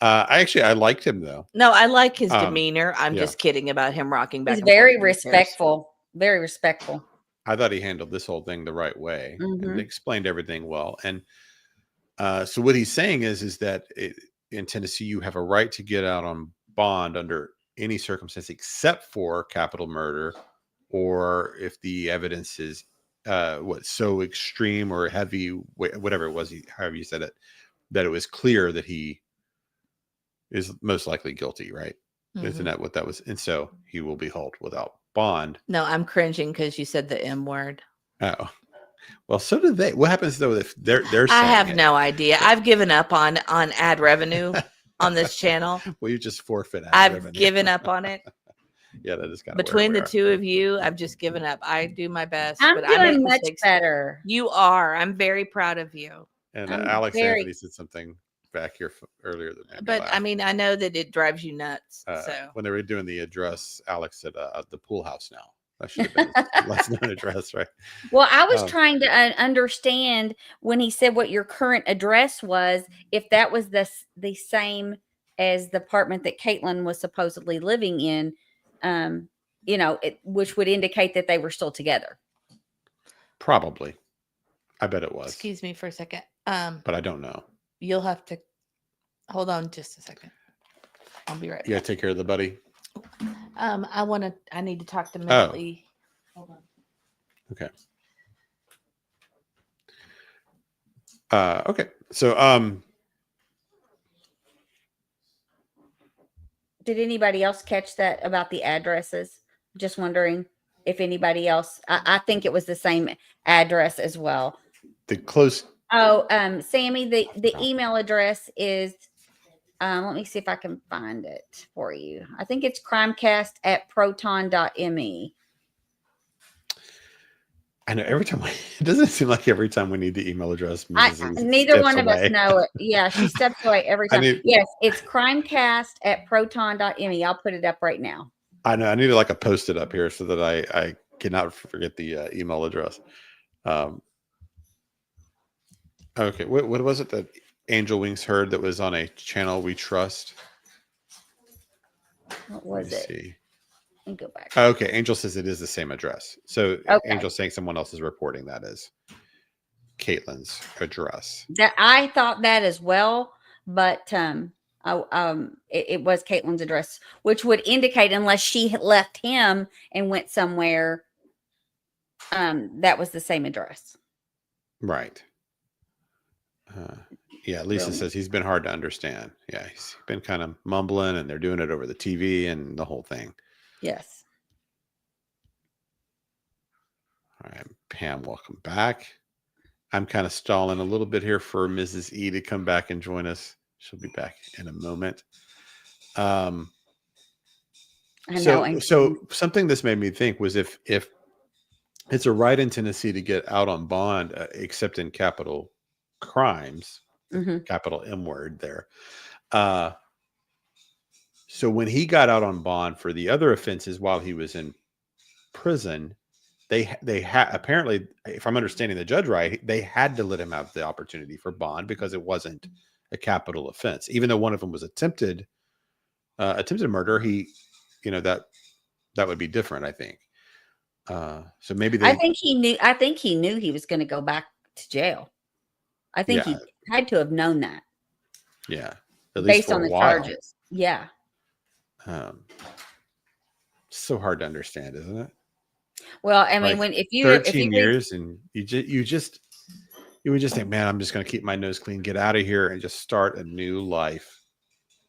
I liked him though. No, I like his demeanor. I'm yeah. just kidding about him rocking back. He's and forth very in his chairs. respectful. Very respectful. I thought he handled this whole thing the right way and explained everything well. And so what he's saying is that in Tennessee, you have a right to get out on bond under any circumstance except for capital murder, or if the evidence is so extreme or heavy, whatever it was, however you said it, that it was clear that he is most likely guilty, right? Isn't that what that was? And so he will be held without bond. No, I'm cringing because you said the M word. Oh, well, so do they. What happens though if they're saying I have no idea. I've given up on ad revenue on this channel. Well, you just forfeit ad I've revenue. given up on it. Yeah, that is kind of Between the two of you, I've just given up. I do my best, I'm but I make doing much mistakes. better. You are. I'm very proud of you. And I'm Alex very- Anthony said something back here earlier that made me But laugh. I mean, I know that it drives you nuts. So When they were doing the address, Alex said the pool house now. That should have been his last known address, right? Well, I was trying to understand when he said what your current address was, if that was the same as the apartment that Caitlyn was supposedly living in, which would indicate that they were still together. Probably. I bet it was. excuse me for a second. But I don't know. You'll have to hold on just a second. I'll be right back. You gotta take care of the buddy. I need to talk to Melody. Hold on. Okay. Okay. So Did anybody else catch that about the addresses? Just wondering if anybody else. I think it was the same address as well. the close Oh, Sammy, the email address is. Let me see if I can find it for you. I think it's crimecast@proton.me. I know every time it doesn't seem like every time we need the email address. Neither one of us know it. Yeah, she steps away every time. Yes, it's crimecast@proton.me. I'll put it up right now. I know. I need to like a post it up here so that I cannot forget the email address. Okay, what was it that Angel Wings heard that was on a channel we trust? What was it? See. Let me go back. Okay, Angel says it is the same address. So Okay. Angel saying someone else is reporting that is Caitlyn's address. That I thought that as well, but it was Caitlyn's address, which would indicate unless she had left him and went somewhere, that was the same address. Right. Yeah, Lisa says he's been hard to understand. Yeah, he's been kind of mumbling and they're doing it over the TV and the whole thing. Yes. All right, Pam, welcome back. I'm kind of stalling a little bit here for Mrs. E to come back and join us. She'll be back in a moment. So something this made me think was if it's a right in Tennessee to get out on bond, except in capital crimes, capital M word there. So when he got out on bond for the other offenses while he was in prison, they had apparently, if I'm understanding the judge right, they had to let him have the opportunity for bond because it wasn't a capital offense, even though one of them was attempted murder. That would be different, I think. So maybe I think he knew he was going to go back to jail. I think he had to have known that. Yeah, at least based on the while. charges. Yeah. So hard to understand, isn't it? Well, I mean, Like if you 13 years and you would just think, man, I'm just going to keep my nose clean, get out of here, and just start a new life.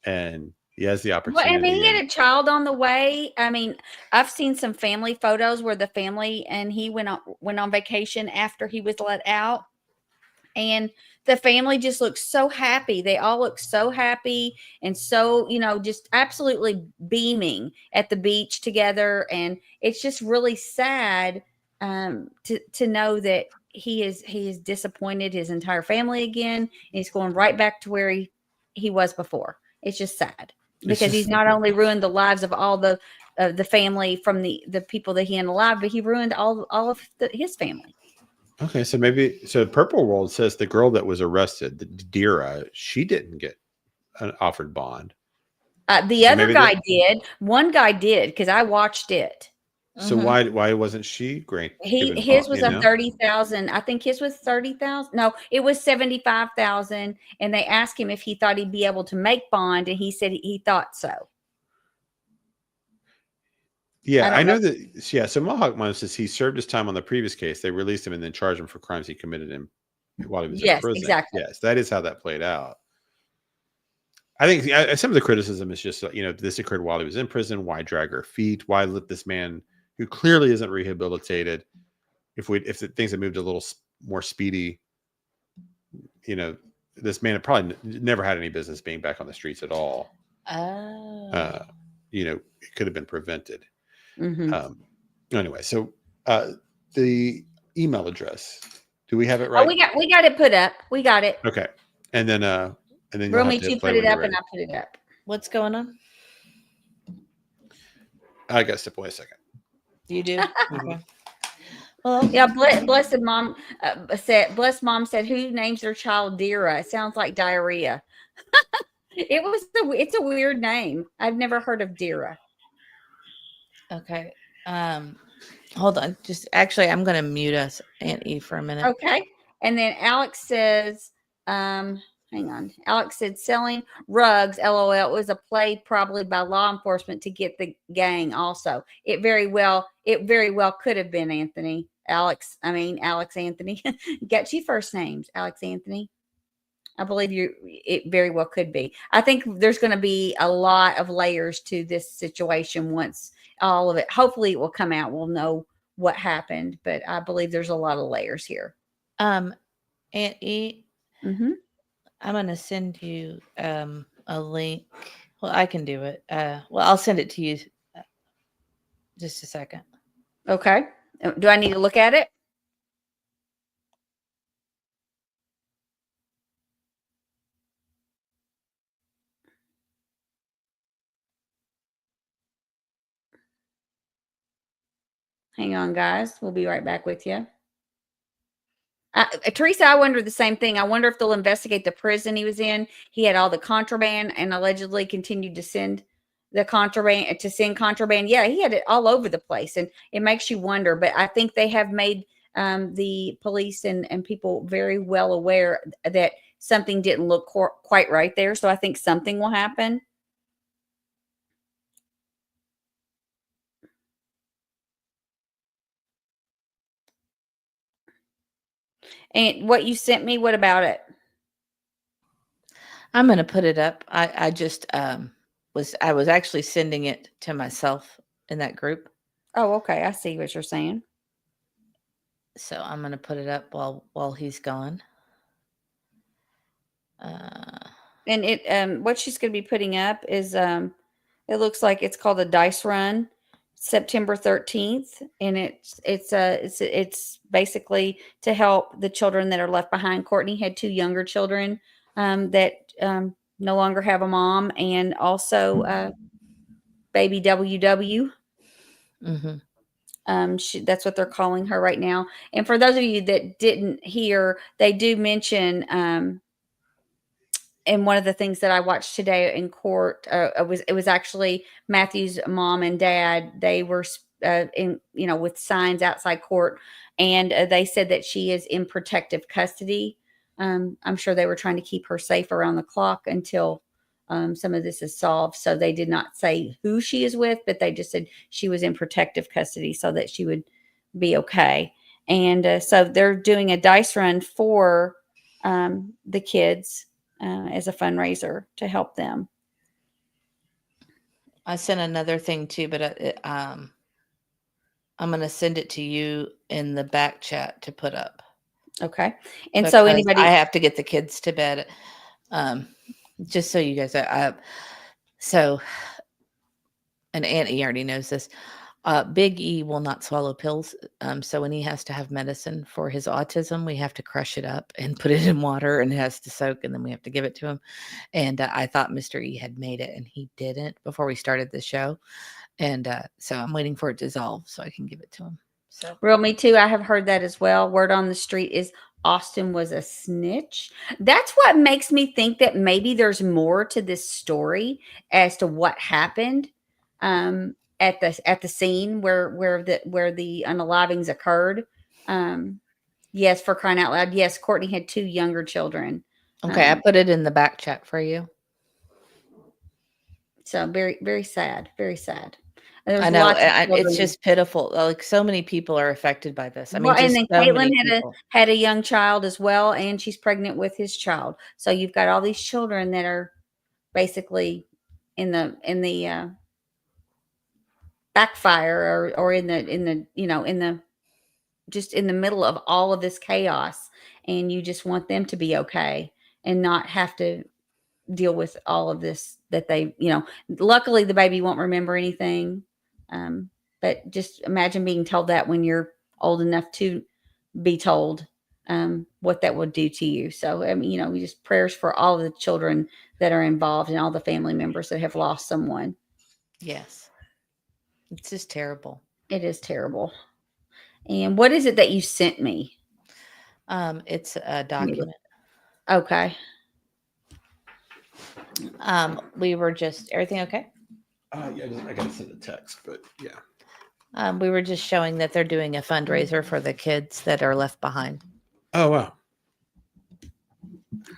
And he has the opportunity. Well, I mean, he had a child on the way. I mean, I've seen some family photos where the family and he went on vacation after he was let out. And the family just looks so happy. They all look so happy and so, just absolutely beaming at the beach together. And it's just really sad to know that he is disappointed his entire family again. And he's going right back to where he was before. It's just sad because he's not only ruined the lives of all the family from the people that he unalived, but he ruined all of his family. Okay, so Purple World says the girl that was arrested, the Dyer, she didn't get an offered bond. The other guy did. One guy did because I watched it. So why wasn't she great? His was a 30,000. I think his was 30,000. No, it was 75,000. And they asked him if he thought he'd be able to make bond, and he said he thought so. Yeah, I know that. Yeah, so Mohawk Mom says he served his time on the previous case. They released him and then charged him for crimes he committed while he was in prison. Exactly. Yes, that is how that played out. I think some of the criticism is just, this occurred while he was in prison. Why drag our feet? Why let this man who clearly isn't rehabilitated? If things had moved a little more speedy, this man had probably never had any business being back on the streets at all. Oh. It could have been prevented. Anyway, so the email address, do we have it Oh, right? we got it put up. We got it. Okay. And then you'll Real have Me to Too hit play put it when you're up, ready. and I put it up. What's going on? I gotta step away a second. You do? Okay. Well, yeah. Blessed mom said, "Who names their child Dira? It sounds like diarrhea." It's a weird name. I've never heard of Dira. Okay. Hold on. Just actually, I'm going to mute us, Aunt E, for a minute. Okay. And then Alex says, hang on. Alex said selling rugs, LOL, it was a play probably by law enforcement to get the gang also. It very well could have been Alex Anthony. Got two first names, Alex Anthony. I believe it very well could be. I think there's going to be a lot of layers to this situation once all of it, hopefully it will come out. We'll know what happened, but I believe there's a lot of layers here. Aunt E, mm-hmm. I'm going to send you a link. Well, I can do it. I'll send it to you. Just a second. Okay. Do I need to look at it? Hang on, guys. We'll be right back with you. Teresa, I wonder the same thing. I wonder if they'll investigate the prison he was in. He had all the contraband and allegedly continued to send contraband. Yeah, he had it all over the place, and it makes you wonder. But I think they have made the police and people very well aware that something didn't look quite right there. So I think something will happen. And what you sent me, what about it? I'm going to put it up. I just was actually sending it to myself in that group. Oh, okay. I see what you're saying. So I'm going to put it up while he's gone. And it what she's going to be putting up is it looks like it's called a dice run, September 13th, and it's basically to help the children that are left behind. Cortney had two younger children that no longer have a mom, and also baby WW. Mm-hmm. That's what they're calling her right now. And for those of you that didn't hear, they do mention and one of the things that I watched today in court, it was actually Matthew's mom and dad. They were with signs outside court, and they said that she is in protective custody. I'm sure they were trying to keep her safe around the clock until some of this is solved. So they did not say who she is with, but they just said she was in protective custody so that she would be okay. And so they're doing a dice run for the kids as a fundraiser to help them. I sent another thing too, but I'm going to send it to you in the back chat to put up. Okay. And so I have to get the kids to bed. Just so you guys and Aunt E already knows this. Big E will not swallow pills. So when he has to have medicine for his autism, we have to crush it up and put it in water, and it has to soak, and then we have to give it to him. And I thought Mr. E had made it, and he didn't before we started the show. And so I'm waiting for it to dissolve so I can give it to him. So Real Me Too. I have heard that as well. Word on the street is Austin was a snitch. That's what makes me think that maybe there's more to this story as to what happened. At the scene where the unalivings occurred. Yes, for crying out loud. Yes, Cortney had two younger children. Okay, I put it in the back chat for you. So very, very sad. Very sad. I know. It's just pitiful. Like so many people are affected by this. I mean, and then so Caitlyn had a young child as well, and she's pregnant with his child. So you've got all these children that are basically in the backfire or in the just in the middle of all of this chaos, and you just want them to be okay and not have to deal with all of this that they luckily the baby won't remember anything, But just imagine being told that when you're old enough to be told what that would do to you. So, I mean, we just prayers for all the children that are involved and all the family members that have lost someone. Yes. It's just terrible. It is terrible. And what is it that you sent me? It's a document. Okay. We were just, everything okay? Yeah, I gotta send a text, but yeah. We were just showing that they're doing a fundraiser for the kids that are left behind. Oh, wow.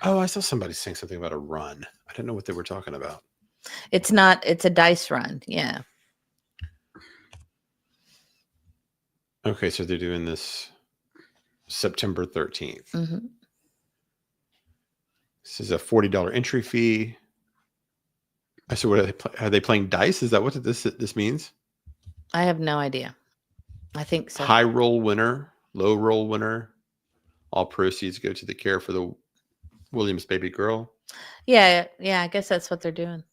Oh, I saw somebody saying something about a run. I didn't know what they were talking about. It's a dice run. Yeah. Okay, so they're doing this September 13th. Mm-hmm. This is a $40 entry fee. So what are they playing dice? Is that what this means? I have no idea. I think so. High roll winner, low roll winner. All proceeds go to the care for the Williams baby girl. Yeah, I guess that's what they're doing.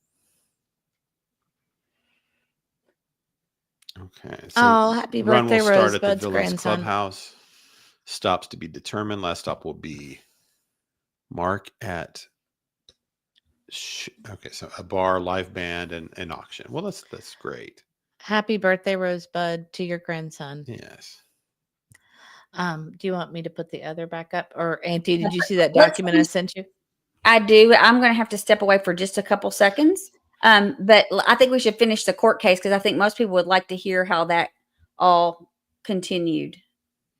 Okay. So happy birthday, run will start at Rosebud's the Villains grandson. Clubhouse. Stops to be determined. Last stop will be Mark at. Okay, so a bar, live band, and an auction. Well, that's great. Happy birthday, Rosebud, to your grandson. Yes. Do you want me to put the other back up? Or Auntie, did you see that document I sent you? I do. I'm going to have to step away for just a couple seconds. But I think we should finish the court case because I think most people would like to hear how that all continued.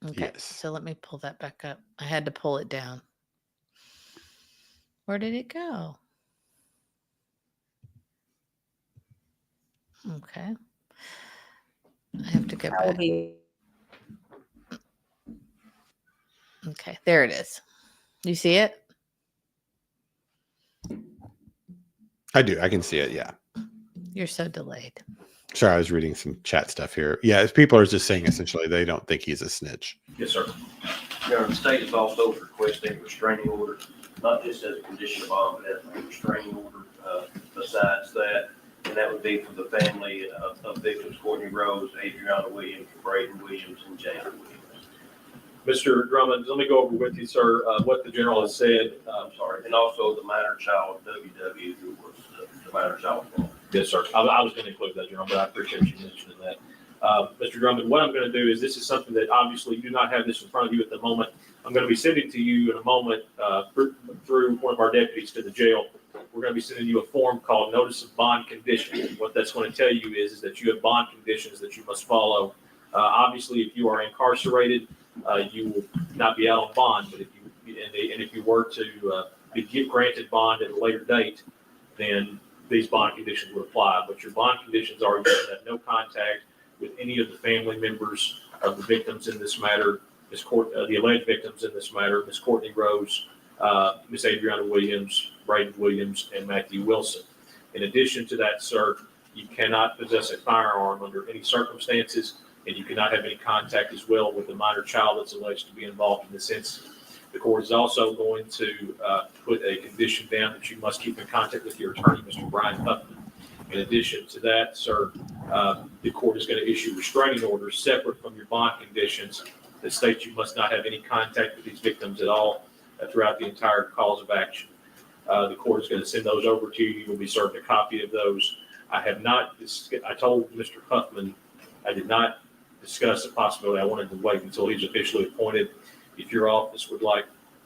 Okay, so let me pull that back up. I had to pull it down. Where did it go? Okay. I have to go back. Okay, there it is. You see it? I do. I can see it. Yeah. You're so delayed. Sorry, I was reading some chat stuff here. Yeah, if people are just saying essentially they don't think he's a snitch. Yes, sir. The state is also requesting a restraining order, not just as a condition of bond, but as a restraining order besides that. And that would be for the family of victims, Cortney Rose, Adrianna Williams, Braydon Williams, and James Williams. Mr. Drummond, let me go over with you, sir, what the general has said. I'm sorry. And also the minor child, WW, who was the minor child. Yes, sir. I was going to include that, General, but I appreciate you mentioning that. Mr. Drummond, what I'm going to do is this is something that obviously you do not have this in front of you at the moment. I'm going to be sending to you in a moment through one of our deputies to the jail. We're going to be sending you a form called Notice of Bond Conditions. What that's going to tell you is that you have bond conditions that you must follow. Obviously, if you are incarcerated, you will not be out on bond. But if you were to be granted bond at a later date, then these bond conditions would apply. But your bond conditions are you should have no contact with any of the family members of the victims in this matter, the alleged victims in this matter, Miss Cortney Rose, Miss Adrianna Williams, Braydon Williams, and Matthew Wilson. In addition to that, sir, you cannot possess a firearm under any circumstances, and you cannot have any contact as well with the minor child that's alleged to be involved in this incident. The court is also going to put a condition down that you must keep in contact with your attorney, Mr. Brian Huffman. In addition to that, sir, the court is going to issue restraining orders separate from your bond conditions that state you must not have any contact with these victims at all throughout the entire cause of action. The court is going to send those over to you. You will be served a copy of those. I told Mr. Huffman I did not discuss the possibility. I wanted to wait until he's officially appointed. If your office would like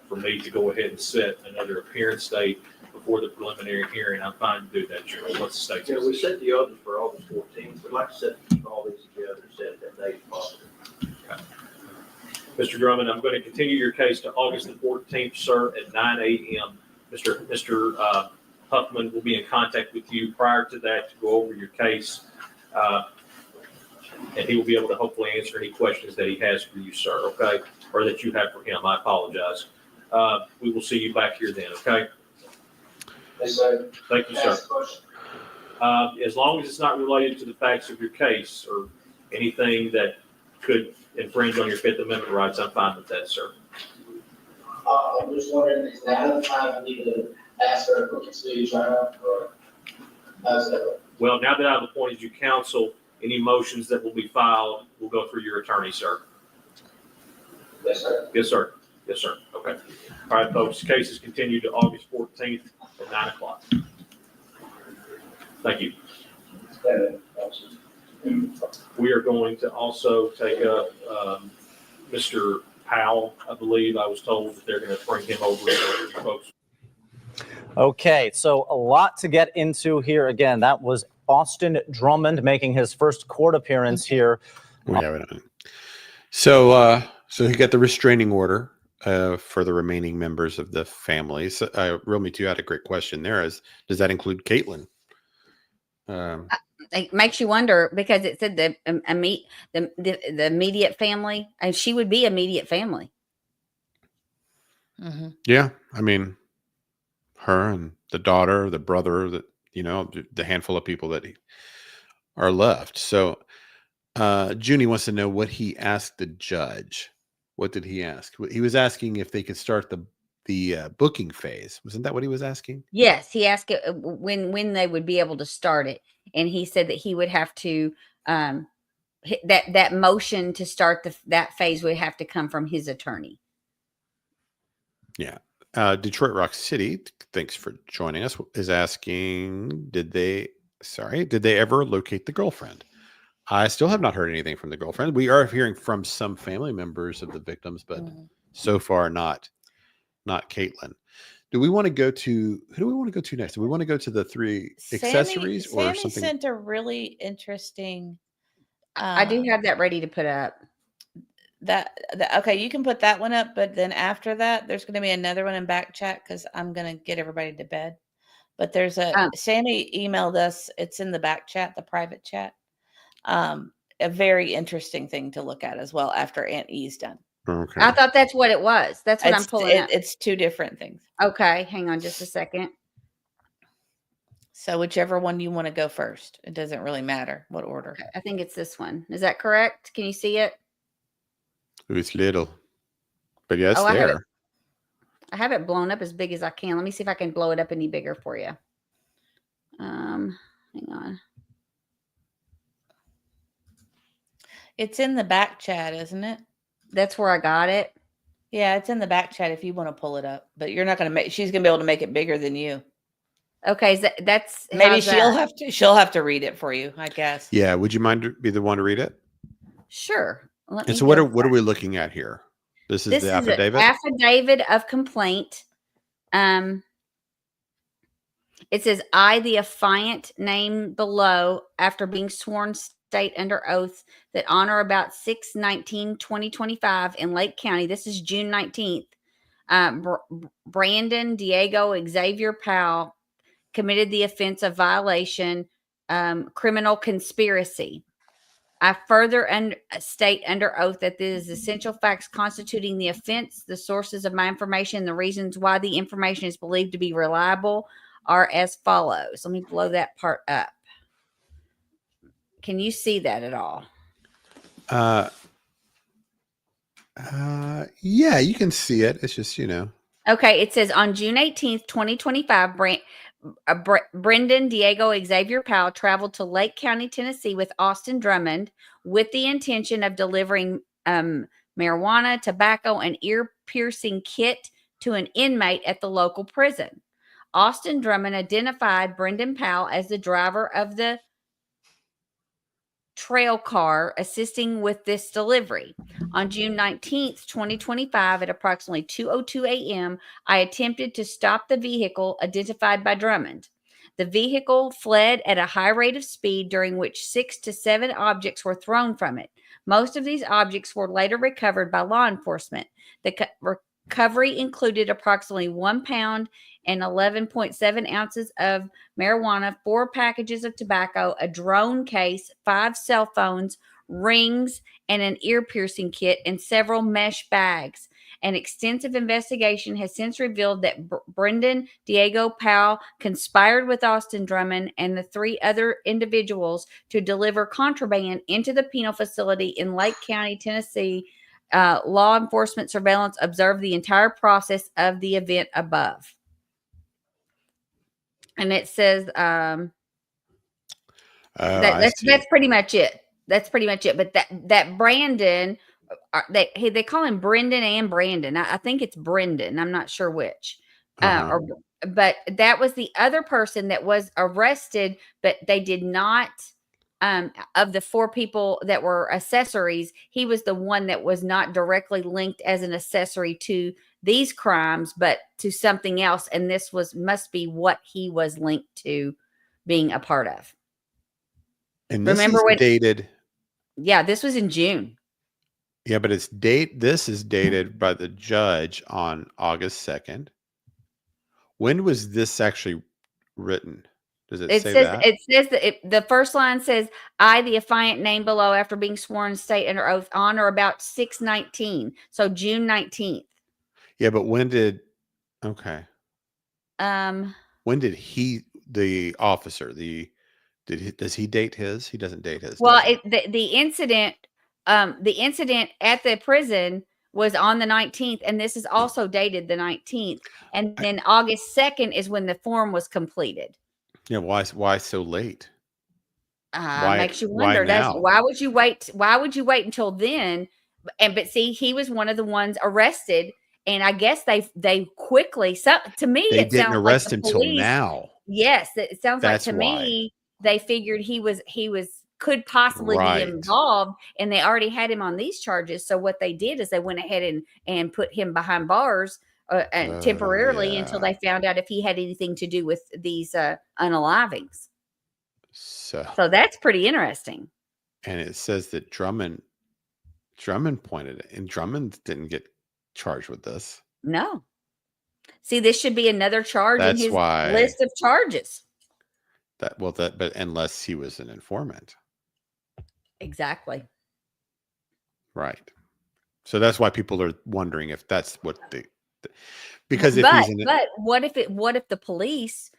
for me to go ahead and set another appearance date before the preliminary hearing, I'm fine to do that, General. What's the state's Yeah, we set the others for August 14th. We'd like to keep all these together and set that date if possible. Okay. Mr. Drummond, I'm going to continue your case to August the 14th, sir, at 9 a.m. Mr. Huffman will be in contact with you prior to that to go over your case, and he will be able to hopefully answer any questions that he has for you, sir, okay, or that you have for him. I apologize. We will see you back here then, okay? Yes, sir. Thank you, sir. As long as it's not related to the facts of your case or anything that could infringe on your Fifth Amendment rights, I'm fine with that, sir. I'm just wondering, is that the time I need to ask for a quick speech trial, or how's that? Well, now that I've appointed you counsel, Any motions that will be filed will go through your attorney, sir. Yes, sir. Yes, sir. Yes, sir. Okay. All right, folks. Case is continued to August 14th at 9 o'clock. Thank you. We are going to also take up Mr. Powell. I believe I was told that they're going to bring him over, folks. Okay, so a lot to get into here. Again, that was Austin Drummond making his first court appearance here. So he got the restraining order for the remaining members of the family. So, Real Me Too had a great question there. Does that include Caitlyn? It makes you wonder because it said the immediate family, and she would be immediate family. Yeah, I mean, her and the daughter, the brother, the handful of people that are left. So, Junie wants to know what he asked the judge. What did he ask? He was asking if they could start the booking phase. Wasn't that what he was asking? Yes, he asked it when they would be able to start it, and he said that he would have to that motion to start that phase would have to come from his attorney. Yeah. Detroit Rock City, thanks for joining us, is asking, did they ever locate the girlfriend? I still have not heard anything from the girlfriend. We are hearing from some family members of the victims, but so far not Caitlyn. Who do we want to go to next? Do we want to go to the three accessories or Sammy something? sent a really interesting. I do have that ready to put up. Okay, you can put that one up, but then after that, there's going to be another one in back chat because I'm going to get everybody to bed. But there's Sammy emailed us. It's in the back chat, the private chat. A very interesting thing to look at as well after Aunt E's done. Okay. I thought that's what it was. That's what I'm pulling up. It's two different things. Okay, hang on just a second. So whichever one you want to go first. It doesn't really matter what order. I think it's this one. Is that correct? Can you see it? It's little, but yeah, it's I there. have it blown up as big as I can. Let me see if I can blow it up any bigger for you. Hang on. It's in the back chat, isn't it? That's where I got it. Yeah, it's in the back chat if you want to pull it up. But you're not going to make. She's going to be able to make it bigger than you. Okay, that's maybe she'll have to read it for you, I guess. Yeah, would you mind to be the one to read it? Sure. And so what are we looking at here? This is the affidavit? An affidavit of complaint. It says, I, the affiant name below, after being sworn state under oath that on or about 6/19/2025 in Lake County, this is June 19th, Brandon Diego Xavier Powell committed the offense of violation, criminal conspiracy. I further state under oath that there is essential facts constituting the offense, the sources of my information, the reasons why the information is believed to be reliable are as follows. Let me blow that part up. Can you see that at all? Yeah, you can see it. It's just, Okay, it says on June 18th, 2025, Brendan Diego Xavier Powell traveled to Lake County, Tennessee with Austin Drummond with the intention of delivering marijuana, tobacco, and ear-piercing kit to an inmate at the local prison. Austin Drummond identified Brendan Powell as the driver of the trail car assisting with this delivery. On June 19th, 2025, at approximately 2:02 a.m., I attempted to stop the vehicle identified by Drummond. The vehicle fled at a high rate of speed, during which 6 to 7 objects were thrown from it. Most of these objects were later recovered by law enforcement. The recovery included approximately 1 pound and 11.7 ounces of marijuana, 4 packages of tobacco, a drone case, 5 cell phones, rings, and an ear-piercing kit, and several mesh bags. An extensive investigation has since revealed that Brendan Diego Powell conspired with Austin Drummond and the 3 other individuals to deliver contraband into the penal facility in Lake County, Tennessee. Law enforcement surveillance observed the entire process of the event above. And it says, I see. That's pretty much it. That's pretty much it. But that Brandon, they call him Brendan and Brandon. I think it's Brendan. I'm not sure which. But that was the other person that was arrested, but they did not. Of the 4 people that were accessories, he was the one that was not directly linked as an accessory to these crimes, but to something else. And this must be what he was linked to being a part of. And this is dated. Yeah, this was in June. Yeah, but this is dated by the judge on August 2nd. When was this actually written? Does it say that? It says that the first line says, I, the affiant named below after being sworn state under oath on or about 6/19. So June 19th. Yeah, but when did the officer, does he date his? He doesn't date his. Well, the incident at the prison was on the 19th, and this is also dated the 19th. And then August 2nd is when the form was completed. Yeah, why so late? Makes you wonder. Why would you wait? Why would you wait until then? But see, he was one of the ones arrested, and I guess they quickly. To me, they it didn't sounds arrest like him till now. Yes, it sounds That's like to why. me they figured he could possibly be involved, and they already had him on these charges. So what they did is they went ahead and put him behind bars temporarily until they found out if he had anything to do with these unalivings. So that's pretty interesting. And it says that Drummond pointed it, and Drummond didn't get charged with this. No. See, this should be another charge in his list of charges. But unless he was an informant. Exactly. Right. So that's why people are wondering if that's what because what if the police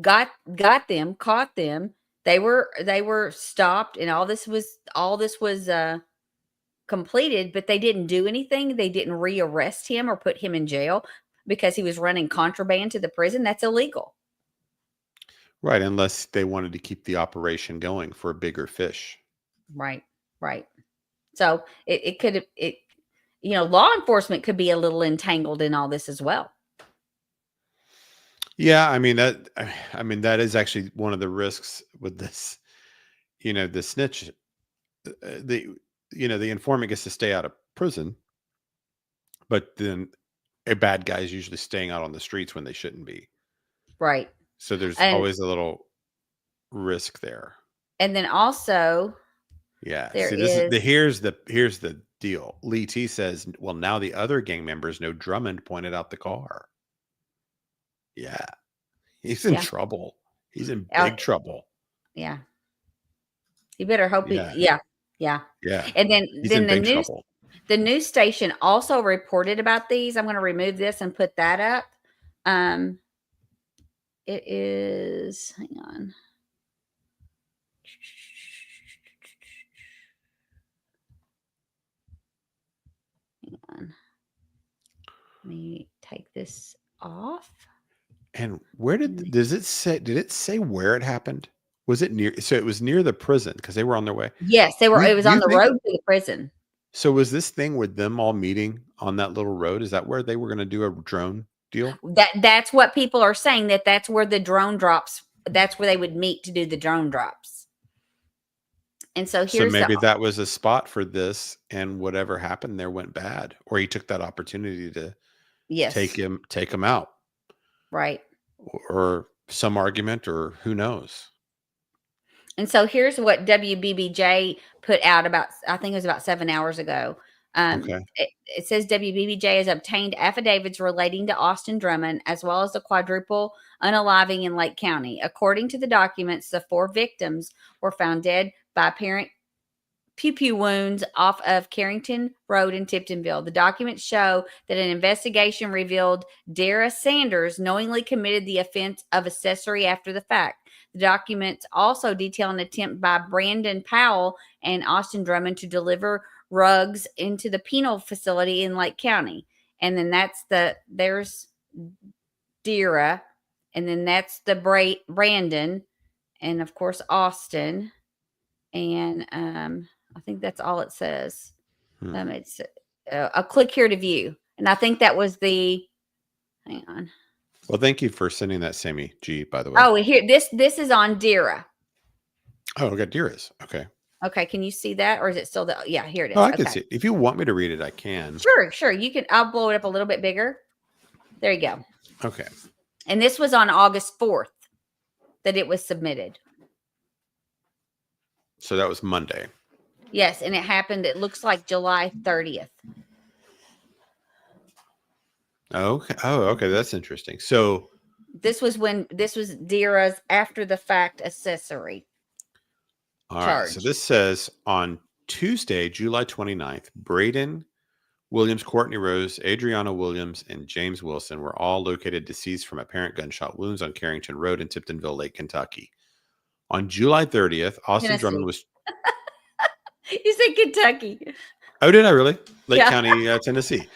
got them, caught them, they were stopped, and all this was completed, but they didn't do anything. They didn't rearrest him or put him in jail because he was running contraband to the prison. That's illegal. Right, unless they wanted to keep the operation going for a bigger fish. Right. So it could law enforcement could be a little entangled in all this as well. Yeah, I mean that is actually one of the risks with this. The snitch, the informant gets to stay out of prison, but then a bad guy is usually staying out on the streets when they shouldn't be. Right. So there's always a little risk there. And then also, yeah. Here's the deal. Lee T says, well, now the other gang members know Drummond pointed out the car. Yeah. He's in trouble. He's in big trouble. Yeah. You better hope Yeah. And then the news station also reported about these. I'm going to remove this and put that up. It is, hang on. Let me take this off. And did it say where it happened? Was it near? So it was near the prison because they were on their way. Yes, they were. It was on the road to the prison. So was this thing with them all meeting on that little road? Is that where they were going to do a drone deal? That's what people are saying. That's where the drone drops. That's where they would meet to do the drone drops. And so maybe that was a spot for this, and whatever happened there went bad, or he took that opportunity to take him out. Right. Or some argument, or who knows. And so here's what WBBJ put out I think it was about 7 hours ago. It says WBBJ has obtained affidavits relating to Austin Drummond, as well as the quadruple unaliving in Lake County. According to the documents, the 4 victims were found dead by apparent pew-pew wounds off of Carrington Road in Tiptonville. The documents show that an investigation revealed Dara Sanders knowingly committed the offense of accessory after the fact. The documents also detail an attempt by Brandon Powell and Austin Drummond to deliver rugs into the penal facility in Lake County. And then there's Dara, and then that's the Brandon, and of course Austin, and I think that's all it says. It's a click here to view, and I think that was the. Hang on. Well, thank you for sending that, Sammy G. By the way. Oh, here this is on Dira. Oh, okay, Dira's. Okay. Okay, can you see that, or is it still the? Yeah, here it is. Oh, I okay. can see it. If you want me to read it, I can. Sure. You can. I'll blow it up a little bit bigger. There you go. Okay. And this was on August 4th that it was submitted. So that was Monday. Yes, and it happened. It looks like July 30th. Okay. Oh, okay. That's interesting. So this was Dira's after the fact accessory. All right. So this says on Tuesday, July 29th, Braydon Williams, Cortney Rose, Adrianna Williams, and James Wilson were all located deceased from apparent gunshot wounds on Carrington Road in Tiptonville Lake, Kentucky. On July 30th, Austin Drummond was. You said Kentucky. Oh, did I really? Lake Yeah. County, Tennessee.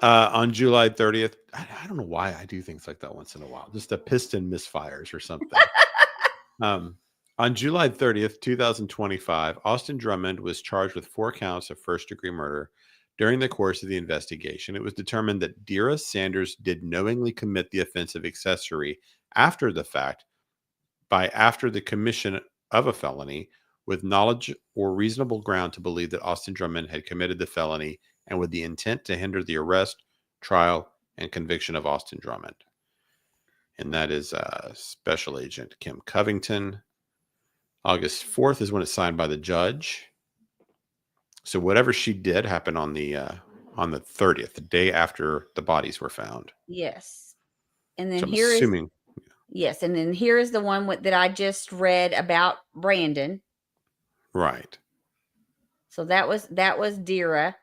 On July 30th, I don't know why I do things like that once in a while. Just a piston misfires or something. On July 30th, 2025, Austin Drummond was charged with 4 counts of first-degree murder. During the course of the investigation, it was determined that Dira Sanders did knowingly commit the offense of accessory after the fact after the commission of a felony with knowledge or reasonable ground to believe that Austin Drummond had committed the felony and with the intent to hinder the arrest, trial, and conviction of Austin Drummond. And that is Special Agent Kim Covington. August 4th is when it's signed by the judge. So whatever she did happened on the 30th, the day after the bodies were found. Yes. And then So I'm here assuming, is yes, and then here is the one that I just read about Brandon. right. So that was Dira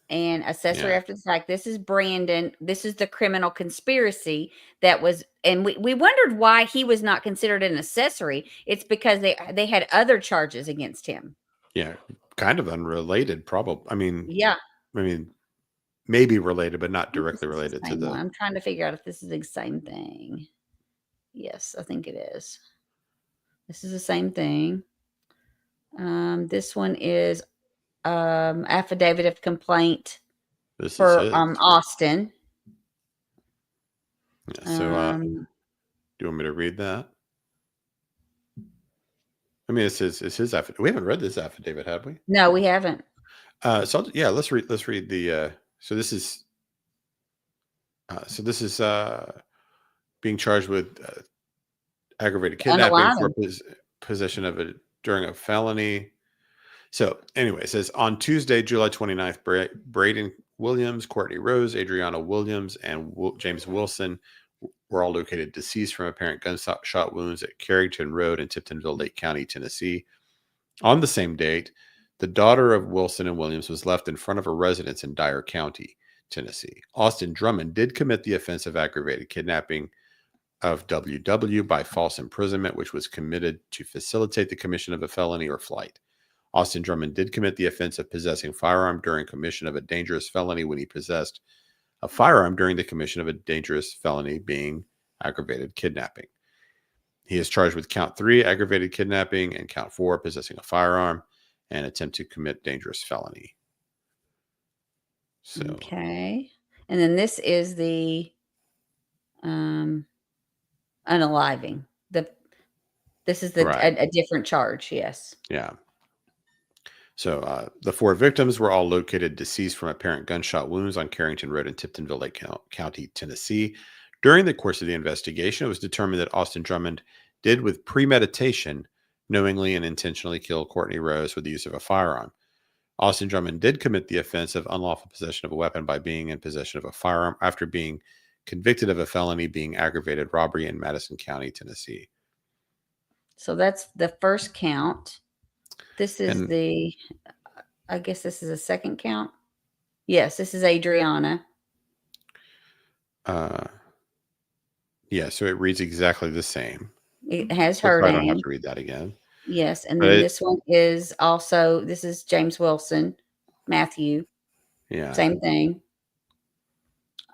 and accessory after the fact. This is Brandon. This is the criminal conspiracy that was, and we wondered why he was not considered an accessory. It's because they had other charges against him. Yeah, kind of unrelated, probably. I mean, maybe related, but not directly related to the. I'm trying to figure out if this is the same thing. Yes, I think it is. This is the same thing. This one is affidavit of complaint for Austin. Yeah, so, do you want me to read that? I mean, it's his affidavit. We haven't read this affidavit, have we? No, we haven't. So yeah, let's read the. So this is being charged with aggravated kidnapping for possession of it during a felony. So anyway, it says on Tuesday, July 29th, Braydon Williams, Cortney Rose, Adrianna Williams, and James Wilson were all located deceased from apparent gunshot wounds at Carrington Road in Tiptonville Lake County, Tennessee. On the same date, the daughter of Wilson and Williams was left in front of a residence in Dyer County, Tennessee. Austin Drummond did commit the offense of aggravated kidnapping of WW by false imprisonment, which was committed to facilitate the commission of a felony or flight. Austin Drummond did commit the offense of possessing firearm during commission of a dangerous felony when he possessed a firearm during the commission of a dangerous felony, being aggravated kidnapping. He is charged with count 3, aggravated kidnapping, and count 4, possessing a firearm and attempt to commit dangerous felony. So okay, and then this is the unaliving. This is a different charge. Yes. Yeah. So the 4 victims were all located deceased from apparent gunshot wounds on Carrington Road in Tiptonville Lake County, Tennessee. During the course of the investigation, it was determined that Austin Drummond did with premeditation knowingly and intentionally kill Cortney Rose with the use of a firearm. Austin Drummond did commit the offense of unlawful possession of a weapon by being in possession of a firearm after being convicted of a felony being aggravated robbery in Madison County, Tennessee. So that's the first count. This is I guess this is a second count. Yes, this is Adrianna. Yeah, so it reads exactly the same. It has her I don't name. have to read that again. Yes, and then this one is also, this is James Wilson, Matthew. Yeah. Same thing.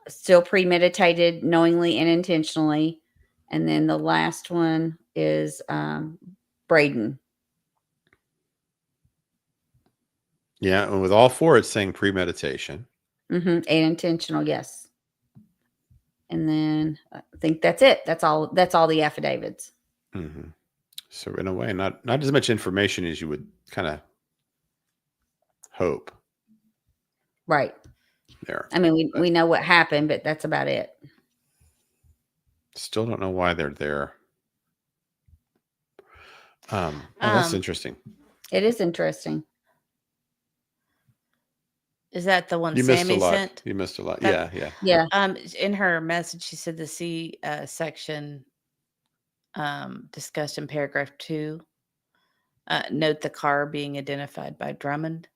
Still premeditated, knowingly and intentionally. And then the last one is Braydon. Yeah, and with all four, it's saying premeditation. And intentional, yes. And then I think that's it. That's all the affidavits. Mm-hmm. So in a way, not as much information as you would kind of hope. Right. There. I mean, we know what happened, but that's about it. Still don't know why they're there. That's interesting. It is interesting. Is that the one You missed a Sammy lot. sent? You missed a lot. That- Yeah. In her message, she said the C section discussed in paragraph 2. Note the car being identified by Drummond.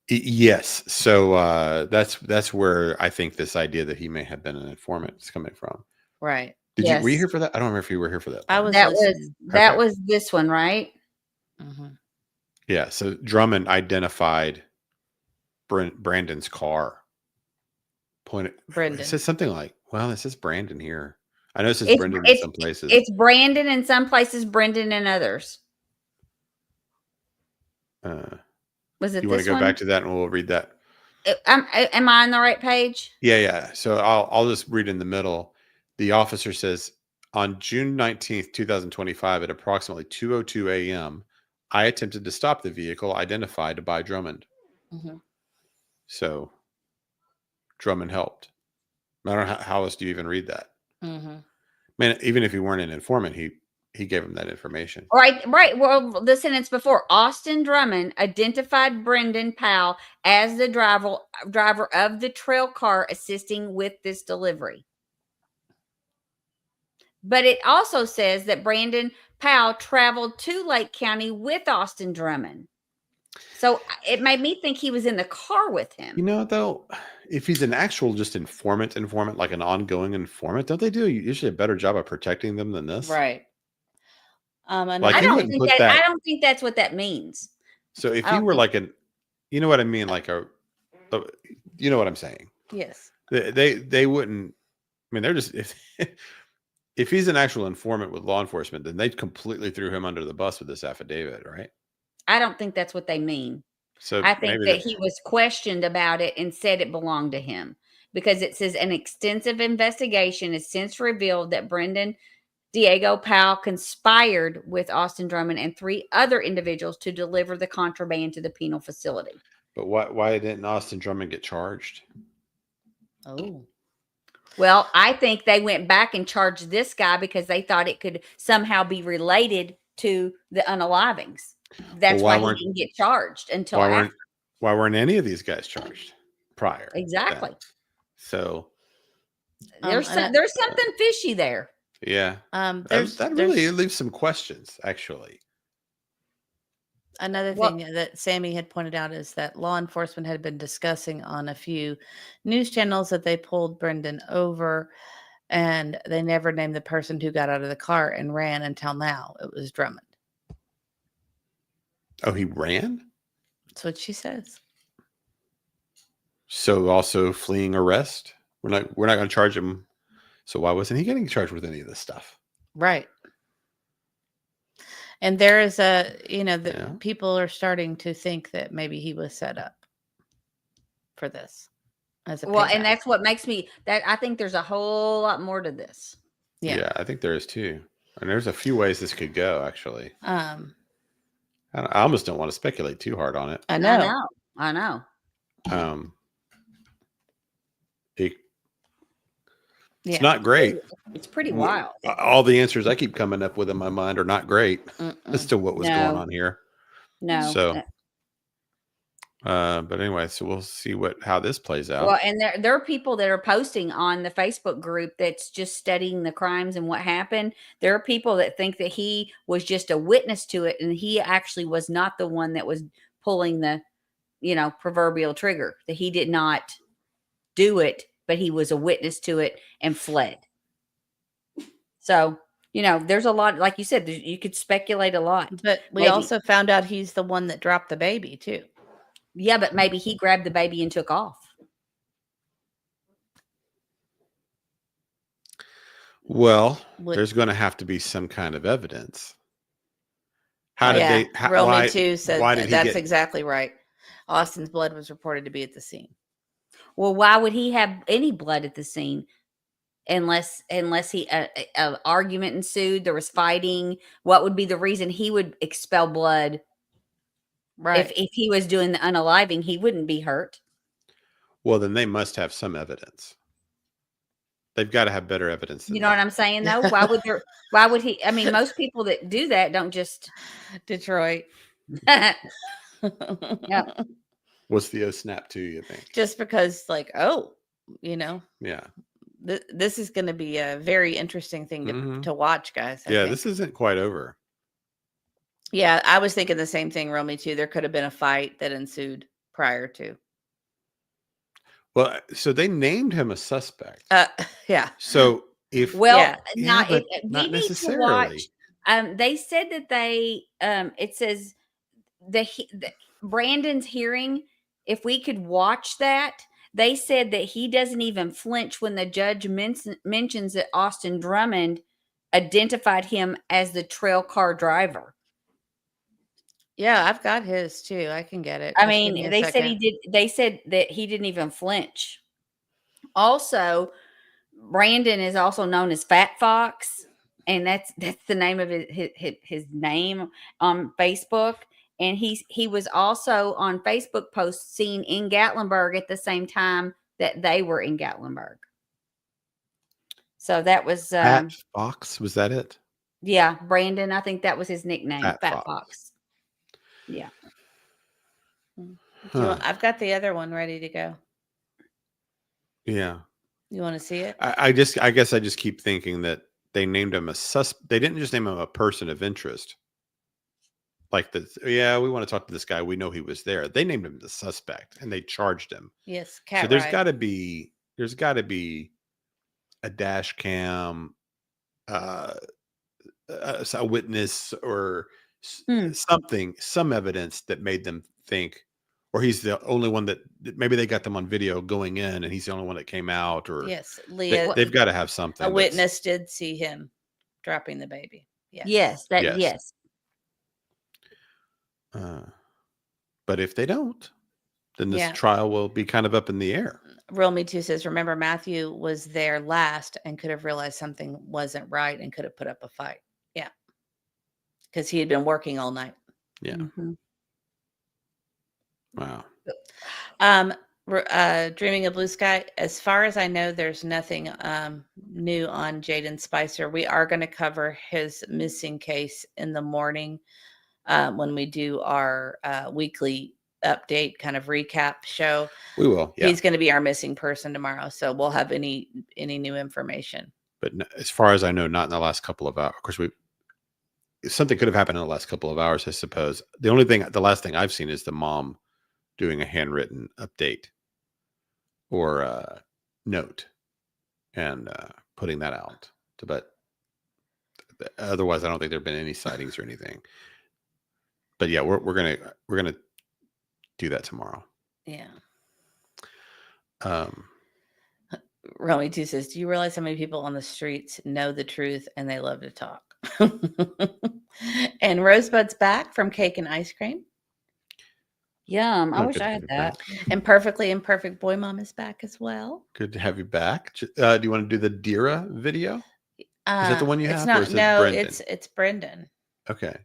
Yes. So that's where I think this idea that he may have been an informant is coming from. Right. Were you here for that? I don't remember if you were here for that. I was. That was this one, right? Yeah. So Drummond identified Brandon's car. Brendan. It says something like, well, it says Brandon here. I know it says Brendan in some places. It's Brandon in some places, Brendan in others. Was it you want this to go one? back to that and we'll read that? Am I on the right page? Yeah. So I'll just read in the middle. The officer says, on June 19th, 2025, at approximately 2:02 a.m., I attempted to stop the vehicle identified by Drummond. So Drummond helped. I don't know how else do you even read that? Man, even if he weren't an informant, he gave him that information. Right. Well, the sentence before, Austin Drummond identified Brendan Powell as the driver of the trail car assisting with this delivery. But it also says that Brandon Powell traveled to Lake County with Austin Drummond. So it made me think he was in the car with him. You know, though, if he's an actual just informant, like an ongoing informant, don't they do usually a better job of protecting them than this? Right. Like I don't think that's what that means. So if he were like you know what I mean? Like you know what I'm saying? Yes. They wouldn't. I mean, they're just if he's an actual informant with law enforcement, then they completely threw him under the bus with this affidavit, right? I don't think that's what they mean. So I think that he was questioned about it and said it belonged to him, because it says an extensive investigation has since revealed that Brendan Diego Powell conspired with Austin Drummond and 3 other individuals to deliver the contraband to the penal facility. But why didn't Austin Drummond get charged? Oh. Well, I think they went back and charged this guy because they thought it could somehow be related to the unalivings. That's why he didn't get charged until after. Why weren't any of these guys charged prior? Exactly. Then? So there's something fishy there. Yeah. That really leaves some questions, actually. Another thing that Sammy had pointed out is that law enforcement had been discussing on a few news channels that they pulled Brendan over, and they never named the person who got out of the car and ran until now. It was Drummond. Oh, he ran? That's what she says. So also fleeing arrest? We're not going to charge him. So why wasn't he getting charged with any of this stuff? Right. And there is people are starting to think that maybe he was set up for this. And that's what makes me I think there's a whole lot more to this. Yeah, I think there is too. And there's a few ways this could go, actually. I almost don't want to speculate too hard on it. I know. It's not great. It's pretty wild. All the answers I keep coming up with in my mind are not great as to what was going on here. No. So, but anyway, so we'll see how this plays out. Well, and there are people that are posting on the Facebook group that's just studying the crimes and what happened. There are people that think that he was just a witness to it, and he actually was not the one that was pulling the, proverbial trigger. That he did not do it, but he was a witness to it and fled. So, there's a lot, like you said, you could speculate a lot. But we also found out he's the one that dropped the baby too. Yeah, but maybe he grabbed the baby and took off. Well, Would- there's going to have to be some kind of evidence. How did yeah, they? How, Romy why? too said Why did he that's get? exactly right. Austin's blood was reported to be at the scene. Well, why would he have any blood at the scene? Unless he argument ensued, there was fighting. What would be the reason he would expel blood? Right. If he was doing the unaliving, he wouldn't be hurt. Well, then they must have some evidence. They've got to have better evidence than You know that. what I'm saying, though? Why would there? Why would he? I mean, most people that do that don't just Detroit. Yeah. What's the snap to you think? Just because, like, Yeah. this is going to be a very interesting thing to watch, guys. I think. This isn't quite over. Yeah, I was thinking the same thing, Romy, too. There could have been a fight that ensued prior to. Well, so they named him a suspect. Yeah. So if not but we not need to necessarily. watch. They said that they it says the Brandon's hearing. If we could watch that, they said that he doesn't even flinch when the judge mentions that Austin Drummond identified him as the trail car driver. Yeah, I've got his too. I can get it. I Just give me mean, a they said second. he did. They said that he didn't even flinch. Also, Brandon is also known as Fat Fox, and that's the name of his name on Facebook. And he was also on Facebook posts seen in Gatlinburg at the same time that they were in Gatlinburg. So that was Fat Fox, was that it? yeah, Brandon. I think that was his nickname, Fat Fat Fox. Fox. Yeah. I've got the other one ready to go. Yeah. You want to see it? I guess I just keep thinking that they named him a They didn't just name him a person of interest. Like we want to talk to this guy. We know he was there. They named him the suspect and they charged him. Yes, So there's got to be a dash cam, a witness or something, some evidence that made them think, or he's the only one that maybe they got them on video going in and he's the only one that came out, or Yes, Leah. they've got to have something. A witness did see him dropping the baby. Yes. Yes. Yes. But if they don't, then this Yeah. trial will be kind of up in the air. Real Me Too says, remember, Matthew was there last and could have realized something wasn't right and could have put up a fight. Yeah. Because he had been working all night. Yeah. Wow. Dreaming of Blue Sky. As far as I know, there's nothing new on Jaden Spicer. We are going to cover his missing case in the morning when we do our weekly update kind of recap show. We will. Yeah. He's going to be our missing person tomorrow, so we'll have any new information. But as far as I know, not in the last couple of hours. Of course, something could have happened in the last couple of hours, I suppose. The last thing I've seen is the mom doing a handwritten update or note and putting that out. But otherwise, I don't think there've been any sightings or anything. But yeah, we're gonna do that tomorrow. Yeah. Romy too says, do you realize how many people on the streets know the truth and they love to talk? And Rosebud's back from Cake and Ice Cream. Yum. I wish I had that. And Perfectly Imperfect Boy Mom is back as well. Good to have you back. Do you want to do the Dira video? Is that the one you have? It's not, or is it no, Brendan? it's Brendan. Okay.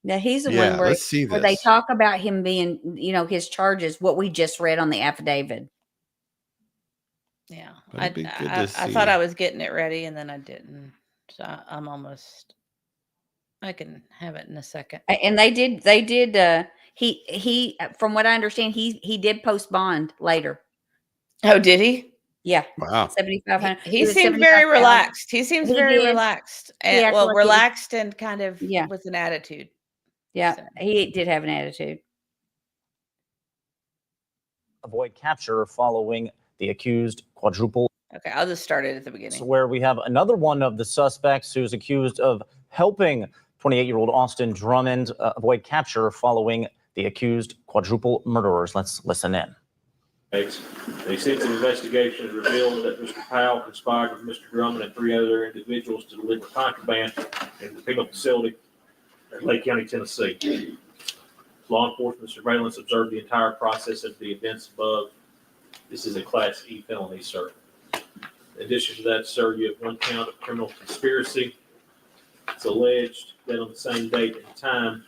Yeah, he's the Yeah, one where, let's see where they this. talk about him being, his charges, what we just read on the affidavit. Yeah. That'd be good to I see. thought I was getting it ready and then I didn't. So I can have it in a second. And they did, he, from what I understand, he did post bond later. Oh, did he? Yeah. Wow. 7,500. He seemed very relaxed. He seems very did. relaxed. He And acted like he was- relaxed and kind of with an attitude. Yeah. He did have an attitude. Avoid capture following the accused quadruple. Okay, I'll just start it at the beginning. So where we have another one of the suspects who's accused of helping 28-year-old Austin Drummond avoid capture following the accused quadruple murderers. Let's listen in. An extensive investigation has revealed that Mr. Powell conspired with Mr. Drummond and 3 other individuals to deliver contraband in the penal facility in Lake County, Tennessee. Law enforcement surveillance observed the entire process of the events above. This is a Class E felony, sir. In addition to that, sir, you have 1 count of criminal conspiracy. It's alleged that on the same date and time,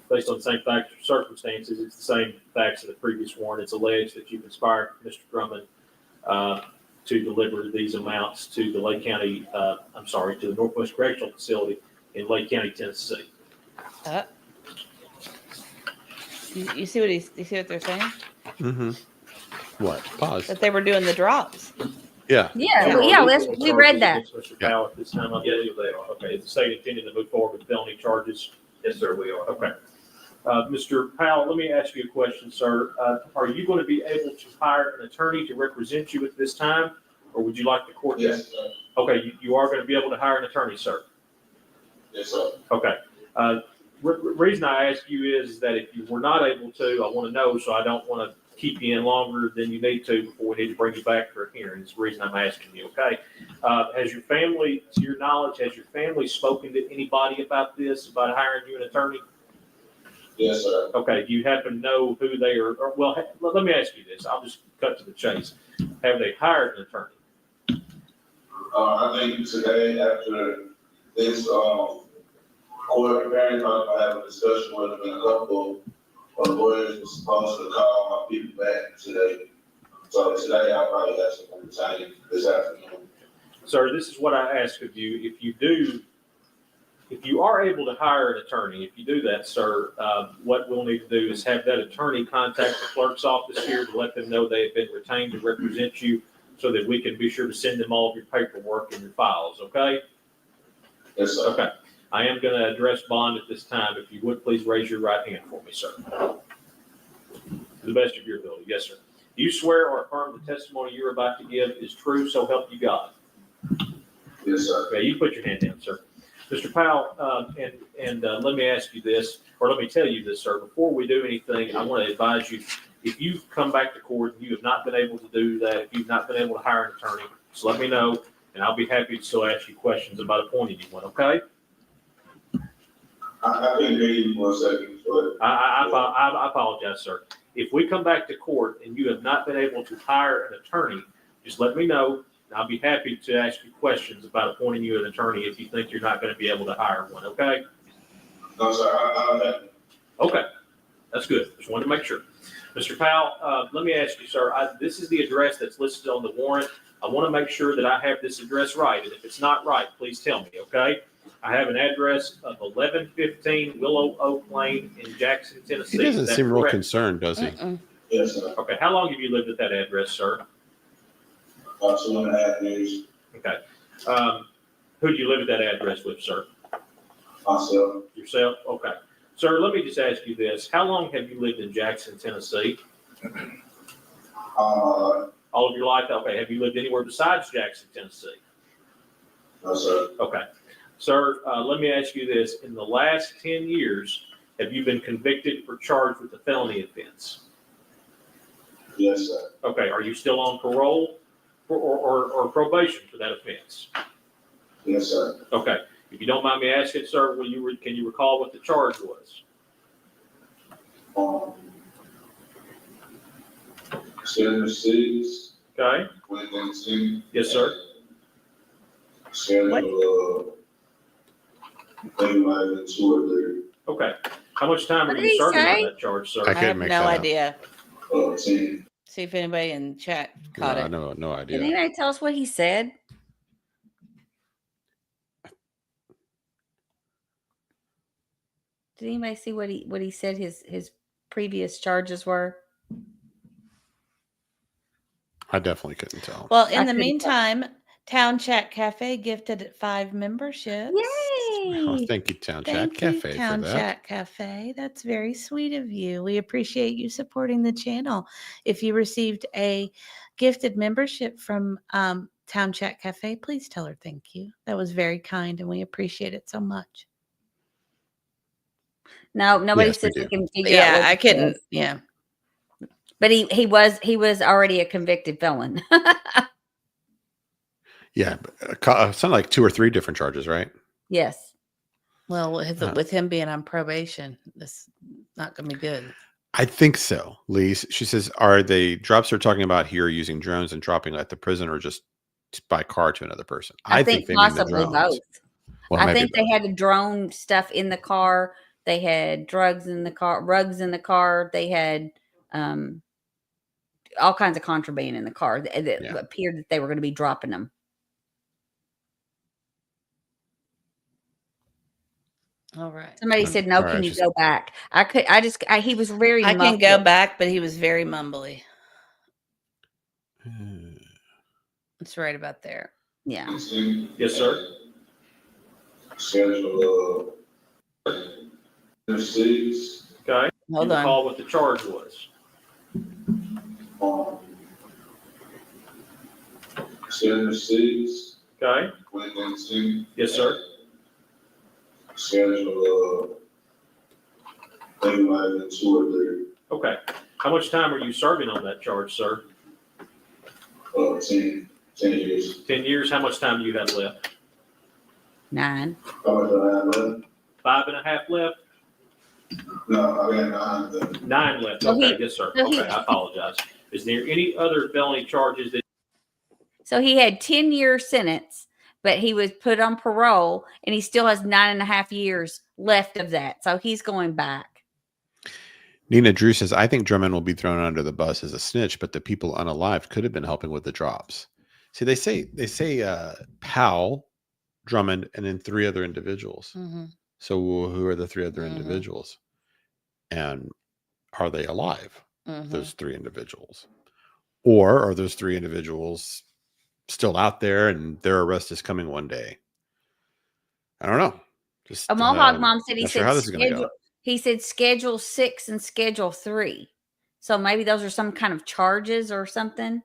based on the same facts or circumstances, it's the same facts of the previous warrant. It's alleged that you conspired with Mr. Drummond to deliver these amounts to the Lake County, to the Northwest Correctional Facility in Lake County, Tennessee. You see what they're saying? Mm-hmm. What? Pause. That they were doing the drops. Yeah. We read that. Mr. Powell, at this time, yes, they are. Okay, is the state intending to move forward with felony charges? Yes, sir, we are. Okay. Mr. Powell, let me ask you a question, sir. Are you going to be able to hire an attorney to represent you at this time, or would you like the court? Yes, sir. Okay, you are going to be able to hire an attorney, sir? Yes, sir. Okay. Reason I ask you is that if you were not able to, I want to know, so I don't want to keep you in longer than you need to before we need to bring you back for a hearing. That's the reason I'm asking you, okay? Has your family, to your knowledge, has your family spoken to anybody about this, about hiring you an attorney? Yes, sir. Okay, do you happen to know who they are? Well, let me ask you this. I'll just cut to the chase. Have they hired an attorney? I think today, after this court hearing, I have a discussion with them, and a couple of lawyers were supposed to call my people back today. So today, I'll probably have some time this afternoon. Sir, this is what I ask of you. If you are able to hire an attorney, if you do that, sir, what we'll need to do is have that attorney contact the clerk's office here to let them know they have been retained to represent you so that we can be sure to send them all of your paperwork and your files, okay? Yes, sir. Okay. I am going to address bond at this time. If you would, please raise your right hand for me, sir. To the best of your ability. Yes, sir. Do you swear or affirm the testimony you're about to give is true, so help you God? Yes, sir. Okay, you put your hand down, sir. Mr. Powell, let me ask you this, or let me tell you this, sir. Before we do anything, I want to advise you, if you've come back to court and you have not been able to do that, if you've not been able to hire an attorney, just let me know, and I'll be happy to still ask you questions about appointing you one, okay? I couldn't hear you for a second. I apologize, sir. If we come back to court and you have not been able to hire an attorney, just let me know. I'll be happy to ask you questions about appointing you an attorney if you think you're not going to be able to hire one, okay? No, sir, I don't have. Okay, that's good. Just wanted to make sure. Mr. Powell, let me ask you, sir, this is the address that's listed on the warrant. I want to make sure that I have this address right, and if it's not right, please tell me, okay? I have an address of 1115 Willow Oak Lane in Jackson, Tennessee. He doesn't seem real concerned, does he? Yes, sir. Okay, how long have you lived at that address, sir? About 2.5 years. Okay. Who do you live at that address with, sir? Myself. Yourself? Okay. Sir, let me just ask you this. How long have you lived in Jackson, Tennessee? All of your life? Okay. Have you lived anywhere besides Jackson, Tennessee? No, sir. Okay. Sir, let me ask you this. In the last 10 years, have you been convicted or charged with a felony offense? Yes, sir. Okay. Are you still on parole or probation for that offense? Yes, sir. Okay. If you don't mind me asking, sir, can you recall what the charge was? Stealing cities. Okay. Yes, sir. Okay. How much time What are did you he serving say? on that charge, sir? I I couldn't have make no that out. idea. 10. See if anybody in chat caught it. No idea. Did anybody tell us what he said? Did anybody see what he said his previous charges were? I definitely couldn't tell. Well, in I the couldn't meantime, Town Chat Cafe gifted 5 memberships. Oh, Yay! thank you, Town Chat Thank Cafe, you, Town for that. Chat Cafe. That's very sweet of you. We appreciate you supporting the channel. If you received a gifted membership from Town Chat Cafe, please tell her thank you. That was very kind, and we appreciate it so much. No, nobody Yes, we says we do. can figure out Yeah, what I it couldn't. says. Yeah. But he was already a convicted felon. Yeah, sounded like 2 or 3 different charges, right? Yes. Well, with him being on probation, this not going to be good. I think so, Lise. She says, are they drops they're talking about here using drones and dropping at the prison or just by car to another person? I think they mean the possibly drones. both. Well, I maybe think they had the drone stuff in the car. They had drugs in the car, rugs in the car. They had all kinds of contraband in the car that appeared that they were going to be dropping them. All right. Somebody said, "No, can you go back?" He was very. I can go back, but he was very mumbly. It's right about there. Yeah. Yes, sir. Schedule receipts. Okay. Hold you on. Recall what the charge was. Schedule receipts. Okay. Yes, sir. Schedule maybe might have been 2 or 3. Okay. How much time are you serving on that charge, sir? 10 years. 10 years. How much time do you have left? 9. How much do I have left? 5.5 left. No, I got 9 left. 9 left. So Okay. Yes, sir. Okay. I apologize. Is there any other felony charges that? So he had 10-year sentence, but he was put on parole, and he still has 9.5 years left of that. So he's going back. Nina Drew says, I think Drummond will be thrown under the bus as a snitch, but the people unalived could have been helping with the drops. See, they say Powell, Drummond, and then 3 other individuals. Mm-hmm. So who are the 3 other individuals? And are they alive? Those 3 individuals? Or are those 3 individuals still out there and their arrest is coming one day? I don't know. Just A Mohawk mom said not sure how this is going to go. He said schedule 6 and schedule 3. So maybe those are some kind of charges or something.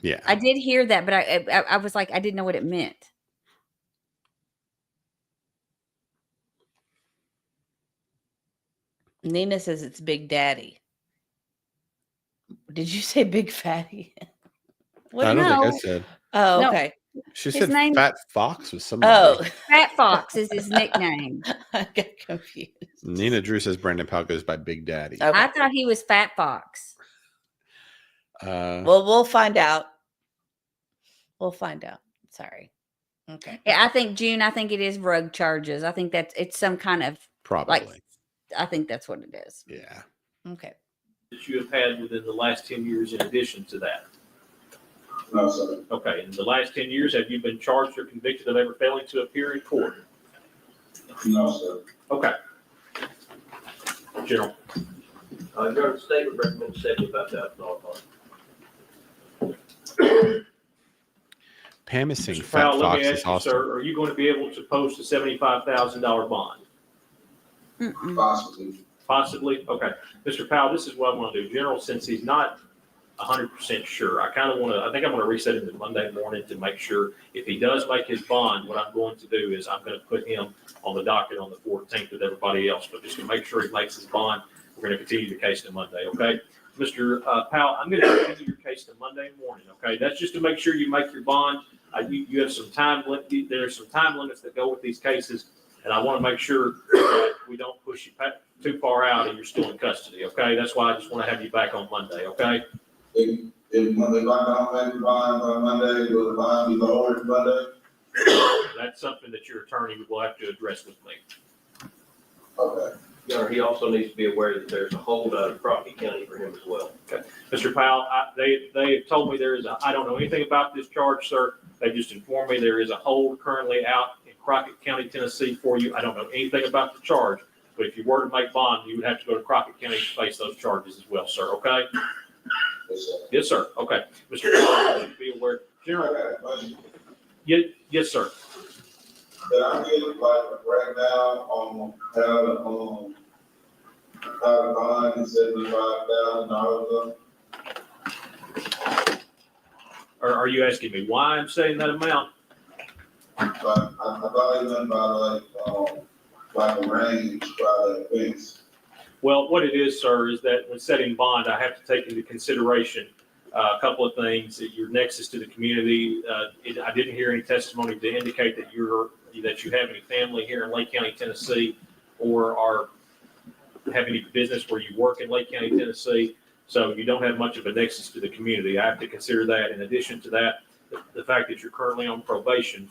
Yeah. I did hear that, but I was like, I didn't know what it meant. Nina says it's Big Daddy. Did you say Big Fatty? I don't think I said. Oh, No. okay. She His said name- Fat Fox was somebody. Oh, Fat Fox is his nickname. I got confused. Nina Drew says Brandon Powell goes by Big Daddy. Okay. I thought he was Fat Fox. Well, we'll find out. We'll find out. Sorry. Okay. Yeah, I think June. I think it is rug charges. I think it's some kind of Probably. I think that's what it is. Yeah. Okay. That you have had within the last 10 years in addition to that? No, sir. Okay. In the last 10 years, have you been charged or convicted of ever failing to appear in court? No, sir. Okay. General. Your statement recommends $75,000 fine. Pam is saying Mr. Fat Powell, let Fox me is ask you, hostile. sir, are you going to be able to post a $75,000 bond? Possibly. Possibly? Okay. Mr. Powell, this is what I want to do. General, since he's not 100% sure, I think I'm going to reset him to Monday morning to make sure if he does make his bond, what I'm going to do is I'm going to put him on the docket on the 14th with everybody else, but just to make sure he makes his bond, we're going to continue the case to Monday, okay? Mr. Powell, I'm going to continue your case to Monday morning, okay? That's just to make sure you make your bond. You have some time limit. There's some time limits that go with these cases, and I want to make sure that we don't push you too far out and you're still in custody, okay? That's why I just want to have you back on Monday, okay? If I don't make the bond by Monday, will the bond be lowered Monday? That's something that your attorney will have to address with me. Okay. Your Honor, he also needs to be aware that there's a hold out of Crockett County for him as well. Okay. Mr. Powell, they told me I don't know anything about this charge, sir. They just informed me there is a hold currently out in Crockett County, Tennessee for you. I don't know anything about the charge, but if you were to make bond, you would have to go to Crockett County to face those charges as well, sir, okay? Yes, sir. Yes, sir. Okay. Mr. Powell, be aware. General. Yes, sir. That I'm getting like right now have a bond is $75,000. Are you asking me why I'm saying that amount? But I thought it went by like a range by the fence. Well, what it is, sir, is that when setting bond, I have to take into consideration a couple of things. Your nexus to the community. I didn't hear any testimony to indicate that you have any family here in Lake County, Tennessee, or have any business where you work in Lake County, Tennessee. So you don't have much of a nexus to the community. I have to consider that. In addition to that, the fact that you're currently on probation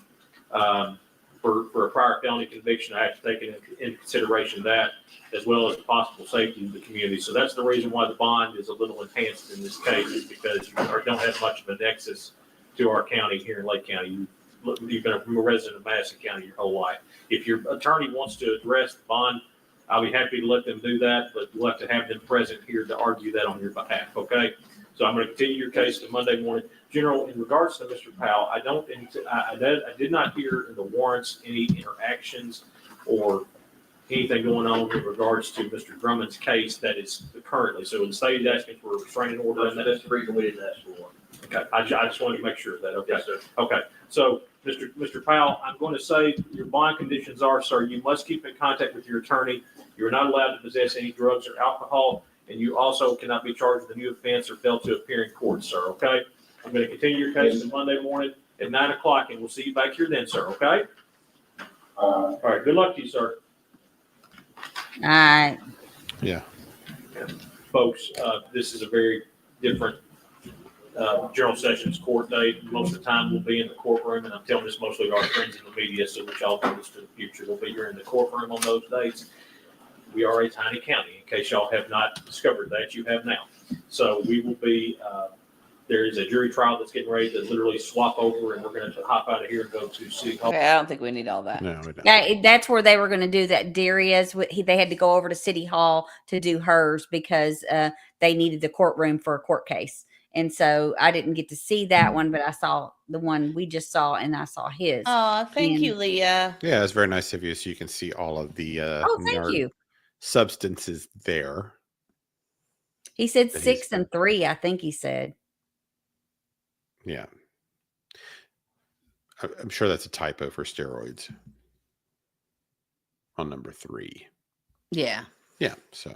for a prior felony conviction, I have to take into consideration that, as well as the possible safety of the community. So that's the reason why the bond is a little enhanced in this case, is because you don't have much of a nexus to our county here in Lake County. You've been a resident of Madison County your whole life. If your attorney wants to address the bond, I'll be happy to let them do that, but you'll have to have them present here to argue that on your behalf, okay? So I'm going to continue your case to Monday morning. General, in regards to Mr. Powell, I did not hear in the warrants any interactions or anything going on in regards to Mr. Drummond's case that is currently. So the state is asking for a restraining order. And That's the reason we didn't ask for one. Okay, I just wanted to make sure of that. Okay, Yes, sir. Okay, so Mr. Powell, I'm going to say your bond conditions are, sir, you must keep in contact with your attorney. You're not allowed to possess any drugs or alcohol, and you also cannot be charged with a new offense or fail to appear in court, sir. Okay, I'm going to continue your case on Monday morning at 9 o'clock, and we'll see you back here then, sir. Okay. All right. Good luck to you, sir. All right. Yeah. Folks, this is a very different General Sessions court date. Most of the time we'll be in the courtroom, and I'm telling this mostly to our friends in the media, so that y'all know this to the future. We'll be here in the courtroom on those dates. We are a tiny county, in case y'all have not discovered that. You have now. So we will be, there is a jury trial that's getting ready to literally swap over, and we're going to hop out of here and go to City Hall. Okay, I don't think we need all that. No, we don't. Yeah, that's where they were going to do that. Daria's, they had to go over to City Hall to do hers because they needed the courtroom for a court case. And so I didn't get to see that one, but I saw the one we just saw, and I saw his. Oh, thank you, Leah. Yeah, it's very nice of you, so you can see all of the Thank you. substances there. He said 6 and 3, I think he said. Yeah. I'm sure that's a typo for steroids on number 3. Yeah. Yeah. So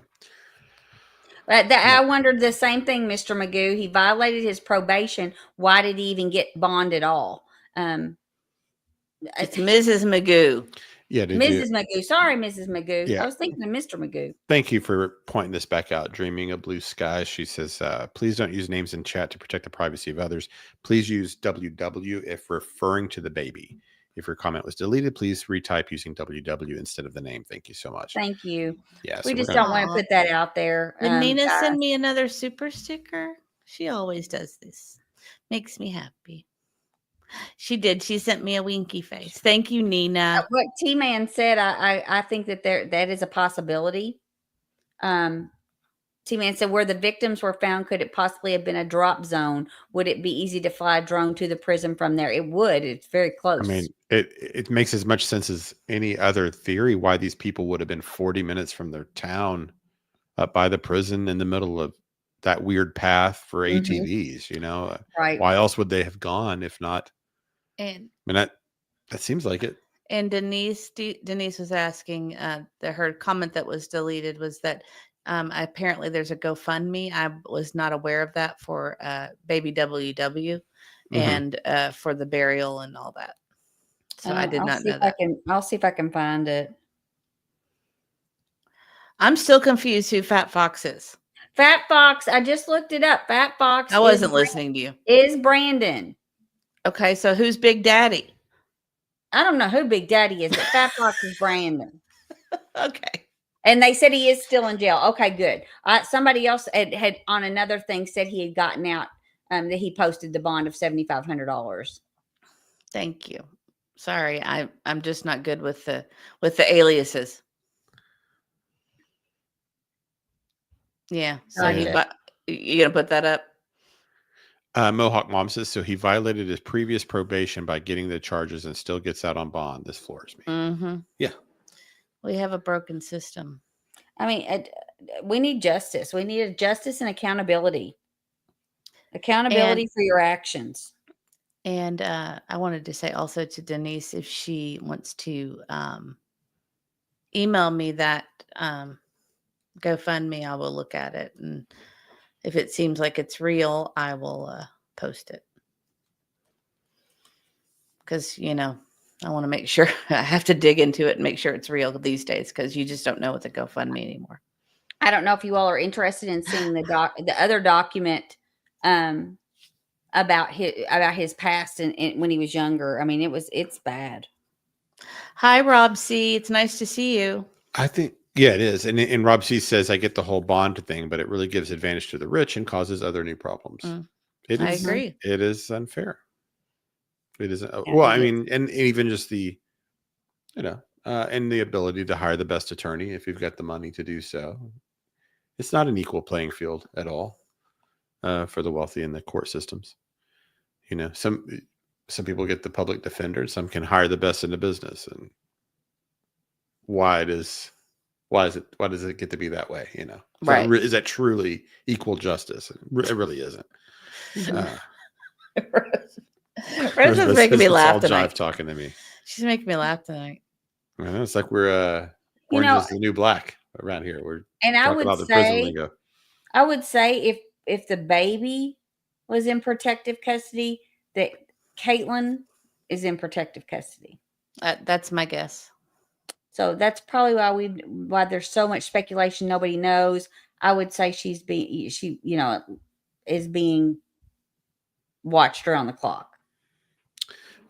I wondered the same thing, Mr. Magoo. He violated his probation. Why did he even get bond at all? It's Mrs. Magoo. yeah, Mrs. Magoo. Sorry, Mrs. Magoo. Yeah. I was thinking of Mr. Magoo. Thank you for pointing this back out. Dreaming of blue skies. She says, please don't use names in chat to protect the privacy of others. Please use WW if referring to the baby. If your comment was deleted, please retype using WW instead of the name. Thank you so much. Thank you. Yeah, we so just don't want to put that out there. Did Nina send me another super sticker? She always does this. Makes me happy. She did. She sent me a winky face. Thank you, Nina. What T-Man said, I think that that is a possibility. T-Man said, where the victims were found, could it possibly have been a drop zone? Would it be easy to fly a drone to the prison from there? It would. It's very close. I mean, it makes as much sense as any other theory why these people would have been 40 minutes from their town up by the prison in the middle of that weird path for ATVs, you know? Right. Why else would they have gone if not? And I mean, that seems like it. And Denise was asking her comment that was deleted was that apparently there's a GoFundMe. I was not aware of that for baby WW and for the burial and all that. So I did not know that. I'll see if I can find it. I'm still confused who Fat Fox is. Fat Fox, I just looked it up. Fat Fox. I wasn't listening to you. Is Brandon. Okay, so who's Big Daddy? I don't know who Big Daddy is, but Fat Fox is Brandon. Okay. And they said he is still in jail. Okay, good. Somebody else had on another thing said he had gotten out, that he posted the bond of $7,500. Thank you. Sorry, I'm just not good with the aliases. Yeah. So you gonna put that up? Mohawk Mom says, so he violated his previous probation by getting the charges and still gets out on bond. This floors me. Mm-hmm. Yeah. We have a broken system. I mean, we need justice. We need justice and accountability. Accountability for your actions. And I wanted to say also to Denise, if she wants to email me that GoFundMe, I will look at it, and if it seems like it's real, I will post it. Because I want to make sure I have to dig into it and make sure it's real these days, because you just don't know with the GoFundMe anymore. I don't know if you all are interested in seeing the other document about his past and when he was younger. I mean, it's bad. Hi, Rob C. It's nice to see you. I think, yeah, it is. And Rob C says, I get the whole bond thing, but it really gives advantage to the rich and causes other new problems. I agree. It is unfair. It isn't. Well, I mean, and even just the, and the ability to hire the best attorney if you've got the money to do so. It's not an equal playing field at all for the wealthy in the court systems. Some people get the public defender, some can hire the best in the business. And why does it get to be that way? Right? Is that truly equal justice? It really isn't. Rosa's making me laugh tonight. Jive talking to me. She's making me laugh tonight. I know, it's like we're orange is the new black around here. We're talking about the prison lingo. I would say if the baby was in protective custody, that Caitlyn is in protective custody. That's my guess. So that's probably why there's so much speculation. Nobody knows. I would say she is being watched around the clock.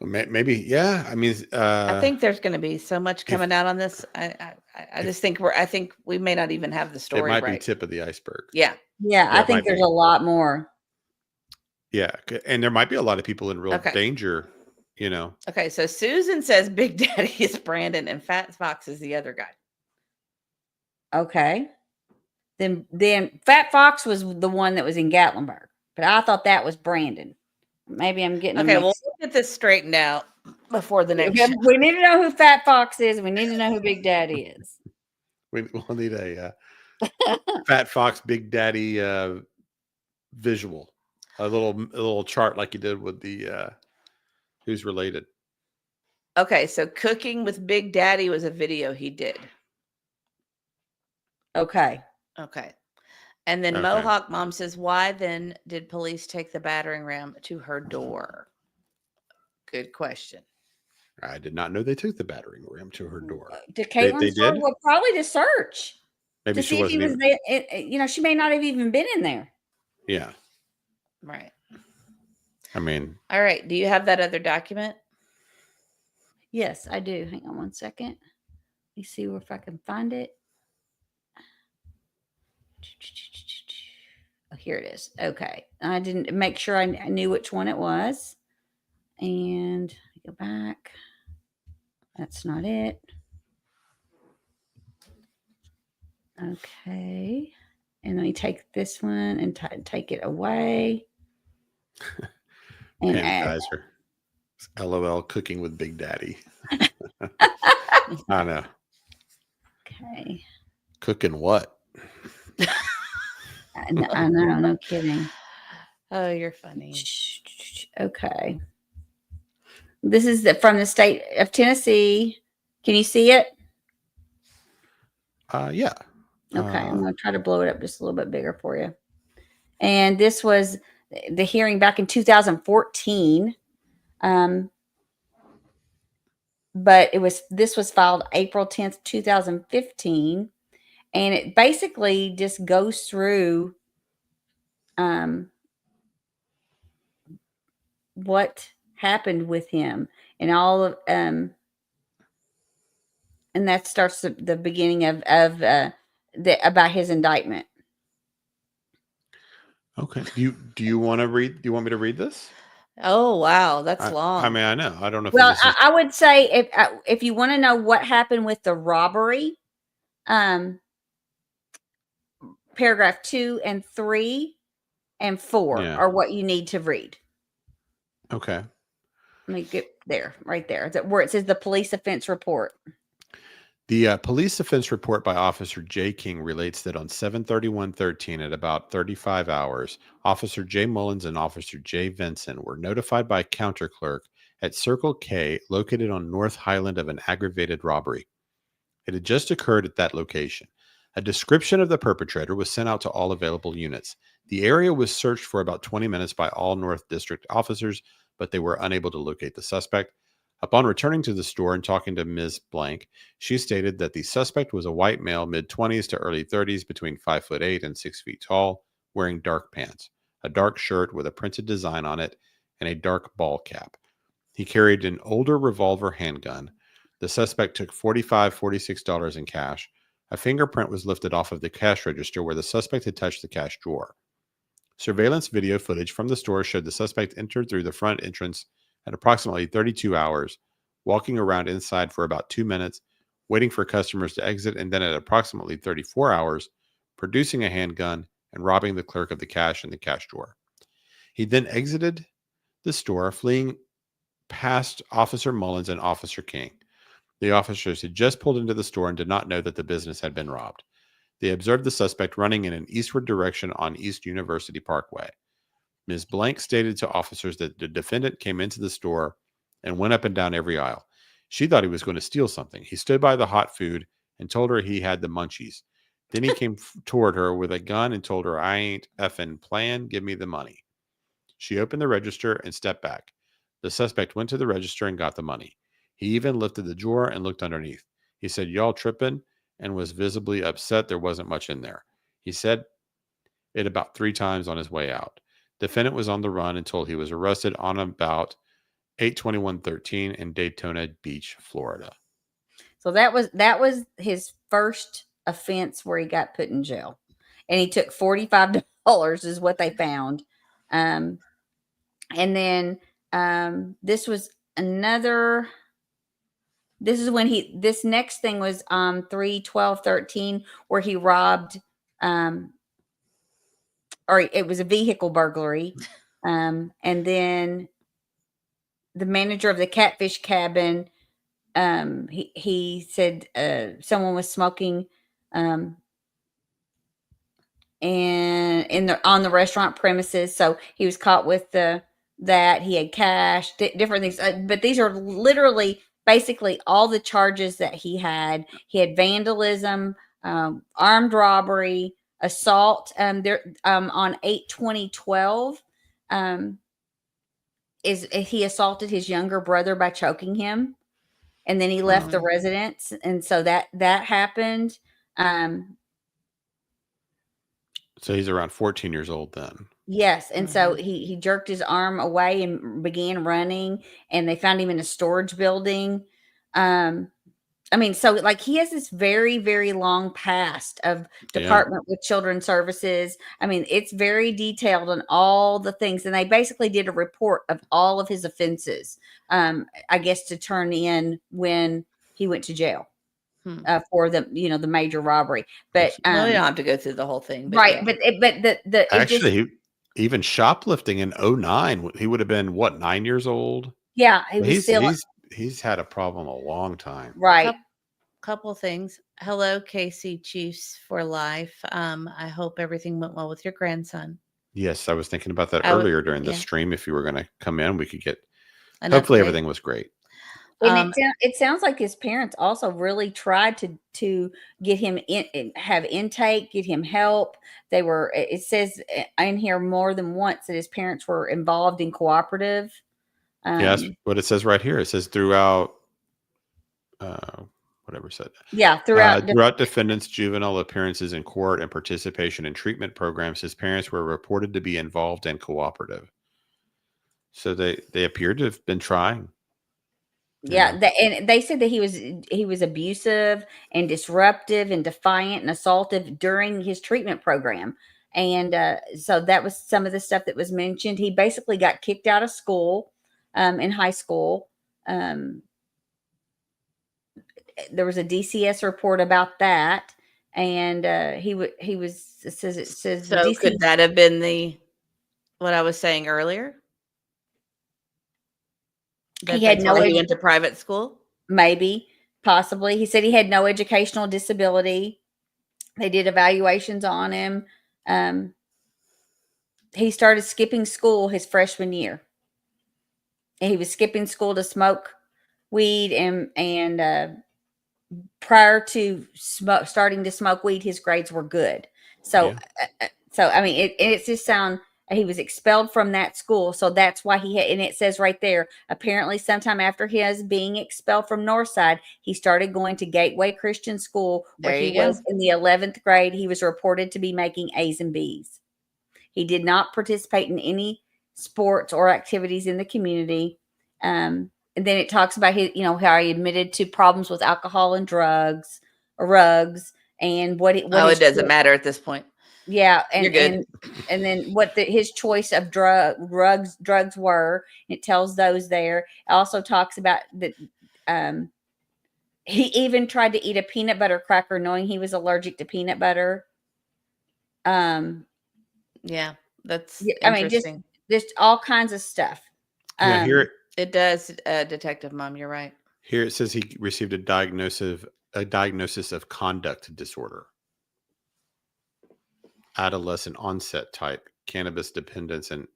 Maybe, yeah. I mean, I think there's going to be so much coming out on this. I just think I think we may not even have the story. It might right. be tip of the iceberg. Yeah. I think there's a lot more. Yeah, and there might be a lot of people in real danger. Okay, so Susan says Big Daddy is Brandon and Fat Fox is the other guy. Okay. Then Fat Fox was the one that was in Gatlinburg, but I thought that was Brandon. Maybe I'm getting okay. Well, let's get this straightened out before the next. We need to know who Fat Fox is. And we need to know who Big Daddy is. We'll need a Fat Fox Big Daddy visual, a little chart like you did with the who's related. Okay, so Cooking with Big Daddy was a video he did. Okay. And then Mohawk Mom says, why then did police take the battering ram to her door? Good question. I did not know they took the battering ram to her door. To Caitlyn's door? Well, probably to search. Maybe she wasn't even there. She may not have even been in there. Yeah. Right. I mean. All right. Do you have that other document? Yes, I do. Hang on one second. Let me see if I can find it. Oh, here it is. Okay. I didn't make sure I knew which one it was. And go back. That's not it. Okay. And let me take this one and take it away. And Sanitizer. LOL Cooking with Big Daddy. I know. Okay. Cooking what? I know, no kidding. Oh, you're funny. Okay. This is from the state of Tennessee. Can you see it? Yeah. Okay, I'm going to try to blow it up just a little bit bigger for you. And this was the hearing back in 2014. But this was filed April 10th, 2015. And it basically just goes through what happened with him and all of and that starts the beginning of about his indictment. Okay. Do you want to read? Do you want me to read this? Oh wow, that's long. I mean, I know. I don't know. If Well, I would say if you want to know what happened with the robbery, paragraph 2 and 3 and 4 are what you need to read. Okay. Let me get there, right there, where it says the police offense report. The police offense report by Officer J. King relates that on 7/31/13 at about 35 hours, Officer J. Mullins and Officer J. Vincent were notified by a counter clerk at Circle K located on North Highland of an aggravated robbery. It had just occurred at that location. A description of the perpetrator was sent out to all available units. The area was searched for about 20 minutes by all North District officers, but they were unable to locate the suspect. Upon returning to the store and talking to Ms. Blank, she stated that the suspect was a white male, mid-20s to early 30s, between 5'8" and 6 feet tall, wearing dark pants, a dark shirt with a printed design on it, and a dark ball cap. He carried an older revolver handgun. The suspect took $46 in cash. A fingerprint was lifted off of the cash register where the suspect had touched the cash drawer. Surveillance video footage from the store showed the suspect entered through the front entrance at approximately 32 hours, walking around inside for about 2 minutes, waiting for customers to exit, and then at approximately 34 hours, producing a handgun and robbing the clerk of the cash in the cash drawer. He then exited the store, fleeing past Officer Mullins and Officer King. The officers had just pulled into the store and did not know that the business had been robbed. They observed the suspect running in an eastward direction on East University Parkway. Ms. Blank stated to officers that the defendant came into the store and went up and down every aisle. She thought he was going to steal something. He stood by the hot food and told her he had the munchies. Then he came toward her with a gun and told her, "I ain't effing playing. Give me the money." She opened the register and stepped back. The suspect went to the register and got the money. He even lifted the drawer and looked underneath. He said, "Y'all tripping," and was visibly upset there wasn't much in there. He said it about 3 times on his way out. Defendant was on the run until he was arrested on about 8/21/13 in Daytona Beach, Florida. So that was his first offense where he got put in jail, and he took $45 is what they found. And then this was another. This is when this next thing was 3/12/13 where he robbed, or it was a vehicle burglary. And then the manager of the Catfish Cabin, he said someone was smoking and on the restaurant premises. So he was caught with that. He had cash, different things. But these are literally basically all the charges that he had. He had vandalism, armed robbery, assault. On 8/20/12, he assaulted his younger brother by choking him, and then he left the residence, and so that happened. So he's around 14 years old then. Yes, and so he jerked his arm away and began running, and they found him in a storage building. I mean, so like he has this very, very long past of Department with Children's Services. I mean, it's very detailed on all the things, and they basically did a report of all of his offenses, I guess, to turn in when he went to jail. For the major robbery, but well, you don't have to go through the whole thing, but right? yeah. But Actually, even shoplifting in 2009, he would have been what, 9 years old? Yeah, he was still. He's had a problem a long time, right? Couple things. Hello, Casey Chiefs for Life. I hope everything went well with your grandson. Yes, I was thinking about that earlier during the stream. If you were going to come in, we could get. Hopefully, everything was great. And it sounds like his parents also really tried to get him have intake, get him help. They were. It says in here more than once that his parents were involved in cooperative. Yes, what it says right here. It says throughout. Whatever it said. Yeah, throughout defendants' juvenile appearances in court and participation in treatment programs, his parents were reported to be involved and cooperative. So they appeared to have been trying. Yeah, and they said that he was abusive and disruptive and defiant and assaultive during his treatment program. And so that was some of the stuff that was mentioned. He basically got kicked out of school in high school. There was a DCS report about that, and he was. It says. So could that have been what I was saying earlier? He had no. He went to private school. Maybe, possibly. He said he had no educational disability. They did evaluations on him. He started skipping school his freshman year. And he was skipping school to smoke weed and prior to starting to smoke weed, his grades were good. So, I mean, it's just sound. He was expelled from that school, so that's why he had. And it says right there, apparently, sometime after his being expelled from Northside, he started going to Gateway Christian School, where There he you go. was in the 11th grade. He was reported to be making A's and B's. He did not participate in any sports or activities in the community. And then it talks about his, how he admitted to problems with alcohol and drugs, and what it doesn't matter at this point. Yeah, You're good. and then what his choice of drugs were. It tells those there. It also talks about that. He even tried to eat a peanut butter cracker, knowing he was allergic to peanut butter. Yeah, that's I mean, interesting. just all kinds of stuff. Yeah, here It does, Detective Mom. You're right. here it says he received a diagnosis of conduct disorder, adolescent onset type, cannabis dependence, and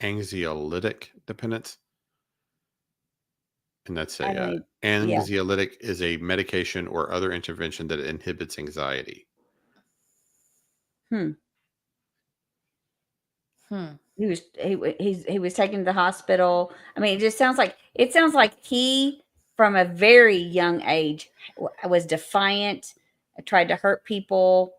anxiolytic dependence. And that's anxiolytic is a medication or other intervention that inhibits anxiety. He was taken to the hospital. I mean, it sounds like he, from a very young age, was defiant, tried to hurt people.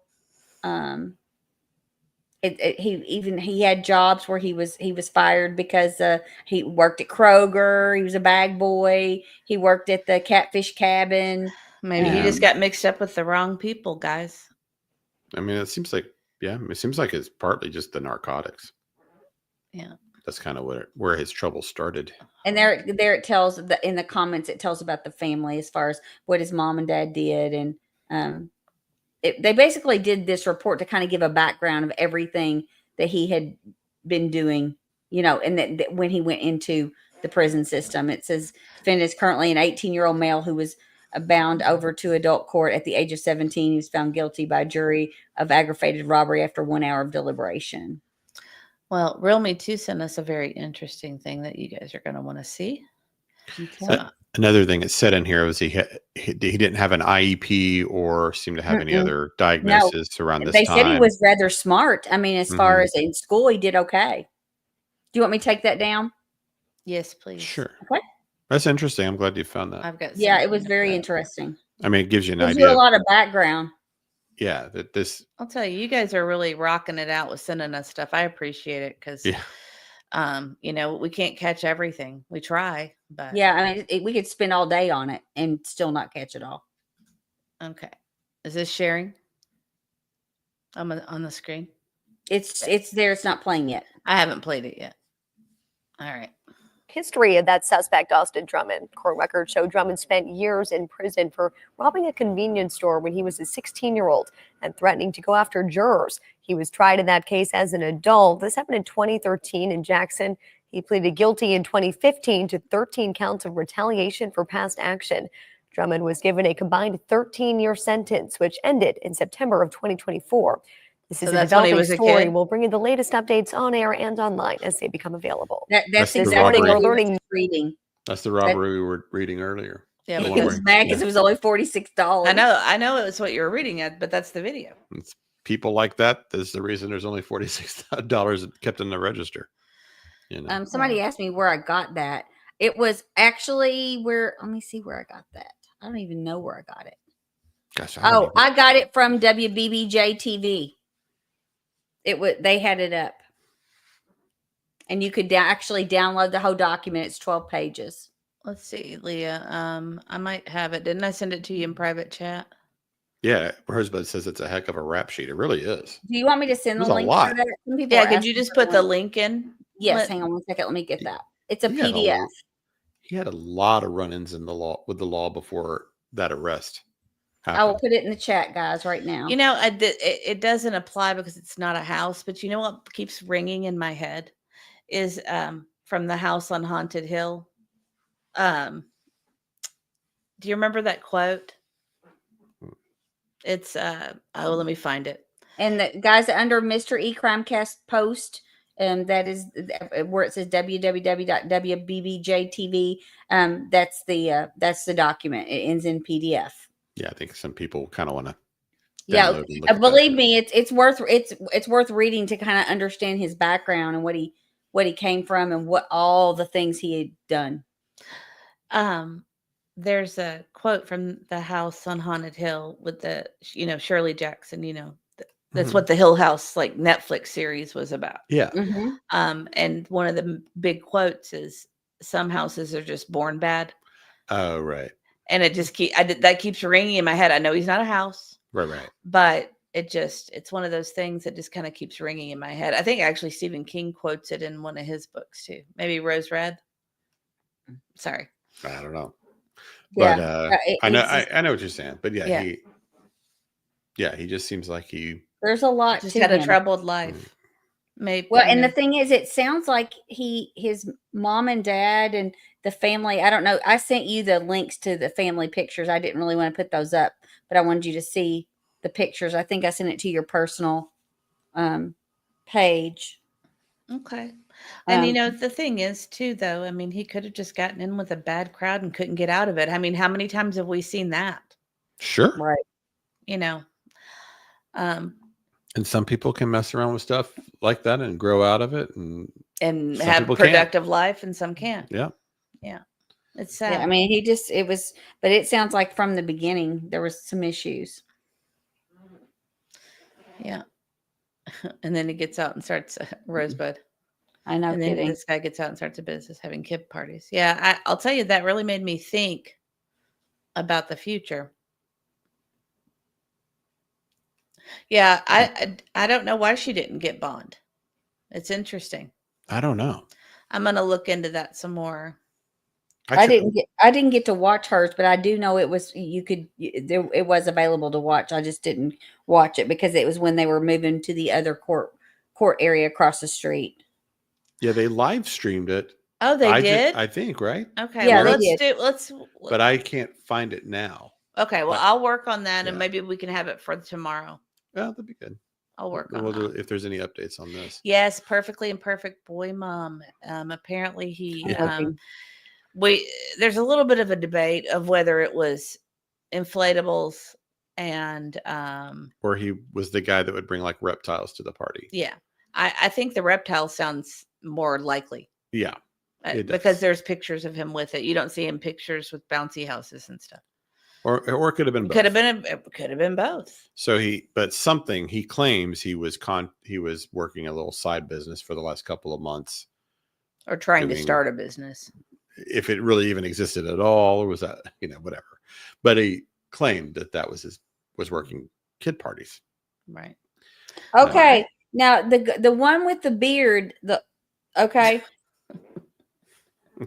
He had jobs where he was fired because he worked at Kroger. He was a bag boy. He worked at the Catfish Cabin. Maybe he just got mixed up with the wrong people, guys. I mean, it seems like it's partly just the narcotics. Yeah, that's kind of where his trouble started. And there it tells in the comments, it tells about the family as far as what his mom and dad did, and they basically did this report to kind of give a background of everything that he had been doing, and that when he went into the prison system. It says Finn is currently an 18-year-old male who was bound over to adult court at the age of 17. He was found guilty by a jury of aggravated robbery after 1 hour of deliberation. Well, Real Me Too sent us a very interesting thing that you guys are going to want to see. Okay. Another thing it said in here was he didn't have an IEP or seem to have any other diagnosis around this time. They said he was rather smart. I mean, as far as in school, he did okay. Do you want me to take that down? Yes, please. Sure. Okay. That's interesting. I'm glad you found that. I've got. Yeah, it was very interesting. I mean, it gives you an Gives idea. you a lot of background. Yeah, that this. I'll tell you, you guys are really rocking it out with sending us stuff. I appreciate it because, we can't catch everything. We try, but yeah, I mean, we could spend all day on it and still not catch it all. Okay, is this sharing? On the screen. It's there. It's not playing yet. I haven't played it yet. All right. History of that suspect, Austin Drummond. Court records show Drummond spent years in prison for robbing a convenience store when he was a 16-year-old and threatening to go after jurors. He was tried in that case as an adult. This happened in 2013 in Jackson. He pleaded guilty in 2015 to 13 counts of retaliation for past action. Drummond was given a combined 13-year sentence, which ended in September of 2024. This is a developing story. We'll bring you the latest updates on air and online as they become available. That's exactly what we're reading. That's the robbery we were reading earlier. Yeah, it was mad because it was only $46. I know it was what you were reading at, but that's the video. It's people like that. That's the reason there's only $46 kept in the register. Somebody asked me where I got that. It was actually let me see where I got that. I don't even know where I got it. Gosh, I got it from WBBJ TV. They had it up, and you could actually download the whole document. It's 12 pages. Let's see, Leah. I might have it. Didn't I send it to you in private chat? Yeah, her husband says it's a heck of a rap sheet. It really is. Do you want me to send the link for that? Some people Yeah, could you just put the link in? Yes, hang on one second. Let me get that. It's a PDF. He had a lot of run-ins with the law before that arrest happened. I will put it in the chat, guys, right now. It doesn't apply because it's not a house, but you know what keeps ringing in my head is from the House on Haunted Hill. Do you remember that quote? It's let me find it. And the guys under Mr. E Crimecast post, that is where it says www.wbbjtv. That's the document. It ends in PDF. Yeah, I think some people kind of want to. Yeah, believe me, it's worth reading to kind of understand his background and what he came from and what all the things he had done. There's a quote from The House on Haunted Hill with Shirley Jackson, that's what the Hill House like Netflix series was about. Yeah. And one of the big quotes is, some houses are just born bad. Oh, right. And it just that keeps ringing in my head. I know he's not a house. Right. But it's one of those things that just kind of keeps ringing in my head. I think actually Stephen King quotes it in one of his books too. Maybe Rose Red. Sorry. I don't know. Yeah. But I know what you're saying. But yeah, he just seems like he there's a lot just to had him. a troubled life. Maybe. Well, and the thing is, it sounds like his mom and dad and the family. I don't know. I sent you the links to the family pictures. I didn't really want to put those up, but I wanted you to see the pictures. I think I sent it to your personal page. Okay. And the thing is too, though, I mean, he could have just gotten in with a bad crowd and couldn't get out of it. I mean, how many times have we seen that? Sure. Right. And some people can mess around with stuff like that and grow out of it and have productive life, and some can't. Yeah. It's sad. Yeah, I mean, but it sounds like from the beginning there was some issues. Yeah. And then he gets out and starts Rosebud. I know. And then this guy gets out and starts a business having kid parties. Yeah, I'll tell you, that really made me think about the future. Yeah, I don't know why she didn't get bond. It's interesting. I don't know. I'm gonna look into that some more. I didn't get to watch hers, but I do know it was it was available to watch. I just didn't watch it because it was when they were moving to the other court area across the street. Yeah, they live streamed it. Oh, they did? I think, right? Okay. Yeah, well, let's But I can't find it now. Okay, well, I'll work on that and maybe we can have it for tomorrow. Well, that'd be good. I'll work on we'll that. do if there's any updates on this. Yes, Perfectly Imperfect Boy Mom. Apparently he there's a little bit of a debate of whether it was inflatables and or he was the guy that would bring like reptiles to the party. Yeah. I think the reptile sounds more likely. Yeah. Because there's pictures of him with it. You don't see him pictures with bouncy houses and stuff. Or it could have been both. Could have been both. So he claims he was working a little side business for the last couple of months. Or trying to start a business. If it really even existed at all, or was that, whatever. But he claimed that was working kid parties. Right. Okay. Now the one with the beard, okay.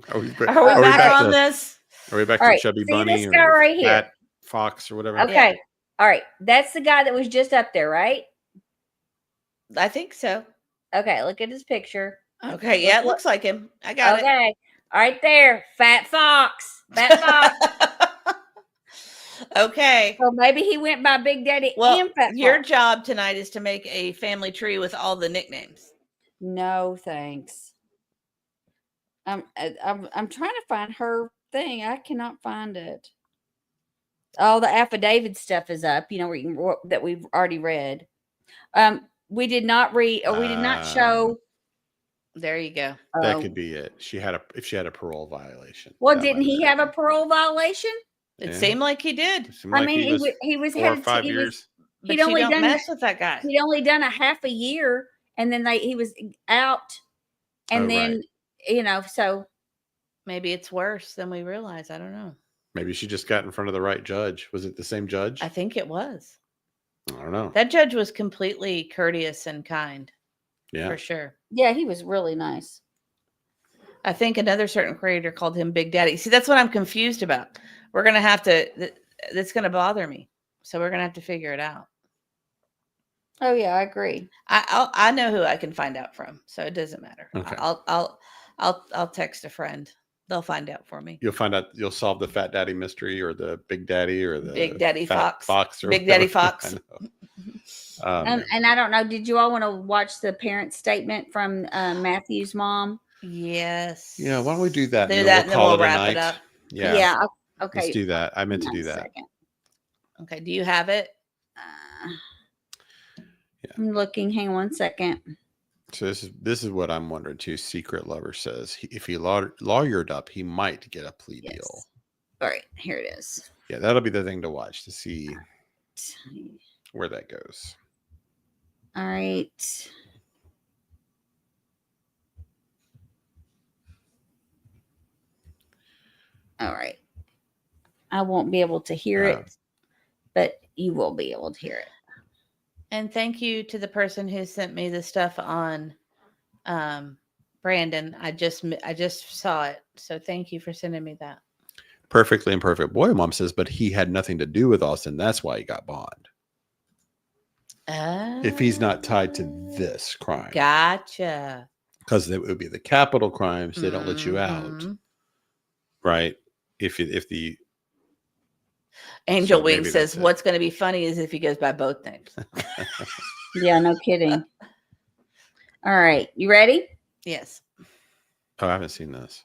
Are we back on this? Are we back to Chubby Bunny or right here. Fat Fox or whatever? Okay. Yeah. All right. That's the guy that was just up there, right? I think so. Okay. Look at his picture. Okay. Yeah, it looks like him. I got it. Okay. Right there. Fat Fox. Fat Fox. Okay. So maybe he went by Big Daddy and Fat Fox. Your job tonight is to make a family tree with all the nicknames. No, thanks. I'm trying to find her thing. I cannot find it. All the affidavit stuff is up, that we've already read. We did not read, or we did not show. There you go. That could be it. If she had a parole violation. Well, didn't he have a parole violation? It seemed like he did. I mean, he was 4 or 5 years. He'd only done mess with that guy. He'd only done a half a year, and then he was out, and then so maybe it's worse than we realize. I don't know. Maybe she just got in front of the right judge. Was it the same judge? I think it was. I don't know. That judge was completely courteous and kind. Yeah, for sure. Yeah, he was really nice. I think another certain creator called him Big Daddy. See, that's what I'm confused about. We're going to have to, that's going to bother me. So we're going to have to figure it out. Oh yeah, I agree. I know who I can find out from. So it doesn't matter. Okay. I'll text a friend. They'll find out for me. You'll find out. You'll solve the Fat Daddy mystery, or the Big Daddy, or the Big Daddy Fat Fox, or Big Daddy Fox. And I don't know. Did you all want to watch the parent statement from Matthew's mom? Yes. Yeah. Why don't we do that? Do that, and then we'll wrap it up. Yeah. Yeah. Okay. Let's do that. I meant to do that. Second. Okay. Do you have it? I'm looking. Hang on 1 second. So this is what I'm wondering too. Secret Lover says if he lawyered up, he might get a plea deal. All right, here it is. Yeah, that'll be the thing to watch to see where that goes. All right. All right. I won't be able to hear it, but you will be able to hear it. And thank you to the person who sent me the stuff on Brandon. I just saw it. So thank you for sending me that. Perfectly Imperfect Boy Mom says, but he had nothing to do with Austin. That's why he got bond. If he's not tied to this crime. Gotcha. Because it would be the capital crimes. They don't let you out. Right? If the Angel so Wing says, what's going to be funny is if he goes by both names. Yeah, no kidding. All right. You ready? Yes. Oh, I haven't seen this.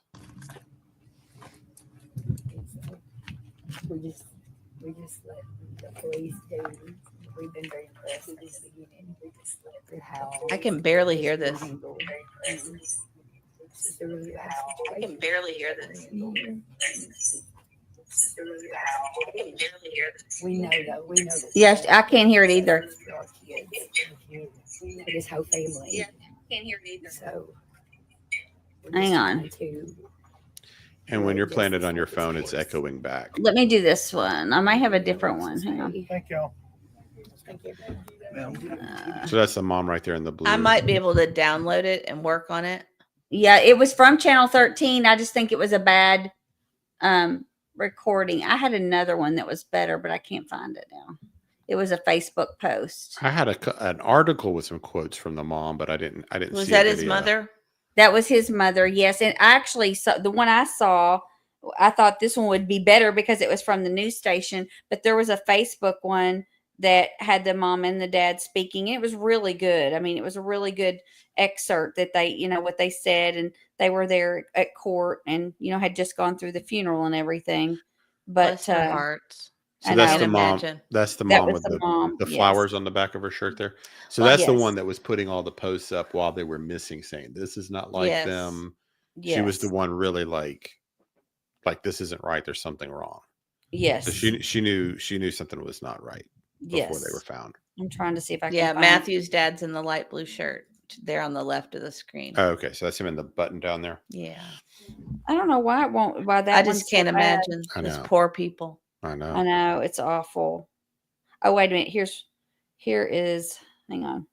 We just let the police do. We've been very impressed at the beginning. We just let how I can barely hear this. I can barely hear this. We know though. We know that. Yes, I can't hear it either. His whole family. Yeah, can't hear it either. So hang on. And when you're playing it on your phone, it's echoing back. Let me do this one. I might have a different one. Hang on. Thank y'all. So that's the mom right there in the blue. I might be able to download it and work on it. Yeah, it was from Channel 13. I just think it was a bad recording. I had another one that was better, but I can't find it now. It was a Facebook post. I had an article with some quotes from the mom, but I didn't. Was see that a his video. mother? That was his mother. Yes, and I actually saw the one I saw. I thought this one would be better because it was from the news station, but there was a Facebook one that had the mom and the dad speaking. It was really good. I mean, it was a really good excerpt that they, what they said, and they were there at court and, had just gone through the funeral and everything. But Bless her heart. So that's the mom. That's the mom with the yes. flowers on the back of her shirt there. So that's the one that was putting all the posts up while they were missing, saying this is not like them. She was the one really like this isn't right. There's something wrong. Yes. So she knew something was not right before they were found. I'm trying to see if I can. Yeah, find Matthew's dad's in the light blue shirt there on the left of the screen. Oh, okay, so that's him in the button down there. Yeah. I don't know why it won't. Why that? I just can't imagine those poor people. I know. I know, it's awful. Oh, wait a minute. Here is. Hang on.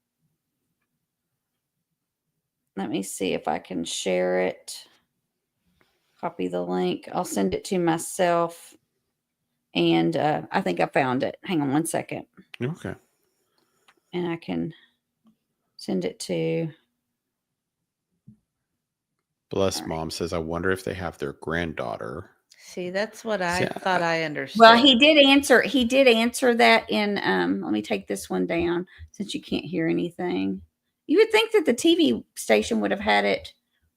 Let me see if I can share it. Copy the link. I'll send it to myself. And I think I found it. Hang on 1 second. Okay. And I can send it to. Bless Mom says, I wonder if they have their granddaughter. See, that's what I thought I understood. Well, he did answer that in let me take this one down since you can't hear anything. You would think that the TV station would have had it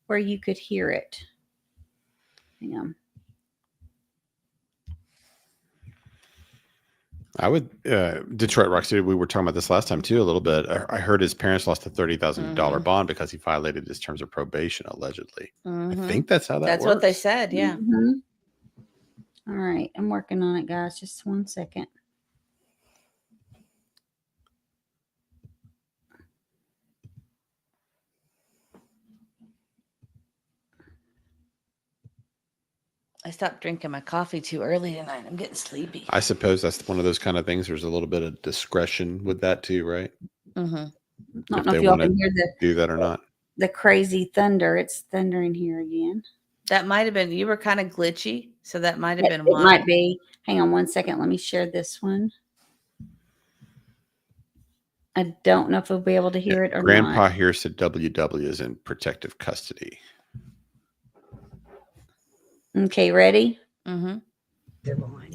where you could hear it. Hang on. I would Detroit Rock City. We were talking about this last time too, a little bit. I heard his parents lost a $30,000 bond because he violated his terms of probation, allegedly. I think that's how that's works. what they said. Yeah. Mm-hmm. All right, I'm working on it, guys. Just 1 second. I stopped drinking my coffee too early tonight. I'm getting sleepy. I suppose that's one of those kind of things. There's a little bit of discretion with that too, right? Mm-hmm. I If don't know they if y'all want to can hear do that or not. the crazy thunder. It's thundering here again. That might have been, you were kind of glitchy. So that might have been It why. might be. Hang on 1 second. Let me share this one. I don't know if we'll be able to hear it or Grandpa not. here said WW is in protective custody. Okay, ready? Mm-hmm.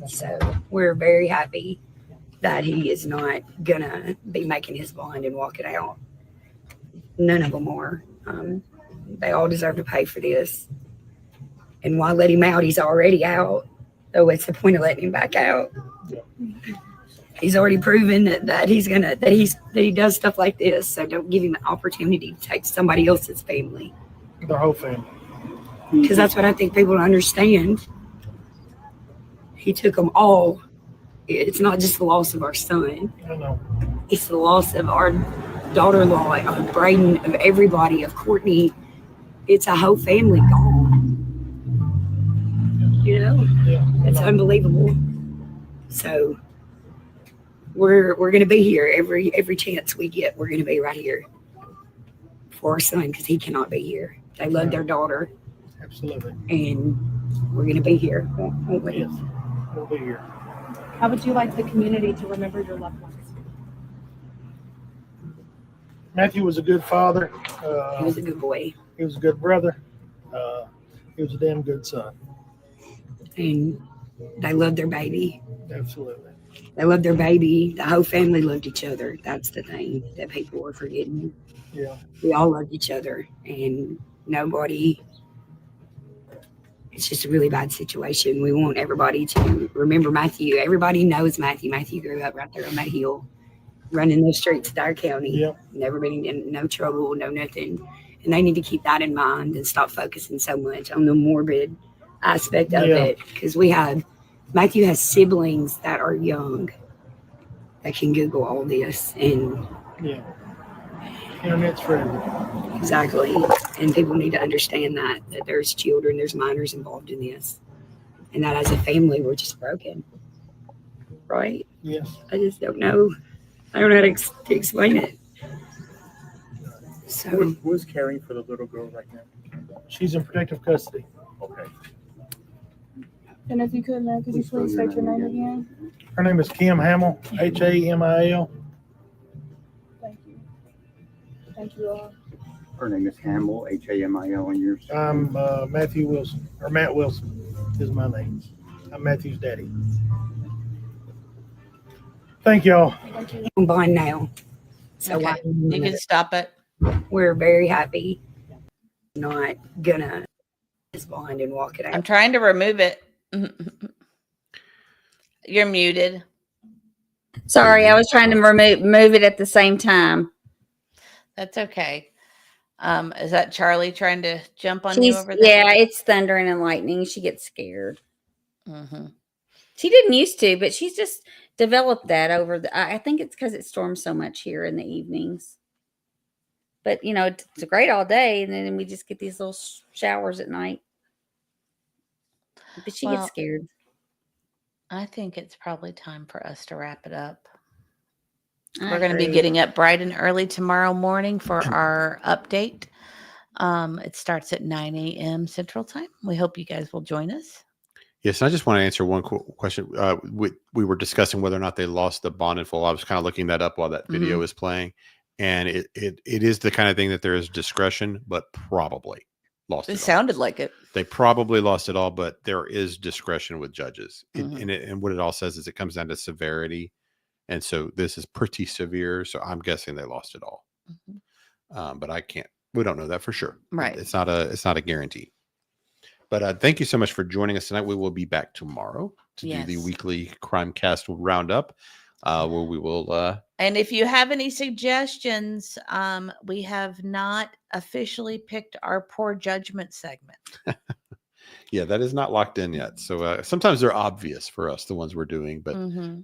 So we're very happy that he is not gonna be making his bond and walking out. None of them are. They all deserve to pay for this. And why let him out? He's already out. So what's the point of letting him back out? He's already proven that he does stuff like this. So don't give him an opportunity to take somebody else's family. Their whole family. Because that's what I think people don't understand. He took them all. It's not just the loss of our son. I know. It's the loss of our daughter-in-law, of Braydon, of everybody, of Cortney. It's a whole family gone. You know? Yeah, it's unbelievable. So we're gonna be here every chance we get. We're gonna be right here for our son because he cannot be here. They love their daughter. Absolutely. And we're gonna be here, won't we? Yes, we'll be here. How would you like the community to remember your loved ones? Matthew was a good father. He was a good boy. He was a good brother. He was a damn good son. And they loved their baby. Absolutely. They loved their baby. The whole family loved each other. That's the thing that people were forgetting. Yeah. We all loved each other, and nobody. It's just a really bad situation. We want everybody to remember Matthew. Everybody knows Matthew. Matthew grew up right there on that hill, running the streets of Dyer County. Yep. Never been in no trouble, no nothing. And they need to keep that in mind and stop focusing so much on the morbid aspect of it. Because Matthew has siblings that are young that can Google all this. And yeah, internet's for everything. Exactly. And people need to understand that there's children, there's minors involved in this. And that as a family, we're just broken. Right? Yes. I just don't know. I don't know how to explain it. So who's caring for the little girl right now? She's in protective custody. Okay. And if you could you please state your name again? Her name is Kim Hamill, Hamil. Thank you. Thank you all. Her name is Hamill, Hamil, and yours? I'm Matthew Wilson, or Matt Wilson is my name. I'm Matthew's daddy. Thank y'all. I'm bond now. So Okay. You can stop it. We're very happy. Not gonna just bond and walk it out. I'm trying to remove it. You're muted. Sorry, I was trying to move it at the same time. That's okay. Is that Charlie trying to jump on you over there? Yeah, it's thundering and lightning. She gets scared. Mm-hmm. She didn't used to, but she's just developed that over I think it's because it storms so much here in the evenings. But, you know, it's great all day, and then we just get these little showers at night. But she gets scared. I think it's probably time for us to wrap it up. I We're going to be agree. getting up bright and early tomorrow morning for our update. It starts at 9 a.m. Central Time. We hope you guys will join us. Yes, and I just want to answer one question. We were discussing whether or not they lost the bond in full. I was kind of looking that up while that video was playing, and it is the kind of thing that there is discretion, but probably lost it. It sounded like it. They probably lost it all, but there is discretion with judges, and what it all says is it comes down to severity, and so this is pretty severe. So I'm guessing they lost it all, but we don't know that for sure. Right? It's not a guarantee. But thank you so much for joining us tonight. We will be back tomorrow to do the weekly Crimecast roundup, where we will. And if you have any suggestions, we have not officially picked our poor judgment segment. Yeah, that is not locked in yet. So sometimes they're obvious for us, the ones we're doing, but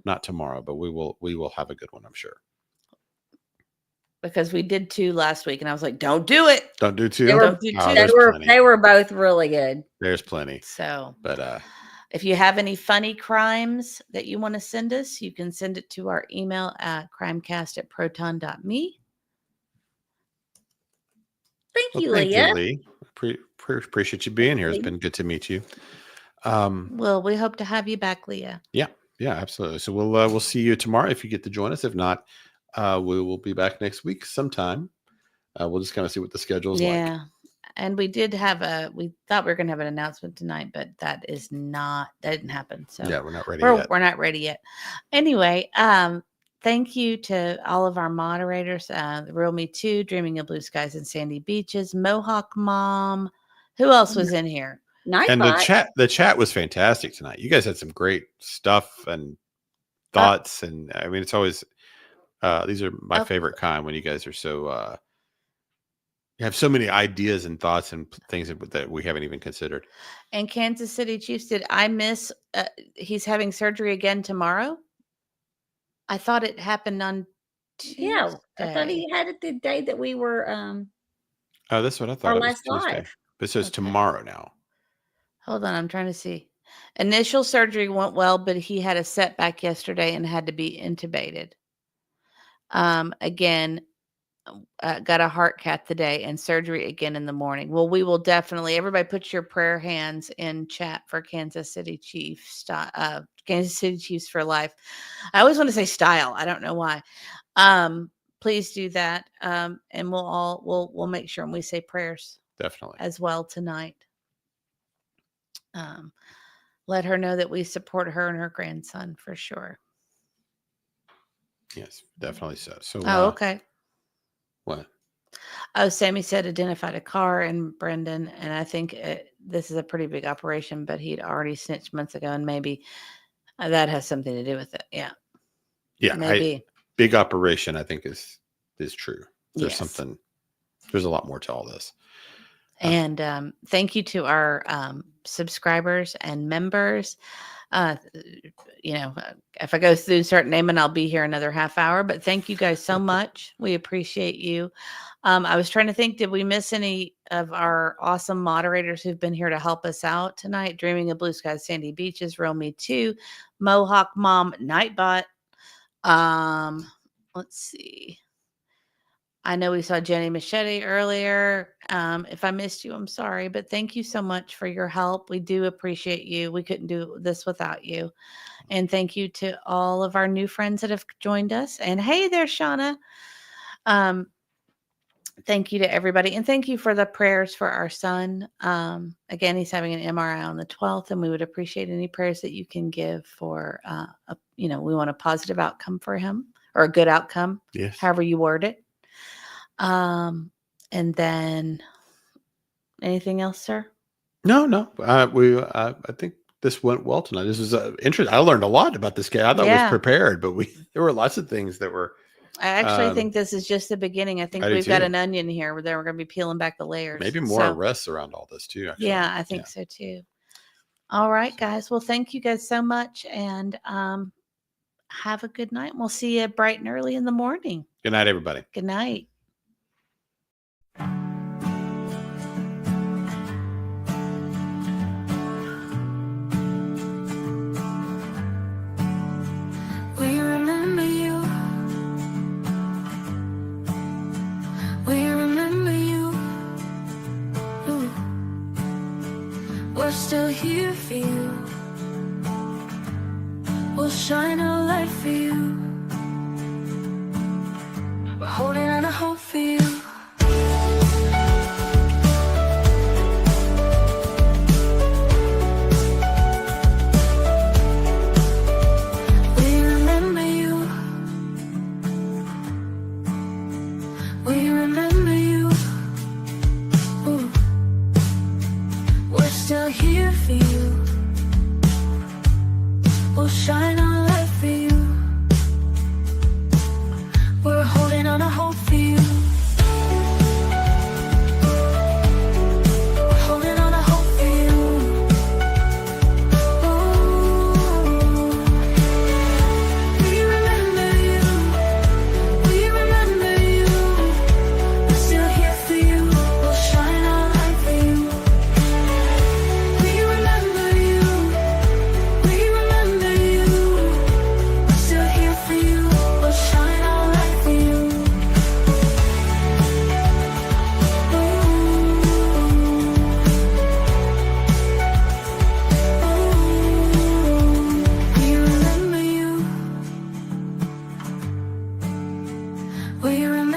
not tomorrow. But we will have a good one, I'm sure. Because we did 2 last week, and I was like, "Don't do it. Don't do 2. Don't do 2." They were both really good. There's plenty. So, but if you have any funny crimes that you want to send us, you can send it to our email at crimecast@proton.me. Thank you, thank Leah. you, Lee. Appreciate you being here. It's been good to meet you. Well, we hope to have you back, Leah. Yeah, absolutely. So we'll see you tomorrow if you get to join us. If not, we will be back next week sometime. We'll just kind of see what the schedule is like. Yeah. And we did we thought we were going to have an announcement tonight, but that didn't happen. So yeah, we're not ready yet. We're not ready yet. Anyway, thank you to all of our moderators, The Real Me Too, Dreaming of Blue Skies and Sandy Beaches, Mohawk Mom. Who else was in here? And the chat was fantastic tonight. You guys had some great stuff, and thoughts. And I mean, it's always, these are my favorite kind when you guys are so, you have so many ideas and thoughts and things that we haven't even considered. And Kansas City Chiefs, did I miss? He's having surgery again tomorrow. I thought it happened on Tuesday. Yeah, I thought he had it the day that we were Oh, that's what I thought. our It was last Tuesday. live. But it says Okay. tomorrow now. Hold on, I'm trying to see. Initial surgery went well, but he had a setback yesterday and had to be intubated. Again, got a heart cath today and surgery again in the morning. Well, we will definitely, everybody put your prayer hands in chat for Kansas City Chiefs, Kansas City Chiefs for life. I always want to say style. I don't know why. Please do that. And we'll make sure and we say prayers Definitely as well tonight. Let her know that we support her and her grandson for sure. Yes, definitely so. So, Okay. What? Oh, Sammy said identified a car in Brendan, and I think this is a pretty big operation, but he'd already snitched months ago, and maybe that has something to do with it. Yeah. Yeah. Maybe. Big operation, I think is true. There's Yes. something, there's a lot more to all this. And thank you to our subscribers and members. If I go through and start naming, I'll be here another half hour, but thank you guys so much. We appreciate you. I was trying to think, did we miss any of our awesome moderators who've been here to help us out tonight? Dreaming of Blue Skies, Sandy Beaches, Roll Me Too, Mohawk Mom, Nightbot. Let's see. I know we saw Jenny Machete earlier. If I missed you, I'm sorry, but thank you so much for your help. We do appreciate you. We couldn't do this without you. And thank you to all of our new friends that have joined us. And hey there, Shauna. Thank you to everybody. And thank you for the prayers for our son. Again, he's having an MRI on the 12th, and we would appreciate any prayers that you can give for, we want a positive outcome for him, or a good outcome. Yes. However you word it. And then anything else, sir? No. I think this went well tonight. This was interesting. I learned a lot about this guy. I thought I was prepared, but there were lots of things that were. I actually think this is just the beginning. I think we've got an onion here where we're going to be peeling back the layers. Maybe more arrests around all this too. Actually. Yeah, I think so too. All right, guys. Well, thank you guys so much, and have a good night. We'll see you bright and early in the morning. Good night, everybody. Good night. We remember you. We remember you. Ooh. We're still here for you. We'll shine a light for you. We're holding on to hope for you. We remember you. We remember you. Ooh. We're still here for you. We'll shine our light for you. We're holding on to hope for you. We're holding on to hope for you. Ooh. We remember you. We remember you. We're still here for you. We'll shine our light for you. We remember you. We remember you. We're still here for you. We'll shine our light for you. We remember you. We remember